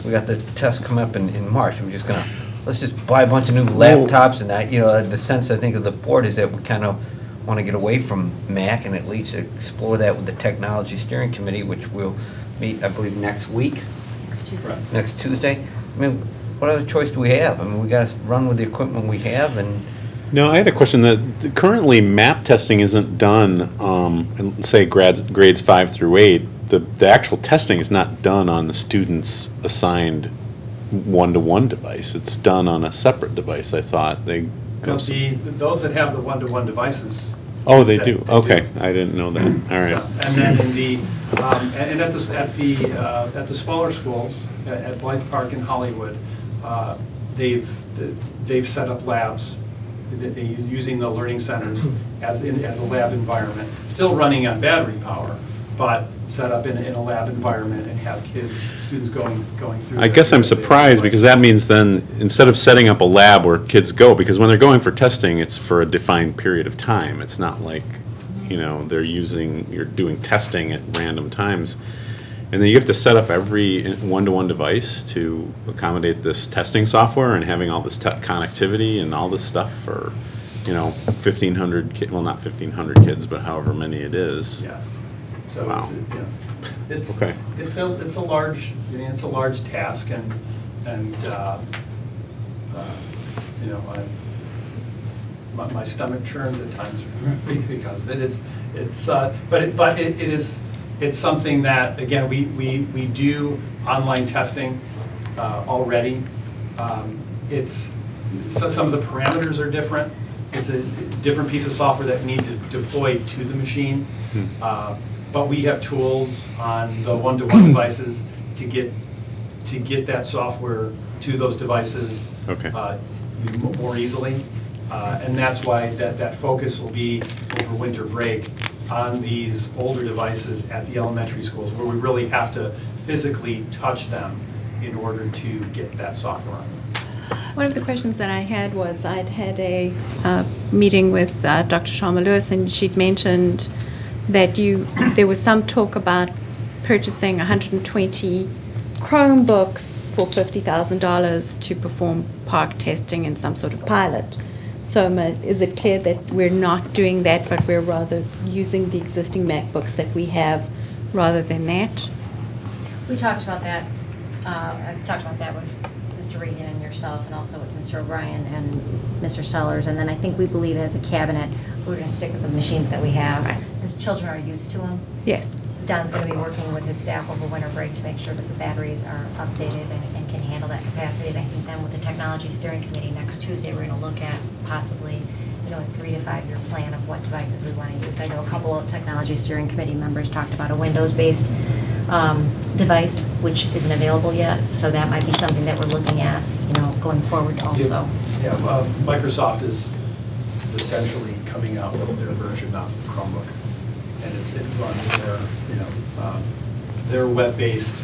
We got the test come up in March. We're just going to let's just buy a bunch of new laptops, and that the sense I think of the board is that we kind of want to get away from Mac and at least explore that with the Technology Steering Committee, which will meet, I believe, next week. Next Tuesday. Next Tuesday. I mean, what other choice do we have? I mean, we got to run with the equipment we have, and. No, I had a question that currently MAP testing isn't done, in, say, grades 5 through 8. The actual testing is not done on the student's assigned one-to-one device. It's done on a separate device, I thought. Those that have the one-to-one devices. Oh, they do? Okay, I didn't know that. All right. Yeah. And then in the, and at the smaller schools, at Blythe Park in Hollywood, they've set up labs. They're using the learning centers as a lab environment, still running on battery power, but set up in a lab environment and have students going through. I guess I'm surprised because that means then, instead of setting up a lab where kids go, because when they're going for testing, it's for a defined period of time. It's not like, you know, you're doing testing at random times. And then you have to set up every one-to-one device to accommodate this testing software and having all this connectivity and all this stuff for, you know, 1,500 kids, well, not 1,500 kids, but however many it is. Yes. So wow. it's okay. It's a large task, and you know, my stomach churns at times because of it. It's something that, again, we do online testing already. Some of the parameters are different. It's a different piece of software that we need to deploy to the machine. But we have tools on the one-to-one devices to get that software to those devices more easily. And that's why that focus will be over winter break on these older devices at the elementary schools, where we really have to physically touch them in order to get that software on them. One of the questions that I had was, I'd had a meeting with Dr. Sharma Lewis, and she'd mentioned that there was some talk about purchasing 120 Chromebooks for $50,000 to perform PARCC testing in some sort of pilot. So is it clear that we're not doing that, but we're rather using the existing MacBooks that we have rather than that? We talked about that. I talked about that with Mr. Regan and yourself, and also with Mr. O'Brien and Mr. Sellers. And then I think we believe as a cabinet, we're going to stick with the machines that we have. The children are used to them. Yes. Don's going to be working with his staff over winter break to make sure that the batteries are updated and can handle that capacity. And I think then with the technology steering committee next Tuesday, we're going to look at possibly, you know, a 3 to 5 year plan of what devices we want to use. I know a couple of technology steering committee members talked about a Windows-based device, which isn't available yet. So that might be something that we're looking at, you know, going forward also. Yeah, Microsoft is essentially coming out with their version of the Chromebook, and it runs their, you know, their web-based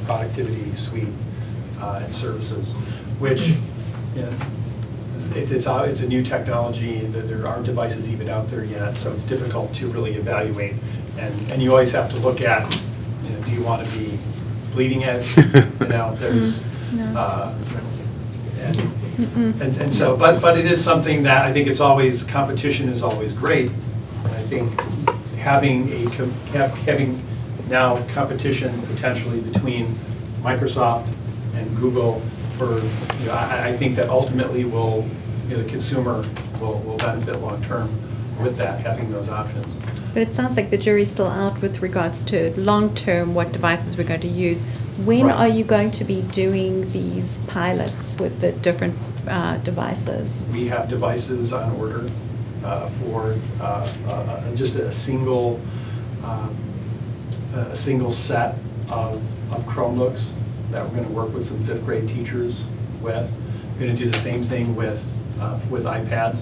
productivity suite and services, which, you know, it's a new technology. That there aren't devices even out there yet, so it's difficult to really evaluate. And you always have to look at, you know, do you want to be bleeding edge? You know, there's and so, but it is something that I think it's always, competition is always great. And I think having now competition potentially between Microsoft and Google for, you know, I think that ultimately will, you know, the consumer will benefit long term with that, having those options. But it sounds like the jury's still out with regards to long term, what devices we're going to use. When are you going to be doing these pilots with the different devices? We have devices on order for just a single set of Chromebooks that we're going to work with some 5th grade teachers with. We're going to do the same thing with iPads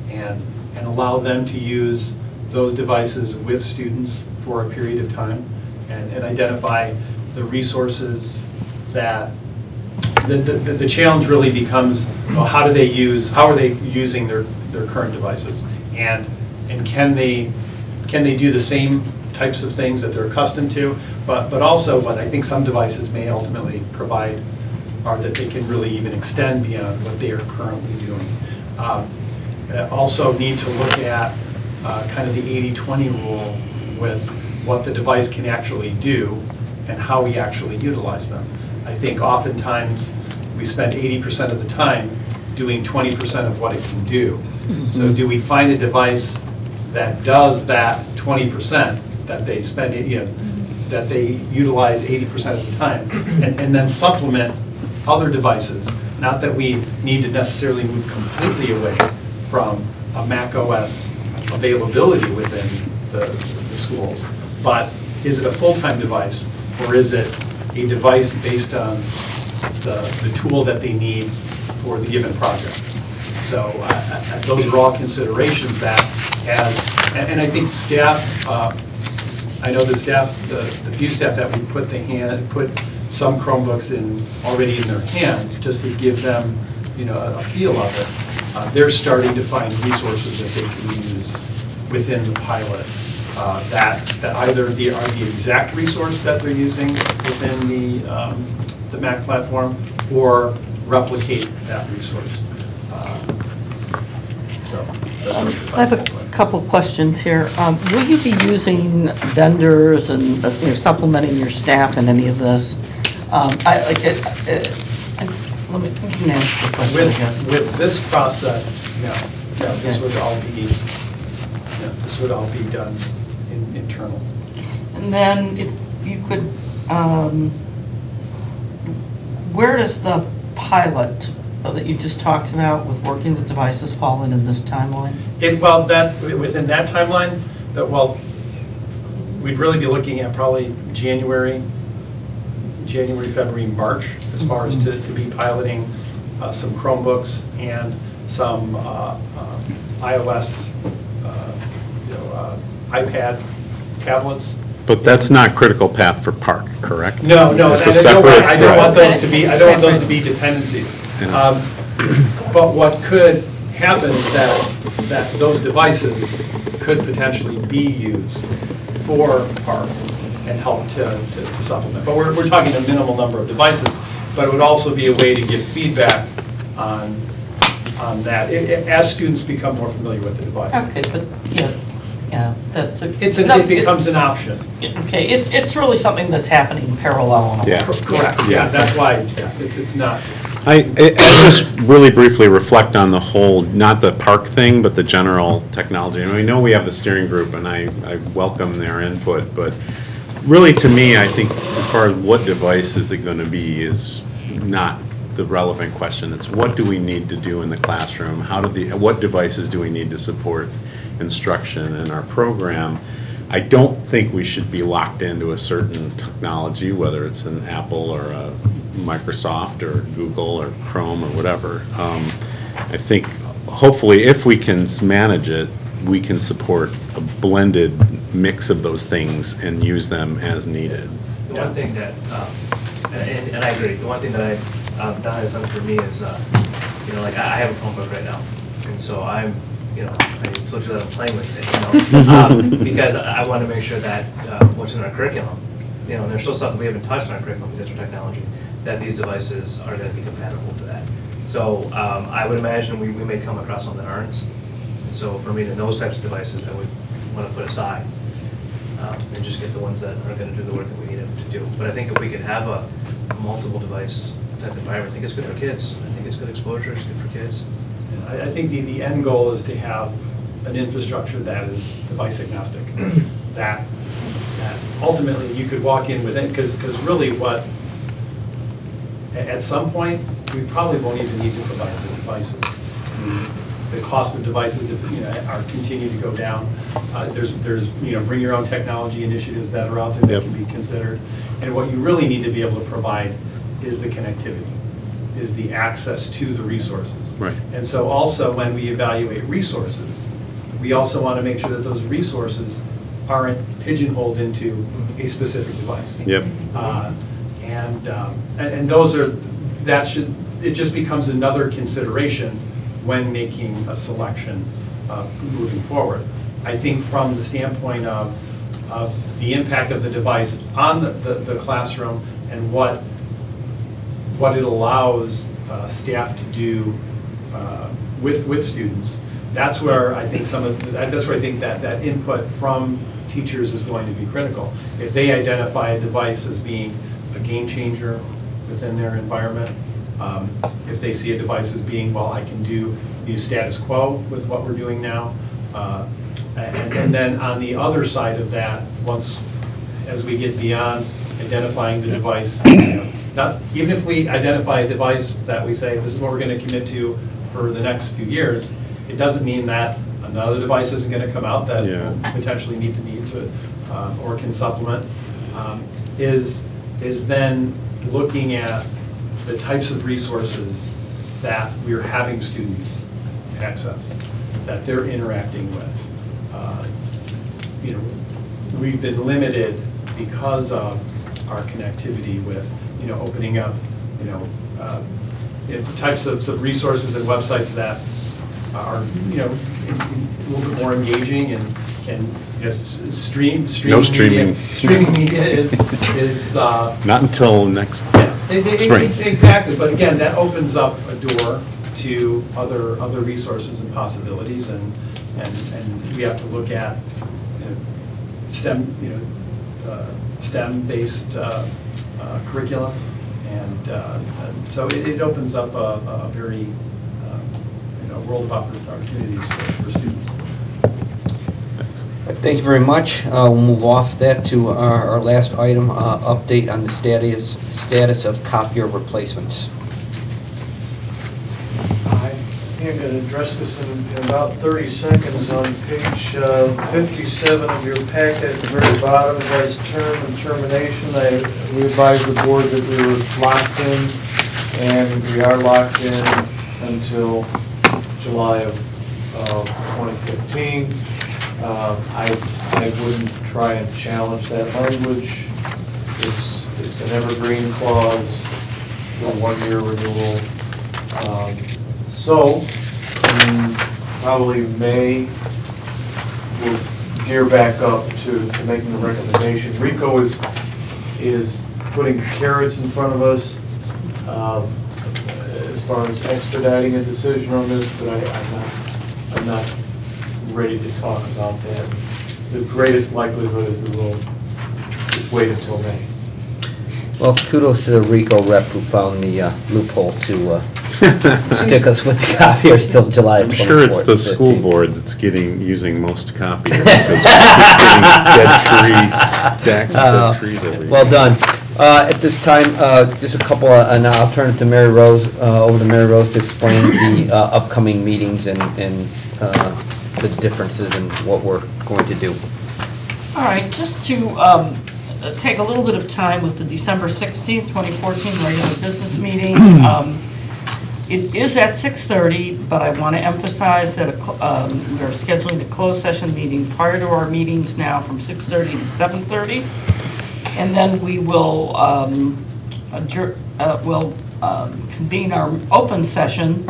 and allow them to use those devices with students for a period of time and identify the resources that the challenge really becomes, well, how are they using their current devices, and can they do the same types of things that they're accustomed to, but also what I think some devices may ultimately provide are that they can really even extend beyond what they are currently doing. Also need to look at kind of the 80-20 rule with what the device can actually do and how we actually utilize them. I think oftentimes we spend 80% of the time doing 20% of what it can do. So do we find a device that does that 20% that they spend, you know, that they utilize 80% of the time, and then supplement other devices? Not that we need to necessarily move completely away from a Mac OS availability within the schools, but is it a full-time device, or is it a device based on the tool that they need for the given project? So those are all considerations that and I think staff, I know the staff, the few staff that we put some Chromebooks already in their hands, just to give them, a feel of it. They're starting to find resources that they can use within the pilot that either are the exact resource that they're using within the Mac platform or replicate that resource. I have a couple questions here. Will you be using vendors and supplementing your staff in any of this? Let me ask the question again. With this process, no, this would all be done internal. And then if you could, where does the pilot that you just talked about with working with devices fall in this timeline? Within that timeline, we'd really be looking at probably January, February, March, as far as to be piloting some Chromebooks and some iOS, iPad tablets. But that's not critical path for PARCC, correct? No, I don't want those to be dependencies. Yeah. But what could happen is that those devices could potentially be used for PARCC and help to supplement. But we're talking a minimal number of devices, but it would also be a way to give feedback on that as students become more familiar with the device. Okay, but yeah, it becomes an option. Okay, it's really something that's happening in parallel. Yeah. Correct. Yeah, that's why it's not. I just really briefly reflect on the whole, not the PARCC thing, but the general technology. And we know we have the steering group, and I welcome their input, but really to me, I think as far as what device is it going to be is not the relevant question. It's what do we need to do in the classroom? What devices do we need to support instruction in our program? I don't think we should be locked into a certain technology, whether it's an Apple or a Microsoft or Google or Chrome or whatever. I think hopefully if we can manage it, we can support a blended mix of those things and use them as needed. The one thing that, and I agree, the one thing that Don has done for me is, like I have a Chromebook right now, and so I'm, I told you that I'm playing with it, because I want to make sure that what's in our curriculum, and there's still stuff that we haven't touched in our curriculum with digital technology, that these devices are going to be compatible for that. So I would imagine we may come across some that aren't. And so for me, those types of devices I would want to put aside and just get the ones that are going to do the work that we need them to do. But I think if we could have a multiple device type environment, I think it's good for kids. I think it's good exposure, it's good for kids. I think the end goal is to have an infrastructure that is device agnostic. that ultimately you could walk in with it, because really at some point, we probably won't even need to provide the devices. The cost of devices are continue to go down. There's bring your own technology initiatives that are out there that can be considered. And what you really need to be able to provide is the connectivity, is the access to the resources. Right. And so also when we evaluate resources, we also want to make sure that those resources aren't pigeonholed into a specific device. Yep. And those are, it just becomes another consideration when making a selection moving forward. I think from the standpoint of the impact of the device on the classroom and what it allows staff to do with students, that's where I think that input from teachers is going to be critical. If they identify a device as being a game changer within their environment, if they see a device as being, well, I can do status quo with what we're doing now, and then on the other side of that, as we get beyond identifying the device, even if we identify a device that we say this is what we're going to commit to for the next few years, it doesn't mean that another device isn't going to come out that will potentially need to or can supplement. Is then looking at the types of resources that we're having students access that they're interacting with. We've been limited because of our connectivity with, opening up, the types of resources and websites that are, a little bit more engaging and streaming media is Not until next spring. Exactly, but again, that opens up a door to other resources and possibilities, and we have to look at STEM-based curricula, and so it opens up a very world of opportunities for students. Thank you very much. We'll move off that to our last item, update on the status of copier replacements. I am going to address this in about 30 seconds. On page 57 of your packet at the very bottom, it has term and termination. We advised the board that we were locked in, and we are locked in until July of 2015. I wouldn't try and challenge that language. It's an evergreen clause, a one-year renewal. So, in probably May, we'll gear back up to making the recommendation. RICO is putting carrots in front of us as far as expediting a decision on this, but I'm not ready to talk about that. The greatest likelihood is that we'll just wait until May. Well, kudos to the RICO rep who found the loophole to stick us with the copiers till July 24th. I'm sure it's the school board that's using most copies because we keep getting dead stacks of dead trees every year. Well done. At this time, just a couple, and I'll turn it to Mary Rose, over to Mary Rose to explain the upcoming meetings and the differences in what we're going to do. All right, just to take a little bit of time with the December 16th, 2014 regular business meeting. It is at 6:30, but I want to emphasize that we are scheduling a closed session meeting prior to our meetings now from 6:30 to 7:30. And then we will convene our open session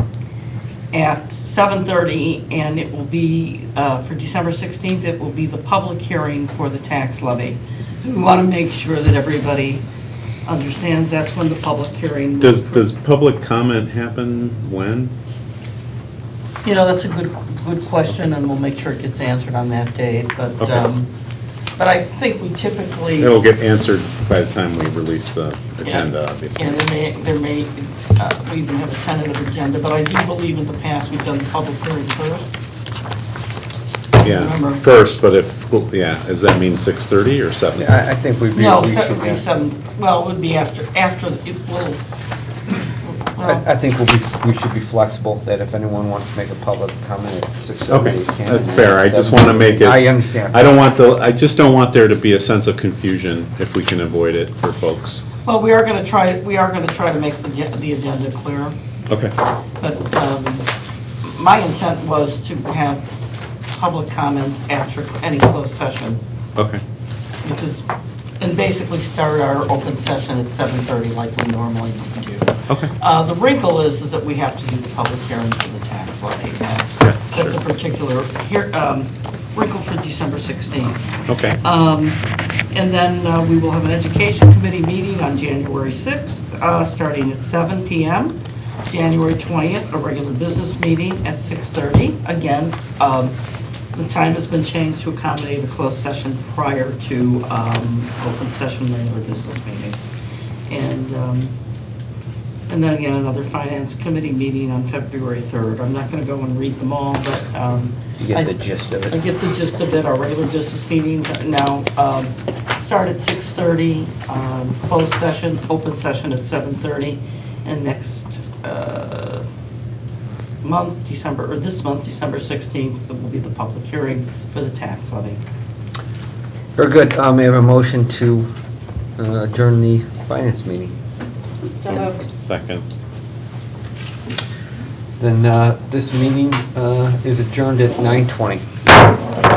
at 7:30, and it will be, for December 16th, it will be the public hearing for the tax levy. So we want to make sure that everybody understands that's when the public hearing will occur. Does public comment happen when? That's a good question, and we'll make sure it gets answered on that date, but, Okay. But I think we typically... It'll get answered by the time we release the agenda, obviously. And we even have a tentative agenda, but I do believe in the past we've done the public hearing first. Yeah, Remember. first, but does that mean 6:30 or 7? I think we should. No, it would be 7, well, it would be after it will... I think we should be flexible, that if anyone wants to make a public comment at 6:30, Okay, they can. that's fair. I just want to make it. I understand. I just don't want there to be a sense of confusion if we can avoid it for folks. Well, we are going to try to make the agenda clear. Okay. But my intent was to have public comment after any closed session. Okay. And basically start our open session at 7:30 like we normally do. Okay. The wrinkle is that we have to do the public hearing for the tax levy. That's a particular wrinkle for December 16th. Okay. And then we will have an education committee meeting on January 6th, starting at 7 p.m. January 20th, a regular business meeting at 6:30. Again, the time has been changed to accommodate a closed session prior to open session regular business meeting. And then again, another finance committee meeting on February 3rd. I'm not going to go and read them all, but You get the gist of it. I get the gist of it. Our regular business meetings now start at 6:30, closed session, open session at 7:30, and next month, December 16th, will be the public hearing for the tax levy. Very good. May I have a motion to adjourn the finance meeting? So moved. Second. Then this meeting is adjourned at 9:20.